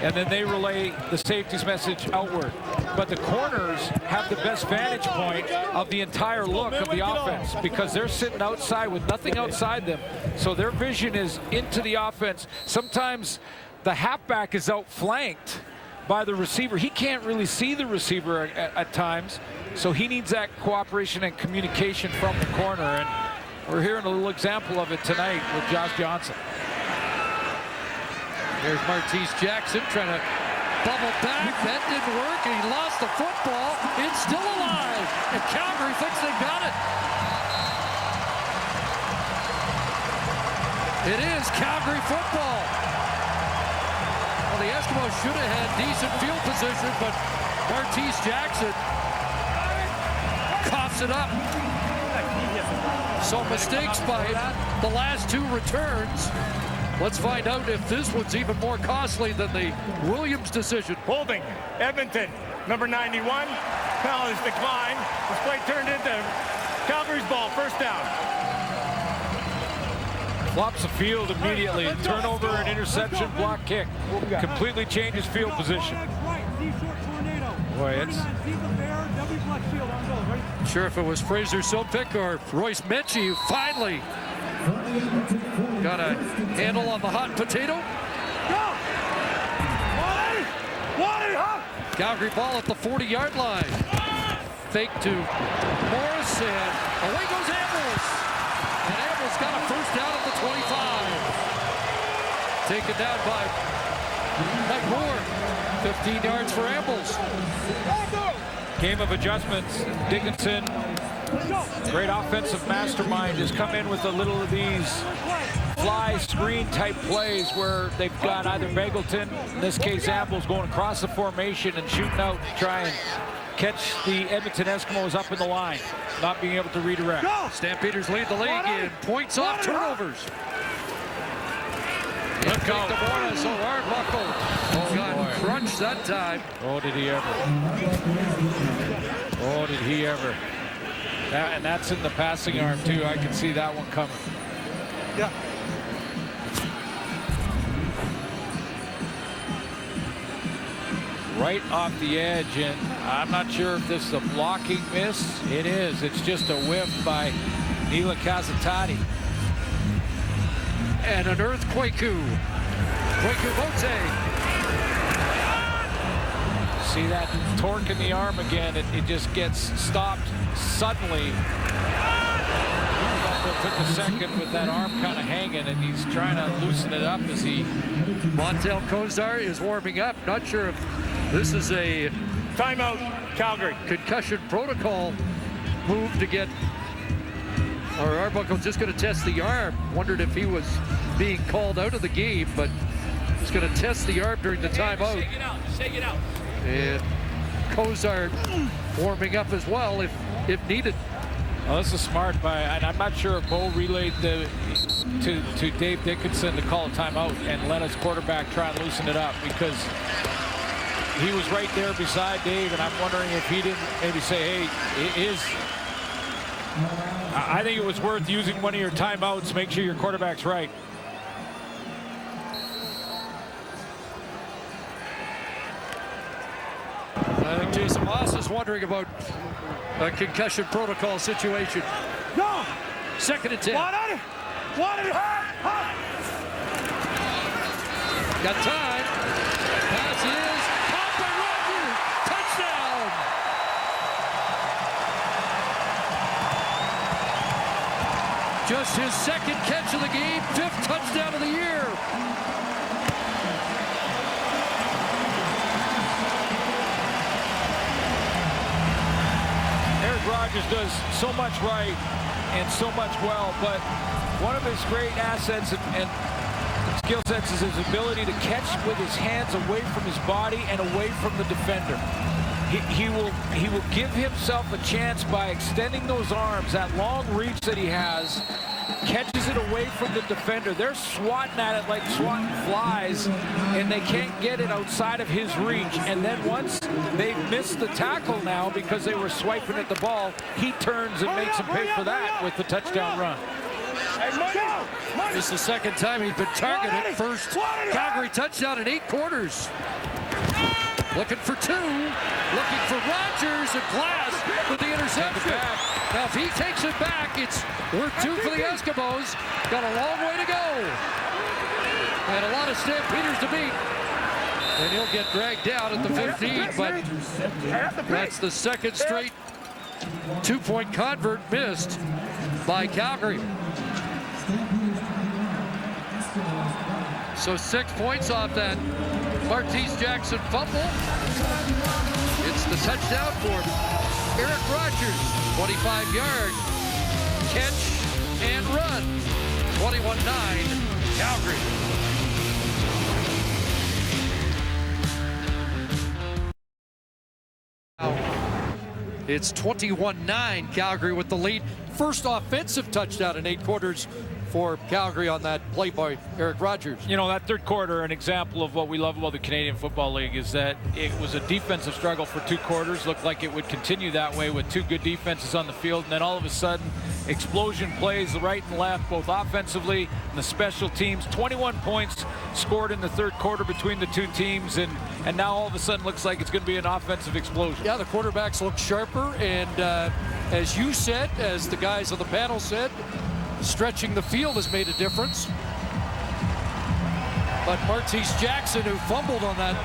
And then they relay the safety's message outward. But the corners have the best vantage point of the entire look of the offense because they're sitting outside with nothing outside them. So their vision is into the offense. Sometimes the halfback is outflanked by the receiver. He can't really see the receiver at times. So he needs that cooperation and communication from the corner. And we're hearing a little example of it tonight with Josh Johnson. There's Martese Jackson trying to bubble back. That didn't work. He lost the football. It's still alive. And Calgary thinks they got it. It is Calgary football. Well, the Eskimos should have had decent field position, but Martese Jackson coughs it up. So mistakes by the last 2 returns. Let's find out if this one's even more costly than the Williams decision. Holding, Edmonton, number 91. Foul is declined. This play turned into Calgary's ball, first down. Flops the field immediately. Turnover and interception, block kick. Completely changes field position. Boy, it's sure if it was Fraser Sopik or Royce Menchie who finally got a handle on the hot potato. Calgary ball at the 40-yard line. Fake to Morris, and away goes Ambles. And Ambles got a first down at the 25. Taken down by Mike Moore. 15 yards for Ambles. Game of adjustments. Dickinson, great offensive mastermind, has come in with a little of these fly screen type plays where they've got either Bagleton, in this case Ambles, going across the formation and shooting out to try and catch the Edmonton Eskimos up in the line, not being able to redirect. Stampeders lead the league in points off turnovers. Look out. The Morris, so Arbuckle. Oh, got crunched that time. Oh, did he ever. Oh, did he ever. And that's in the passing arm, too. I can see that one coming. Yeah. Right off the edge, and I'm not sure if this is a blocking miss. It is. It's just a whiff by Nila Kazatati. And an Earthquake-oo. Quaku-Bote. See that torque in the arm again. It just gets stopped suddenly. Took a second with that arm kind of hanging, and he's trying to loosen it up as he... Montel Kozar is warming up. Not sure if this is a timeout, Calgary. Concussion protocol move to get... Or Arbuckle's just going to test the arm. Wondered if he was being called out of the game, but he's going to test the arm during the timeout. Shake it out. Shake it out. And Kozar warming up as well if needed. Well, this is smart by, and I'm not sure if Bo relayed to Dave Dickinson to call a timeout and let his quarterback try and loosen it up, because he was right there beside Dave, and I'm wondering if he didn't maybe say, hey, I think it was worth using one of your timeouts. Make sure your quarterback's right. I think Jason Moss is wondering about a concussion protocol situation. No! Second and 10. Got time. Pass is caught by Rogers. Touchdown. Just his second catch of the game, 5th touchdown of the year. Rogers does so much right and so much well, but one of his great assets and skill sets is his ability to catch with his hands away from his body and away from the defender. He will give himself a chance by extending those arms, that long reach that he has, catches it away from the defender. They're swatting at it like swatting flies, and they can't get it outside of his reach. And then once they've missed the tackle now because they were swiping at the ball, he turns and makes them pay for that with the touchdown run. This is the second time he's been targeted. First Calgary touchdown in 8 quarters. Looking for 2. Looking for Rogers, and Glass with the interception. Now, if he takes it back, it's worth 2 for the Eskimos. Got a long way to go. And a lot of Stampeders to beat. And he'll get dragged down at the 15, but that's the second straight 2-point convert missed by Calgary. So 6 points off that Martese Jackson fumble. It's the touchdown for Eric Rogers. 25-yard catch and run. 21-9 Calgary. It's 21-9 Calgary with the lead. First offensive touchdown in 8 quarters for Calgary on that play by Eric Rogers. You know, that third quarter, an example of what we love about the Canadian Football League is that it was a defensive struggle for 2 quarters. Looked like it would continue that way with 2 good defenses on the field, and then all of a sudden explosion plays right and left, both offensively and the special teams. 21 points scored in the third quarter between the two teams, and now all of a sudden looks like it's going to be an offensive explosion. Yeah, the quarterbacks look sharper, and as you said, as the guys on the panel said, stretching the field has made a difference. But Martese Jackson, who fumbled on that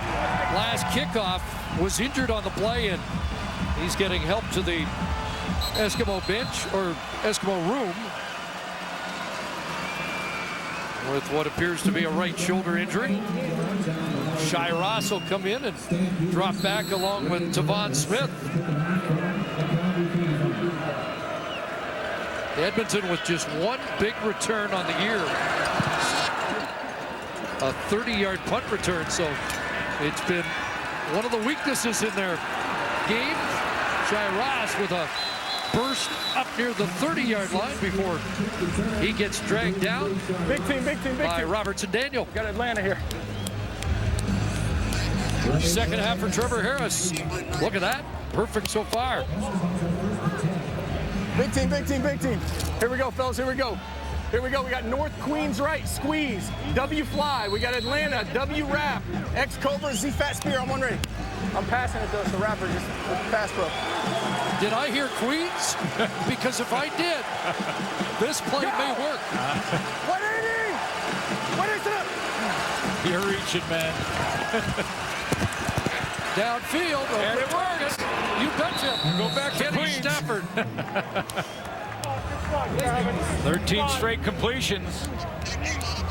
last kickoff, was injured on the play, and he's getting help to the Eskimo bench, or Eskimo room, with what appears to be a right shoulder injury. Shai Ross will come in and drop back along with Tavon Smith. Edmonton with just one big return on the year. A 30-yard punt return, so it's been one of the weaknesses in their game. Shai Ross with a burst up near the 30-yard line before he gets dragged down. Big team by Robertson Daniel. Got Atlanta here. Second half for Trevor Harris. Look at that. Perfect so far. Big team. Here we go, fellas, here we go. Here we go, we got North Queens right, squeeze, W fly. We got Atlanta, W wrap, X Cobra, Z fat spear on one ready. I'm passing it though, so rapper just pass pro. Did I hear Queens? Because if I did, this play may work. What inning? What is it? You're reaching, man. Downfield, and it works. You betcha. Go back to Kenny Queens. Stafford. 13 straight completions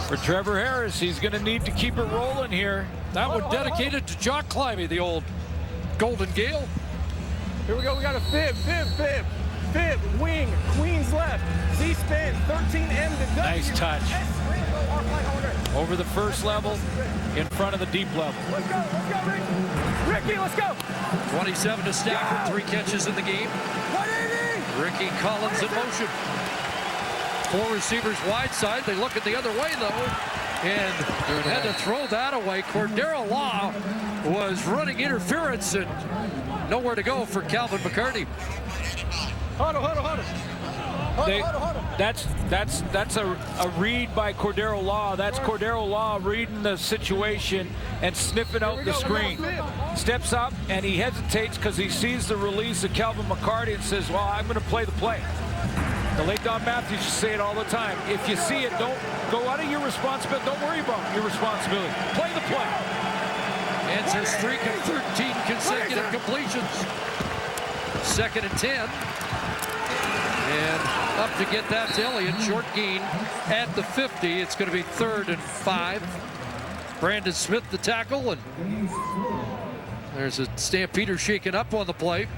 for Trevor Harris. He's going to need to keep it rolling here. That one dedicated to Jock Climbey, the old Golden Gale. Here we go, we got a fib, wing, Queens left, Z spin, 13M to W. Nice touch. Over the first level, in front of the deep level. Let's go, Ricky, let's go. 27 to Stafford, 3 catches in the game. What inning? Ricky Collins in motion. 4 receivers wide side. They look at the other way, though, and had to throw that away. Cordero Law was running interference, and nowhere to go for Calvin McCarty. Huddle. That's a read by Cordero Law. That's Cordero Law reading the situation and sniffing out the screen. Steps up and he hesitates because he sees the release of Calvin McCarty and says, well, I'm going to play the play. The late Don Matthews used to say it all the time. If you see it, don't go out of your responsibility. Don't worry about your responsibility. Play the play. Ends his streak of 13 consecutive completions. 2nd and 10. And up to get that to Elliott. Short gain at the 50. It's going to be 3rd and 5. Brandon Smith the tackle, and there's a Stampeder shaking up on the play.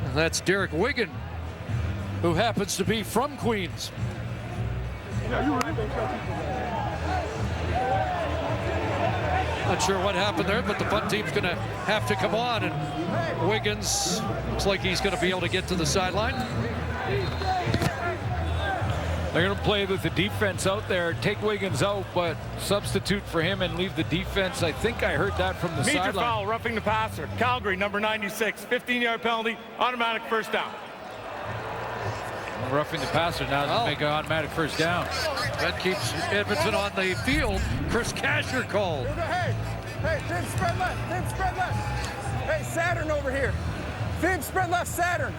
And that's Derek Wigan, who happens to be from Queens. Not sure what happened there, but the punt team's going to have to come on, and Wiggins looks like he's going to be able to get to the sideline. They're going to play with the defense out there. Take Wiggins out, but substitute for him and leave the defense. I think I heard that from the Major sideline. foul, roughing the passer. Calgary, number 96, 15-yard penalty, automatic first down. Roughing the passer now to make an automatic first down. That keeps Edmonton on the field. Chris Casher called. Hey, Fib spread left. Hey, Saturn over here. Fib spread left, Saturn.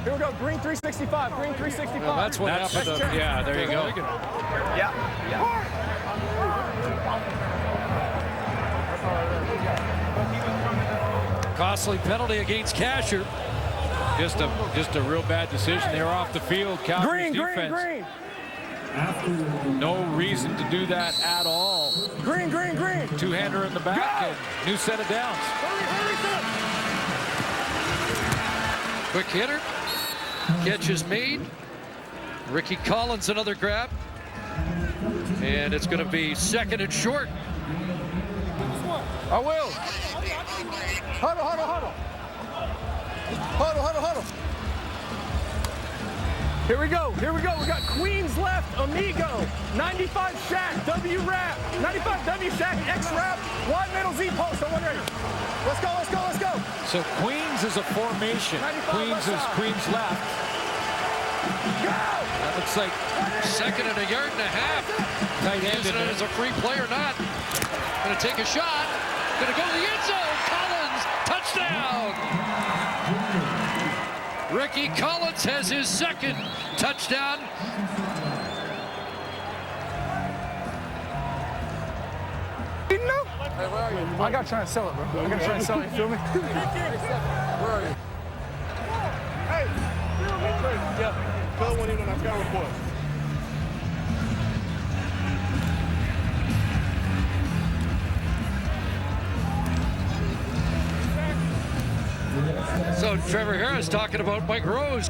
Here we go, green 365, green 365. Well, that's what happened. Yeah, there you go. Yeah. Costly penalty against Casher. Just a real bad decision. They were off the field. Calgary's defense. Green. No reason to do that at all. Green. Two-hander in the back and new set of downs. Quick hitter. Catch is made. Ricky Collins another grab. And it's going to be 2nd and short. I will. Huddle. Here we go. We got Queens left, Amigo. 95 Shack, W wrap. 95 W Shack, X wrap. Wide middle Z post on one ready. Let's go, let's go, let's go. So Queens is a formation. Queens is Queens left. That looks like second and a yard and a half. Tight end using it as a free play or not. Gonna take a shot. Gonna go to the end zone. Collins, touchdown. Ricky Collins has his second touchdown. Hey, where are you? I gotta try and sell it, bro. I gotta try and sell it, you feel me? Where are you? Hey, yeah, call one in on our scout report. So Trevor Harris talking about Mike Rose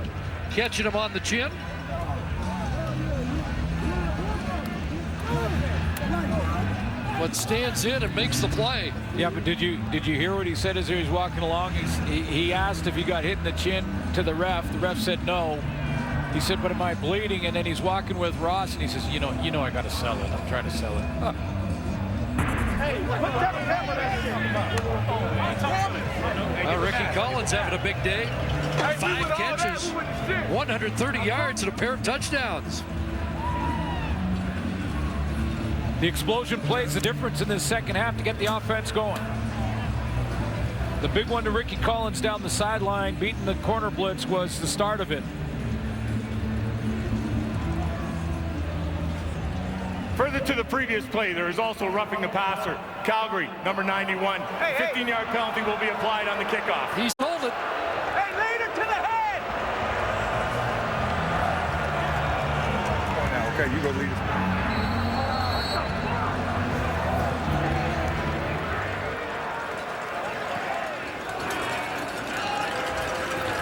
catching him on the chin. But stands in and makes the play. Yeah, but did you hear what he said as he was walking along? He asked if he got hit in the chin to the ref. The ref said no. He said, "But am I bleeding?" And then he's walking with Ross, and he says, "You know, I got to sell it. I'm trying to sell it." Ricky Collins having a big day. 5 catches, 130 yards, and a pair of touchdowns. The explosion plays the difference in this second half to get the offense going. The big one to Ricky Collins down the sideline, beating the corner blitz, was the start of it. Further to the previous play, there is also roughing the passer. Calgary, number 91. 15-yard penalty will be applied on the kickoff. He's hold it. Hey, lead it to the head! Come on now, okay, you go lead us.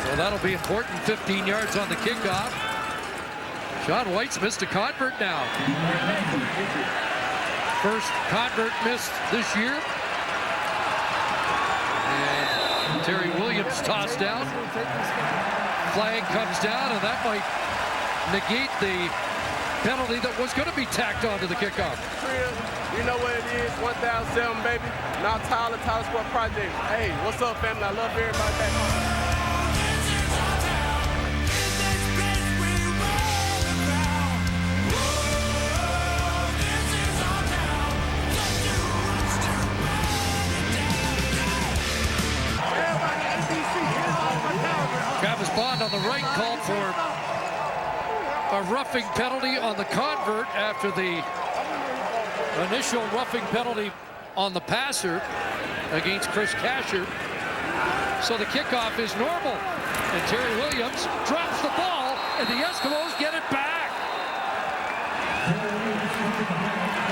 So that'll be important. 15 yards on the kickoff. Sean White's missed a convert now. First convert missed this year. And Terry Williams tossed down. Flag comes down, and that might negate the penalty that was going to be tacked onto the kickoff. You know what it is, 1007, baby. Now Tyler Sport Project. Hey, what's up, family? I love everybody back home. Travis Bond on the right called for a roughing penalty on the convert after the initial roughing penalty on the passer against Chris Casher. So the kickoff is normal. And Terry Williams drops the ball, and the Eskimos get it back.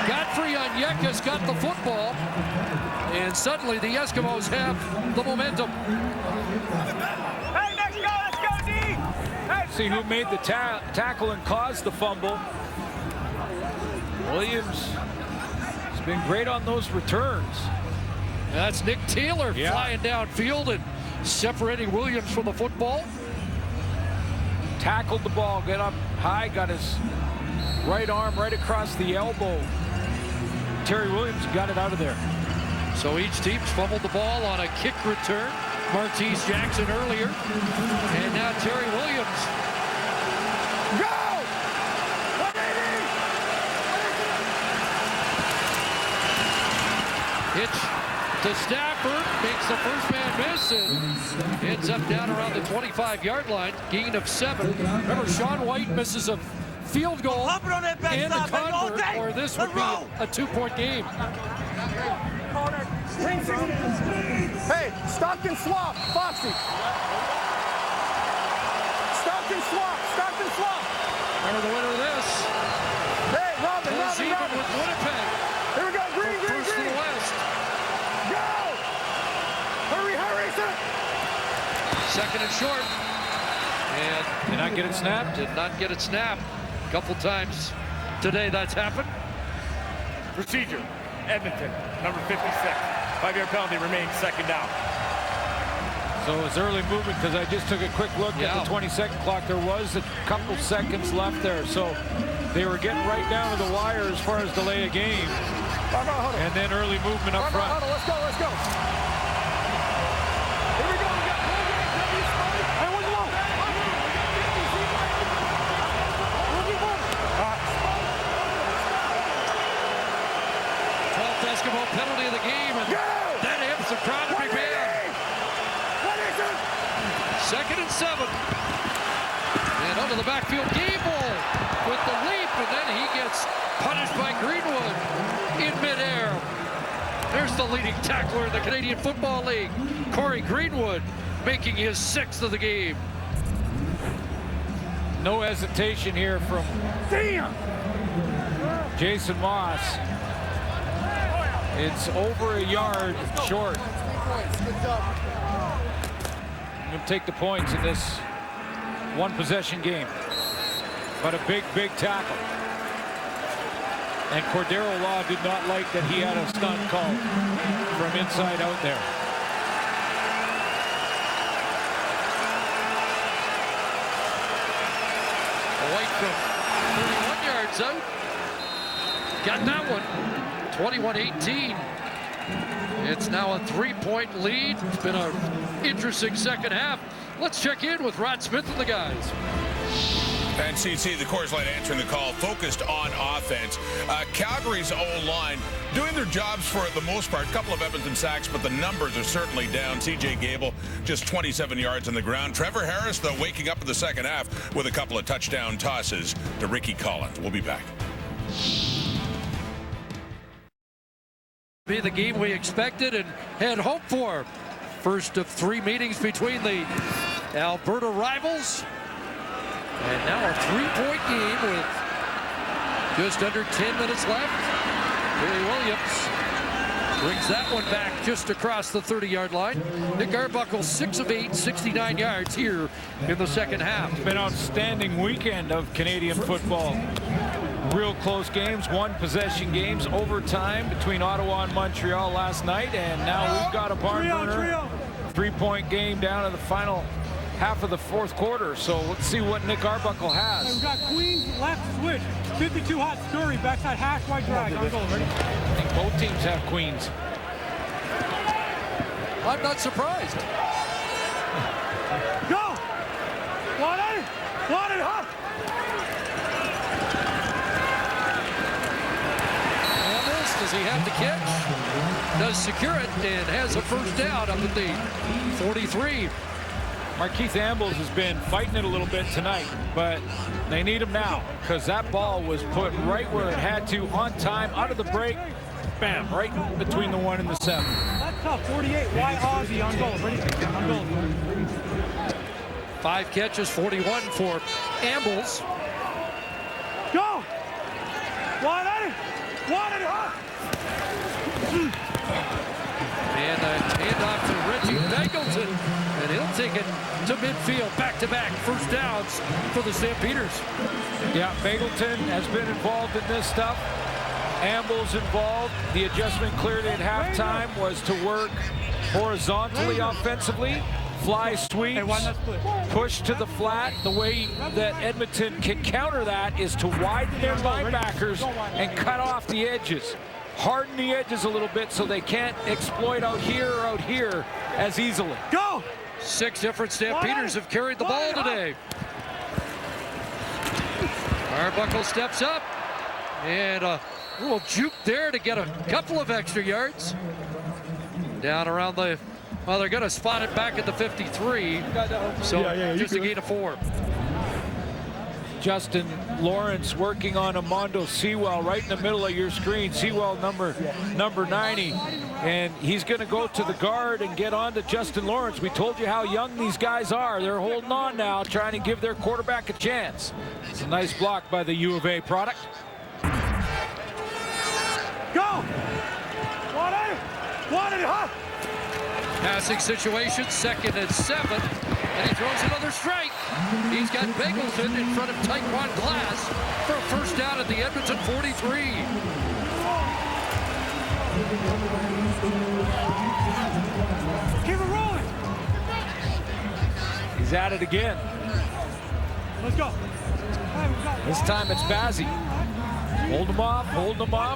Godfrey Onyeka's got the football, and suddenly the Eskimos have the momentum. See who made the tackle and caused the fumble. Williams has been great on those returns. And that's Nick Taylor flying downfield and separating Williams from the football. Tackled the ball, got up high, got his right arm right across the elbow. Terry Williams got it out of there. So each team's fumbled the ball on a kick return. Martese Jackson earlier. And now Terry Williams. Go! Hitch to Stafford, makes the first man miss, and ends up down around the 25-yard line, gain of 7. Remember, Sean White misses a field goal and a convert, or this would be a 2-point game. Hey, Stockton swap, Foxy. Stockton swap, Stockton swap. Remember the winner of this. Hey, Robin. With Winnipeg. Here we go, green. First to the West. Go! Hurry, sir. Second and short. And did not get it snapped? Did not get it snapped. A couple times today that's happened. Procedure, Edmonton, number 56. 5-yard penalty remains, second down. So it's early movement because I just took a quick look at the 20-second clock. There was a couple seconds left there. So they were getting right down to the wire as far as delay of game. And then early movement up front. Let's go. Eskimo penalty of the game, and that hits the crowd of Big Man. 2nd and 7. And under the backfield, Gable with the leap, and then he gets punished by Greenwood in midair. There's the leading tackler in the Canadian Football League, Corey Greenwood, making his 6th of the game. No hesitation here from Jason Moss. It's over a yard short. I'm going to take the points in this one-possession game. But a big, big tackle. And Cordero Law did not like that he had a stunt called from inside out there. White from 31 yards out. Got that one. 21-18. It's now a 3-point lead. It's been an interesting second half. Let's check in with Rod Smith and the guys. And CC, the Coors Light answering the call, focused on offense. Calgary's O-line doing their jobs for the most part. A couple of Edmonton sacks, but the numbers are certainly down. C.J. Gable just 27 yards on the ground. Trevor Harris, though, waking up in the second half with a couple of touchdown tosses to Ricky Collins. We'll be back. Be the game we expected and had hoped for. First of 3 meetings between the Alberta rivals. And now a 3-point game with just under 10 minutes left. Billy Williams brings that one back just across the 30-yard line. Nick Arbuckle, 6 of 8, 69 yards here in the second half. It's been an outstanding weekend of Canadian football. Real close games, one-possession games, overtime between Ottawa and Montreal last night, and now we've got a barn burner. 3-point game down to the final half of the fourth quarter. So let's see what Nick Arbuckle has. We've got Queens left switch, 52 hot scurry, backside hash wide drag. On goal, ready? I think both teams have Queens. I'm not surprised. Go! One and hop! Does he have the catch? Does secure it and has a first down up at the 43. Markeith Ambles has been fighting it a little bit tonight, but they need him now because that ball was put right where it had to, on time, out of the break. Bam, right between the 1 and the 7. That's tough. 48. Why Aussie on goal? Ready? On goal. 5 catches, 41 for Ambles. Go! One and hop! And a handoff to Reggie Beggleton, and he'll take it to midfield. Back-to-back first downs for the Stampeders. Yeah, Beggleton has been involved in this stuff. Ambles involved. The adjustment cleared at halftime was to work horizontally offensively. Fly sweeps, push to the flat. The way that Edmonton can counter that is to widen their linebackers and cut off the edges. Harden the edges a little bit so they can't exploit out here as easily. Go! 6 different Stampeders have carried the ball today. Arbuckle steps up, and a little juke there to get a couple of extra yards. Down around the, well, they're going to spot it back at the 53. So just a gain of 4. Justin Lawrence working on Amondo Sewell right in the middle of your screen. Sewell number 90, and he's going to go to the guard and get on to Justin Lawrence. We told you how young these guys are. They're holding on now, trying to give their quarterback a chance. It's a nice block by the U of A product. Go! One and hop! Passing situation, 2nd and 7, and he throws another strike. He's got Beggleton in front of Taekwon Glass for a first down at the Edmonton 43. Keep it rolling. He's at it again. Let's go. This time it's Bazzi. Hold him off.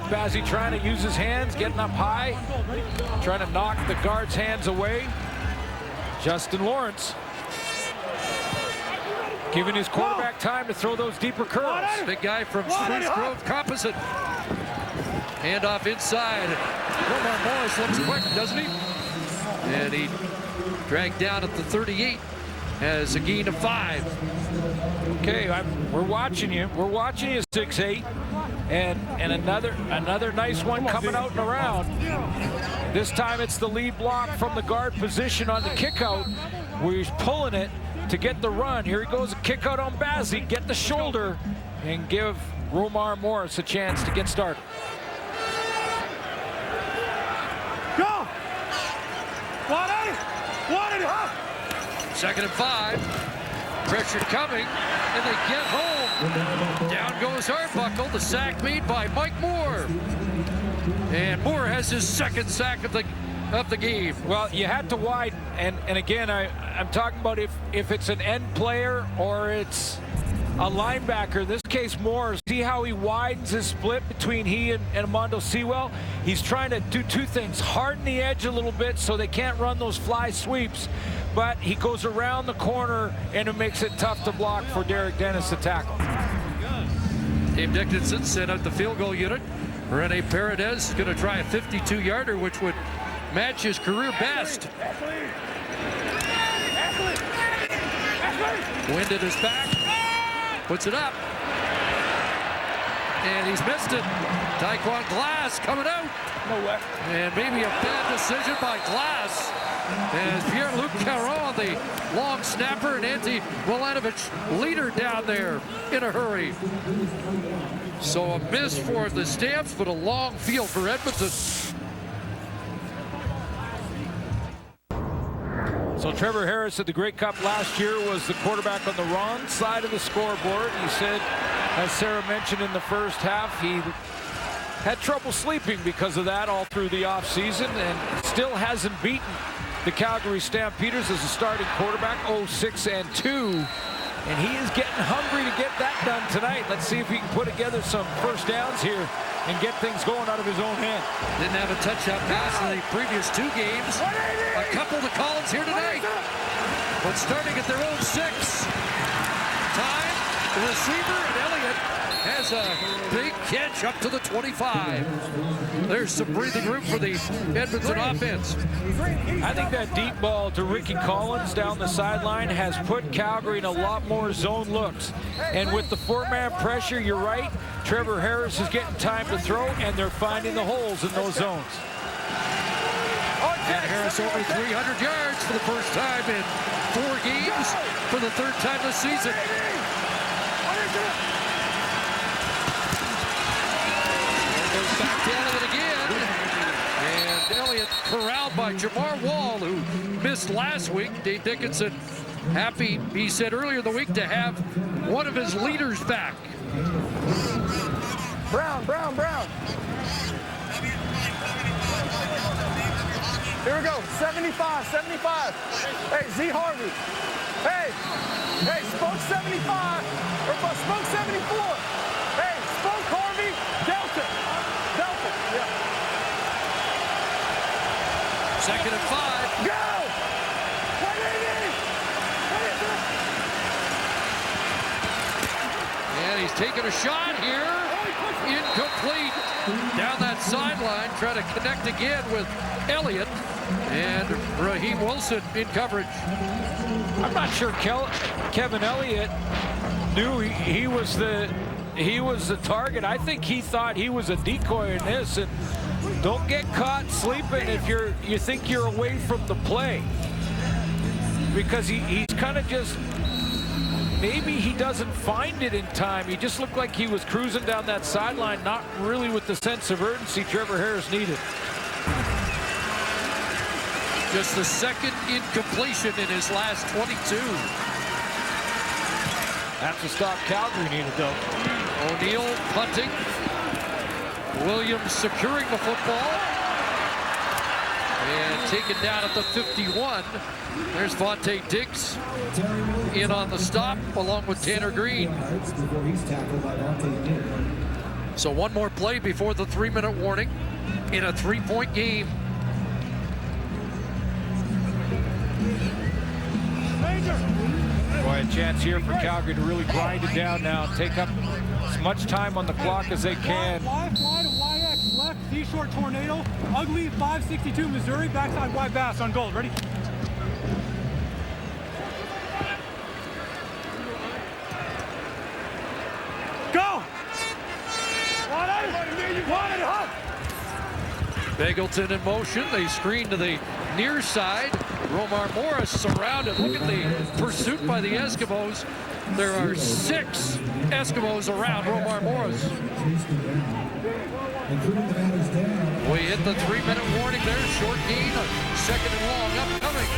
Bazzi trying to use his hands, getting up high, trying to knock the guard's hands away. Justin Lawrence giving his quarterback time to throw those deeper curls. Big guy from Spruce Grove Composite. Handoff inside. Omar Morris looks quick, doesn't he? And he dragged down at the 38 as a gain of 5. Okay, we're watching you. We're watching you, 6'8", and another nice one coming out and around. This time it's the lead block from the guard position on the kick out, where he's pulling it to get the run. Here he goes, a kick out on Bazzi, get the shoulder, and give Omar Morris a chance to get started. Go! 1-8! 2nd and 5. Pressure coming, and they get home. Down goes Arbuckle. The sack made by Mike Moore. And Moore has his 2nd sack of the game. Well, you had to widen, and again, I'm talking about if it's an end player or it's a linebacker. In this case, Moore. See how he widens his split between he and Armando Sewell? He's trying to do 2 things. Harden the edge a little bit so they can't run those fly sweeps, but he goes around the corner, and it makes it tough to block for Derek Dennis to tackle. Dave Dickinson sent out the field goal unit. Rene Paredes is going to try a 52-yarder, which would match his career best. Wind at his back. Puts it up. And he's missed it. Tyquan Glass coming out. No way. And maybe a bad decision by Glass. As Pierre-Luc Caron, the long snapper, and Ante Milanovic leader down there in a hurry. So a miss for the Stamps, but a long field for Edmonton. So Trevor Harris at the Grey Cup last year was the quarterback on the wrong side of the scoreboard. He said, as Sarah mentioned in the first half, he had trouble sleeping because of that all through the offseason, and still hasn't beaten the Calgary Stampeders as a starting quarterback, 0-6-2. And he is getting hungry to get that done tonight. Let's see if he can put together some first downs here and get things going out of his own hand. Didn't have a touchdown pass in the previous 2 games. A couple to Collins here tonight. But starting at their own 6. Time, the receiver, and Elliott has a big catch up to the 25. There's some breathing room for the Edmonton offense. I think that deep ball to Ricky Collins down the sideline has put Calgary in a lot more zone looks. And with the 4-man pressure, you're right, Trevor Harris is getting time to throw, and they're finding the holes in those zones. And Harris over 300 yards for the first time in 4 games for the 3rd time this season. Goes back to Elliott again. And Elliott corralled by Jamar Wall, who missed last week. Dave Dickinson happy, he said earlier in the week, to have one of his leaders back. Brown. Here we go, 75. Hey, Z Harvey. Hey, Spoke 75, or Spoke 74. Hey, Spoke Harvey, Delta, yeah. 2nd and 5. Go! 180! And he's taking a shot here. Incomplete. Down that sideline, trying to connect again with Elliott. And Raheem Wilson in coverage. I'm not sure Kevin Elliott knew he was the target. I think he thought he was a decoy in this, and don't get caught sleeping if you think you're away from the play, because he's kind of just, maybe he doesn't find it in time. He just looked like he was cruising down that sideline, not really with the sense of urgency Trevor Harris needed. Just the 2nd incompletion in his last 22. That's a stop Calgary needed, though. O'Neill punting. Williams securing the football. And taken down at the 51. There's Vontae Diggs in on the stop, along with Tanner Green. So one more play before the 3-minute warning in a 3-point game. Boy, a chance here for Calgary to really grind it down now, take up as much time on the clock as they can. Fly to YX, left. Seashore Tornado, Ugly 562 Missouri, backside wide bass on gold. Ready? Go! Bagleton in motion. They screen to the near side. Romar Morris surrounded. Look at the pursuit by the Eskimos. There are 6 Eskimos around Romar Morris. We hit the 3-minute warning there. Short gain. Second and long upcoming.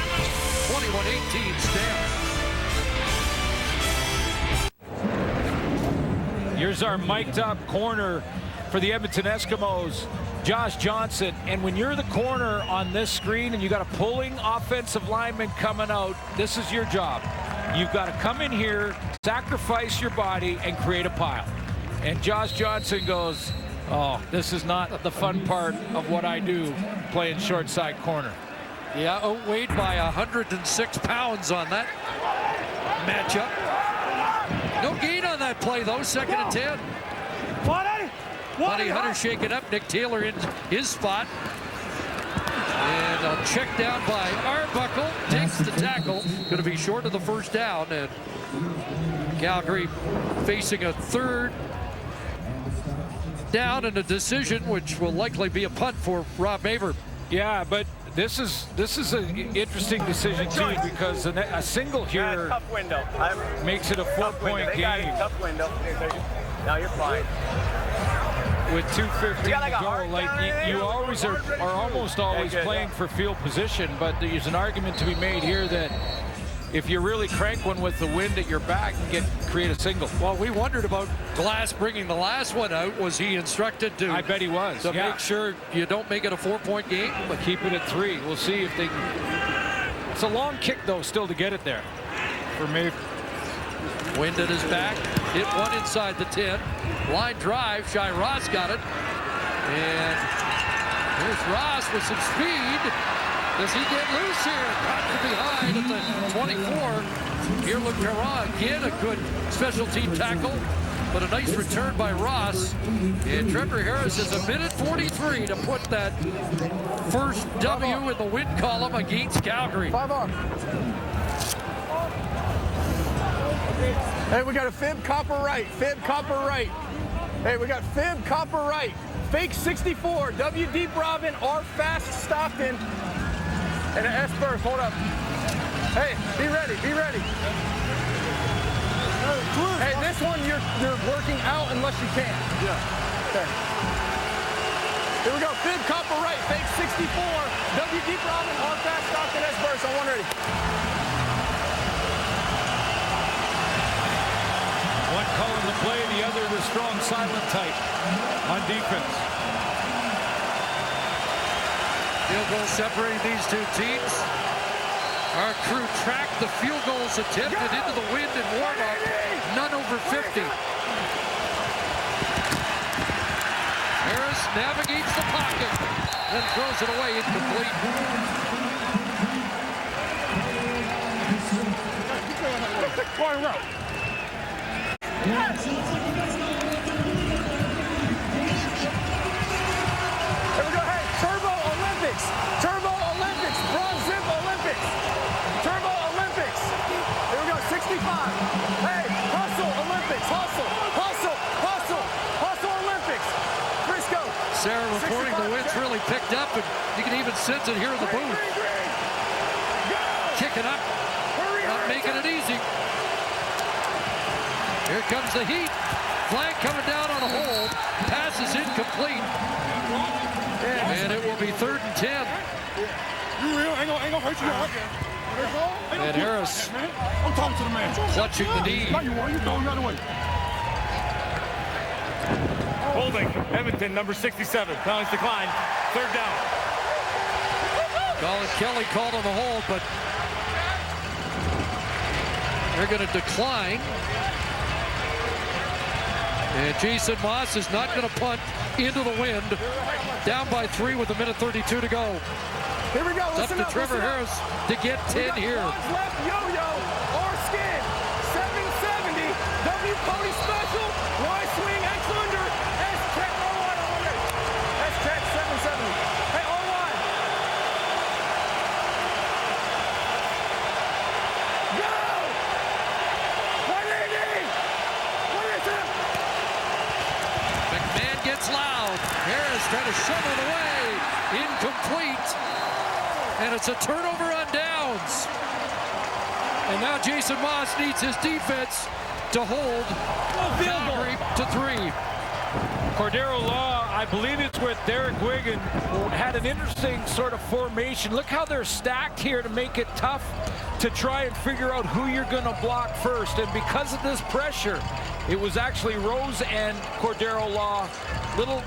21-18 Stamps. Here's our mic'd up corner for the Edmonton Eskimos, Josh Johnson. And when you're the corner on this screen and you got a pulling offensive lineman coming out, this is your job. You've got to come in here, sacrifice your body, and create a pile. And Josh Johnson goes, oh, this is not the fun part of what I do, playing short side corner. Yeah, outweighed by 106 pounds on that matchup. No gain on that play, though. Second and 10. Buddy Hunter shaking up. Nick Taylor in his spot. And a check down by Arbuckle. Takes the tackle. Going to be short of the first down. And Calgary facing a third down and a decision, which will likely be a punt for Rob Maver. Yeah, but this is an interesting decision too, because a single here makes it a 4-point game. Tough window. Now you're fine. With 2:15 to go, like you always are almost always playing for field position, but there's an argument to be made here that if you really crank one with the wind at your back, you can create a single. Well, we wondered about Glass bringing the last one out. Was he instructed to? I bet he was. To make sure you don't make it a 4-point game? But keep it at 3. We'll see if they can. It's a long kick, though, still to get it there for me. Wind at his back. Hit one inside the 10. Line drive. Shai Ross got it. And here's Ross with some speed. Does he get loose here? Caught from behind at the 24. Here, look, Caron again, a good special team tackle, but a nice return by Ross. And Trevor Harris is a minute 43 to put that first W in the win column against Calgary. 5 on. Hey, we got a fib, copper right. Fib, copper right. Hey, we got fib, copper right. Fake 64, W deep Robin, R fast Stockton, and an S burst. Hold up. Hey, be ready, be ready. Hey, this one you're working out unless you can. Yeah. Okay. Here we go. Fib, copper right. Fake 64, W deep Robin, R fast Stockton, S burst. On one ready. One calling the play, the other the strong silent type on defense. Field goal separating these two teams. Our crew tracked the field goals attempted into the wind in warm-up. None over 50. Harris navigates the pocket and throws it away incomplete. Here we go, hey, Turbo Olympics, bronze zip Olympics, Turbo Olympics. Here we go, 65. Hey, hustle Olympics, hustle Olympics. Frisco. Sarah reporting 65. The wind's really picked up, and you can even sense it here in the booth. Kicking up, not making it easy. Here comes the heat. Flag coming down on a hold. Pass is incomplete. And it will be 3rd and 10. And Harris I'm talking to the man. clutching the knee. Holding, Edmonton, number 67. Penalties decline. 3rd down. Colin Kelly called on the hold, but they're going to decline. And Jason Moss is not going to punt into the wind. Down by 3 with 1:32 to go. Here we go. It's up to Trevor Harris to get 10 here. Left yo-yo, R skin, 770, W Cody special, Y swing, X under, S check, roll on, S check. It's loud. Harris trying to shovel it away. Incomplete. And it's a turnover on downs. And now Jason Moss needs his defense to hold Calgary to 3. Cordero Law, I believe it's with Derek Wigan, had an interesting sort of formation. Look how they're stacked here to make it tough to try and figure out who you're going to block first. And because of this pressure, it was actually Rose and Cordero Law. Little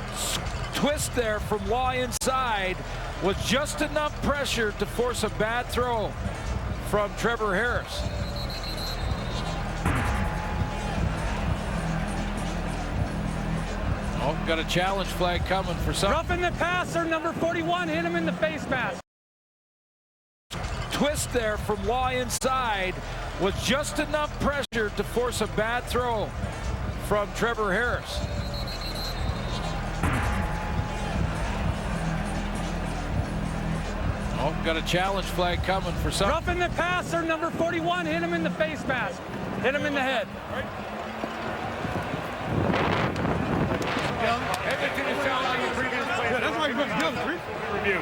twist there from Law inside was just enough pressure to force a bad throw from Trevor Harris. Oh, got a challenge flag coming for some. Roughing the passer, number 41, hit him in the face mask. Twist there from Law inside was just enough pressure to force a bad throw from Trevor Harris. Oh, got a challenge flag coming for some. Roughing the passer, number 41, hit him in the face mask. Hit him in the head. Edmonton is challenging the previous play. Yeah, that's why you're supposed to do it. Review.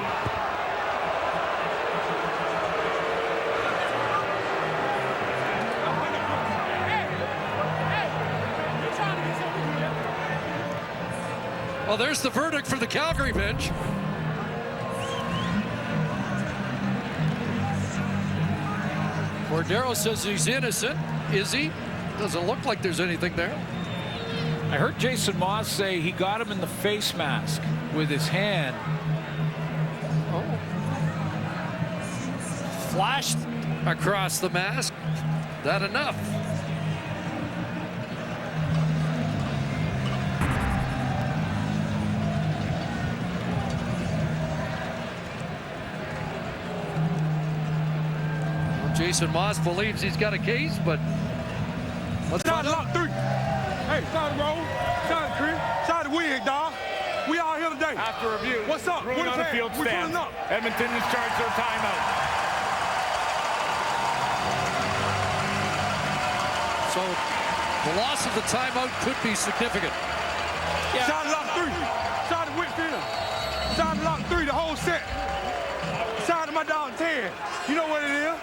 Well, there's the verdict for the Calgary bench. Cordero says he's innocent. Is he? Doesn't look like there's anything there. I heard Jason Moss say he got him in the face mask with his hand. Oh. Flashed across the mask. That enough? Well, Jason Moss believes he's got a case, but let's find out. 3. Hey, shout out Rose, shout out Chris, shout out Wig, dog. We all here today. After review, what's up? ruling on the field stands. Edmonton has charged their timeout. So the loss of the timeout could be significant. Yeah. Shout out Lock 3, shout out Whitfield, shout out Lock 3, the whole set. Shout out to my dog Ted. You know what it is?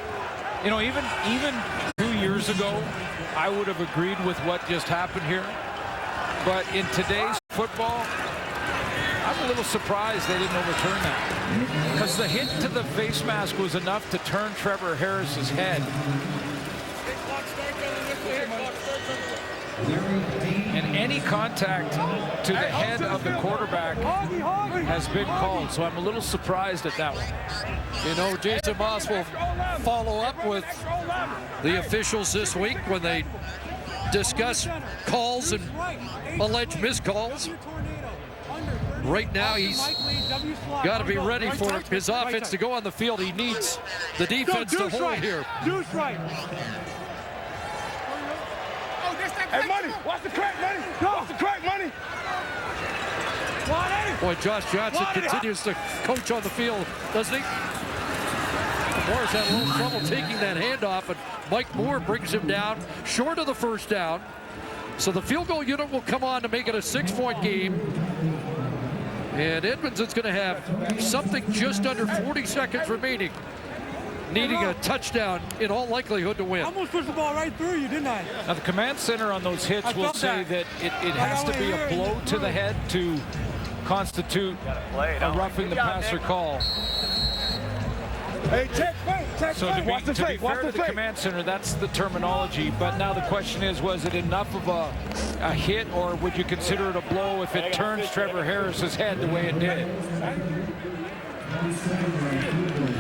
You know, even 2 years ago, I would have agreed with what just happened here. But in today's football, I'm a little surprised they didn't overturn that. Because the hit to the face mask was enough to turn Trevor Harris's head. And any contact to the head of the quarterback has been called. So I'm a little surprised at that one. You know, Jason Moss will follow up with the officials this week when they discuss calls and alleged miscalls. Right now, he's got to be ready for his offense to go on the field. He needs the defense to hold here. Deuce right. Hey, Money, watch the crack, Money. Watch the crack, Money. Boy, Josh Johnson continues to coach on the field, doesn't he? Moore's had a little trouble taking that handoff, and Mike Moore brings him down short of the first down. So the field goal unit will come on to make it a 6-point game. And Edmonton's going to have something just under 40 seconds remaining, needing a touchdown in all likelihood to win. I almost pushed the ball right through you, didn't I? Now, the command center on those hits will say that it has to be a blow to the head to constitute a roughing the passer call. Hey, check, so to be fair to the command center, that's the terminology. But now the question is, was it enough of a hit, or would you consider it a blow if it turns Trevor Harris's head the way it did?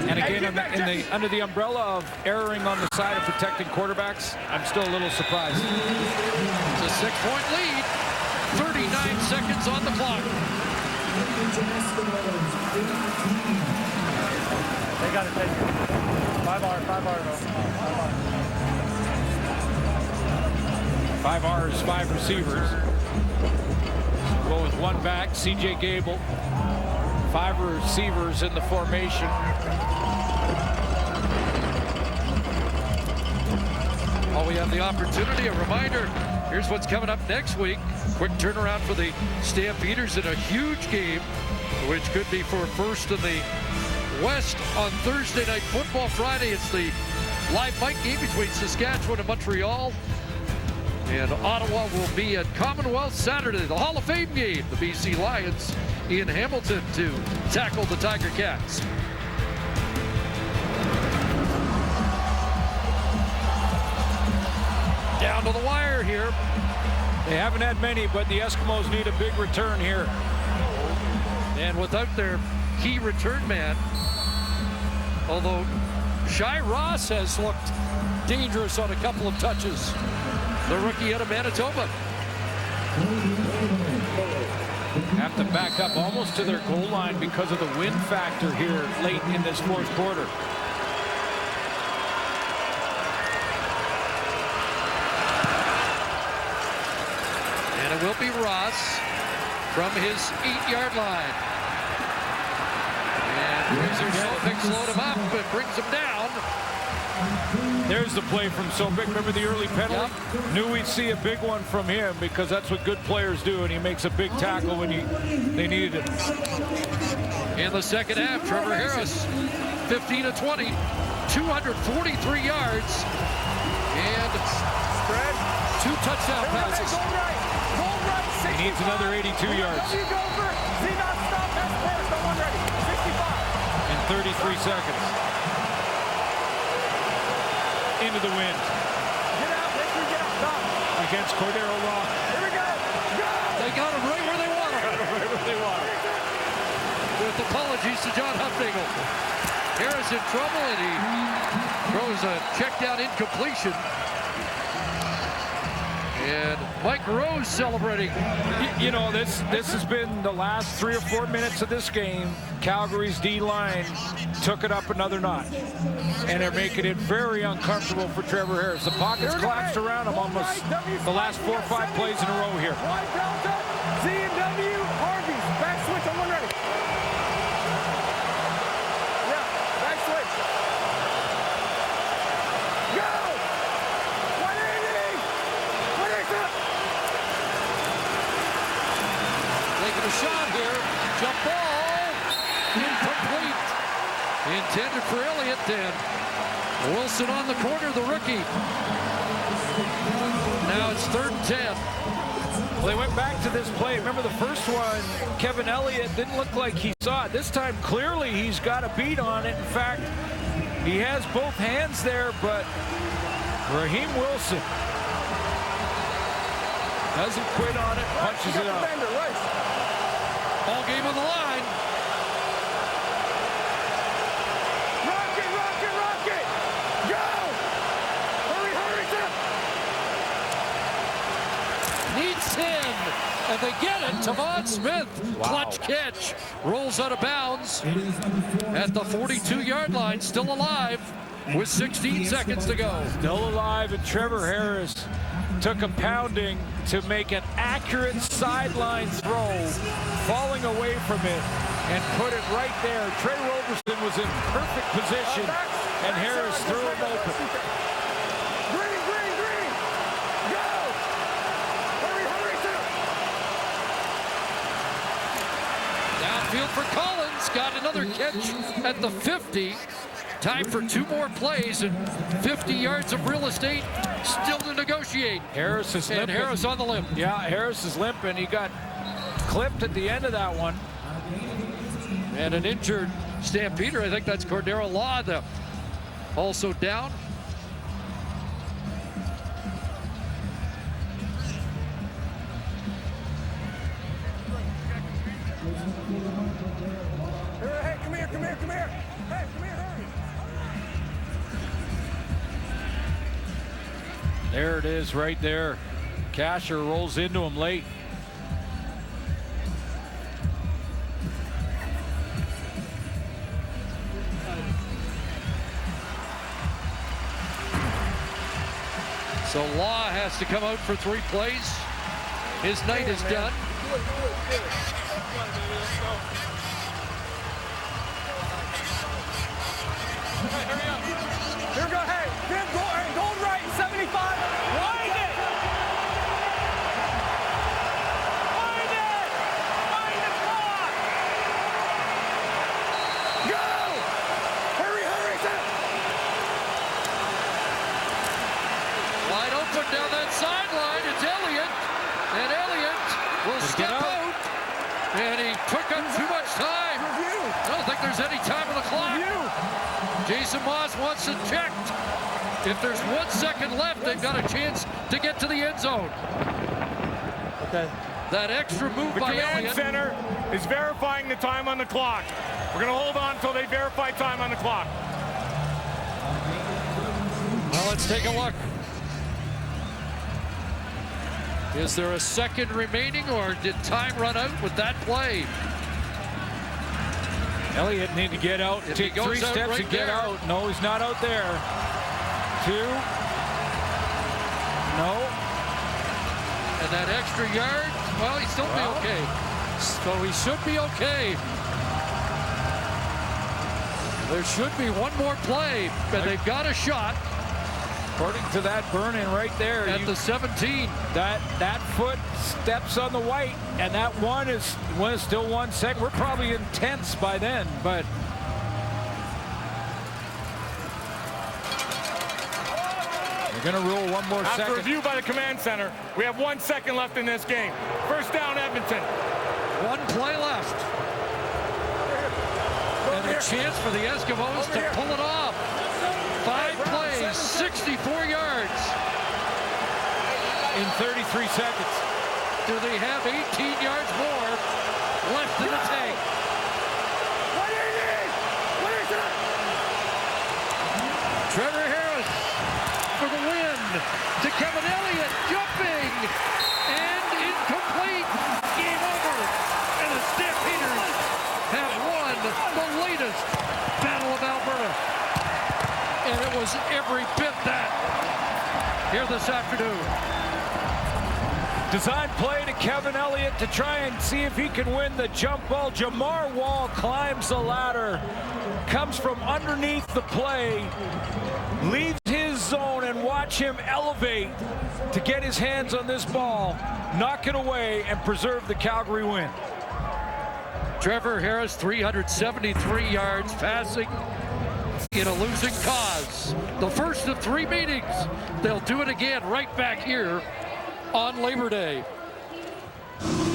And again, under the umbrella of erring on the side of protecting quarterbacks, I'm still a little surprised. It's a 6-point lead. 39 seconds on the clock. They got it. 5R, though. 5 R's, 5 receivers. Go with one back, CJ Gable. 5 receivers in the formation. While we have the opportunity, a reminder, Here's what's coming up next week. Quick turnaround for the Stampeders in a huge game, which could be for first in the West on Thursday Night Football. Friday, it's the live fight game between Saskatchewan and Montreal. And Ottawa will be at Commonwealth Saturday, the Hall of Fame game. The BC Lions in Hamilton to tackle the Tiger Cats. Down to the wire here. They haven't had many, but the Eskimos need a big return here. And without their key return man, although Shai Ross has looked dangerous on a couple of touches, the rookie out of Manitoba. Have to back up almost to their goal line because of the wind factor here late in this fourth quarter. And it will be Ross from his 8-yard line. And Sopik slowed him up and brings him down. There's the play from Sopik. Remember the early penalty? Yep. Knew we'd see a big one from him because that's what good players do, and he makes a big tackle when they needed it. In the second half, Trevor Harris, 15 of 20, 243 yards, and spread 2 touchdown passes. He needs another 82 yards. In 33 seconds. Into the wind. Against Cordero Rock. Here we go. They got him right where they want him. With apologies to John Hufnagel. Harris in trouble, and he throws a check down incompletion. And Mike Rose celebrating. You know, this has been the last 3 or 4 minutes of this game. Calgary's D-line took it up another notch. And they're making it very uncomfortable for Trevor Harris. The pocket's collapsed around him almost the last 4 or 5 plays in a row here. Z&W, Harvey's, back switch on one ready. Yeah, back switch. Go! 180! 180! Taking a shot here. Jump ball. Incomplete. Intended for Elliott, and Wilson on the corner, the rookie. Now it's 3rd and 10. Well, they went back to this play. Remember the first one, Kevin Elliott didn't look like he saw it. This time, clearly, he's got a beat on it. In fact, he has both hands there, but Raheem Wilson doesn't quit on it, punches it out. All game on the line. And they get it. Tavon Smith, clutch catch, rolls out of bounds at the 42-yard line, still alive with 16 seconds to go. Still alive, and Trevor Harris took a pounding to make an accurate sideline throw, falling away from it, and put it right there. Trey Roberson was in perfect position, and Harris threw him open. Downfield for Collins, got another catch at the 50. Time for 2 more plays and 50 yards of real estate still to negotiate. Harris is limping. And Harris on the limp. Yeah, Harris is limping. He got clipped at the end of that one. And an injured Stampeder. I think that's Cordero Law, also down. Hey, come here. Hey, come here, hurry. There it is right there. Kasher rolls into him late. So Law has to come out for 3 plays. His night is done. Here we go, hey, gold right, 75, wind it! And he took up too much time. I don't think there's any time on the clock. Jason Moss wants it checked. If there's 1 second left, they've got a chance to get to the end zone. Okay. That extra move The by command Elliott. center is verifying the time on the clock. We're going to hold on until they verify time on the clock. Well, let's take a look. Is there a second remaining, or did time run out with that play? Elliott need to get out, If take he goes 3 out steps right and get there. out. No, he's not out there. 2. No. And that extra yard, well, he'll still be okay. So he should be okay. There should be one more play, but they've got a shot. According to that burn-in right there. At the 17. That foot steps on the white, and that one is still 1 second. We're probably in tenths by then, but they're going to rule one more After second. review by the command center, we have 1 second left in this game. First down, Edmonton. One play left. And a chance for the Eskimos to pull it off. 5 plays, 64 yards. In 33 seconds. Do they have 18 yards more left in the tank? Trevor Harris for the win to Kevin Elliott, jumping and incomplete. Game over. And the Stampeders have won the latest Battle of Alberta. And it was every bit that here this afternoon. Design play to Kevin Elliott to try and see if he can win the jump ball. Jamar Wall climbs the ladder, comes from underneath the play, leaves his zone, and watch him elevate to get his hands on this ball, knock it away, and preserve the Calgary win. Trevor Harris, 373 yards passing in a losing cause. The first of 3 meetings. They'll do it again right back here on Labor Day.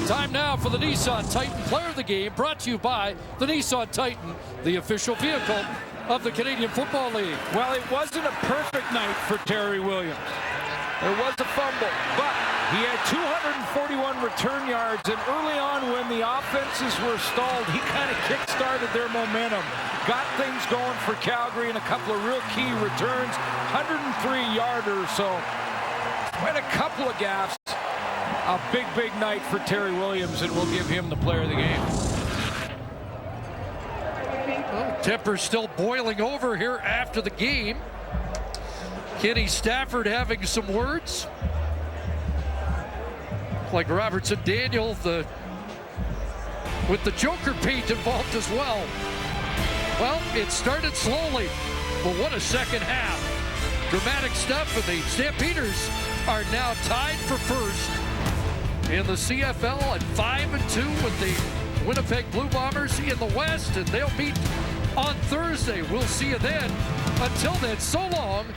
Time now for the Nissan Titan Player of the Game, brought to you by the Nissan Titan, the official vehicle of the Canadian Football League. Well, it wasn't a perfect night for Terry Williams. There was a fumble, but he had 241 return yards, and early on when the offenses were stalled, he kind of kick-started their momentum, got things going for Calgary in a couple of real key returns, 103-yarder, so quite a couple of gaffes. A big, big night for Terry Williams, and we'll give him the player of the game. Well, temper's still boiling over here after the game. Kenny Stafford having some words. Like Robertson Daniel, with the Joker paint involved as well. Well, it started slowly, but what a second half. Dramatic stuff, and the Stampeders are now tied for first in the CFL at 5-2 with the Winnipeg Blue Bombers in the West, and they'll meet on Thursday. We'll see you then. Until then, so long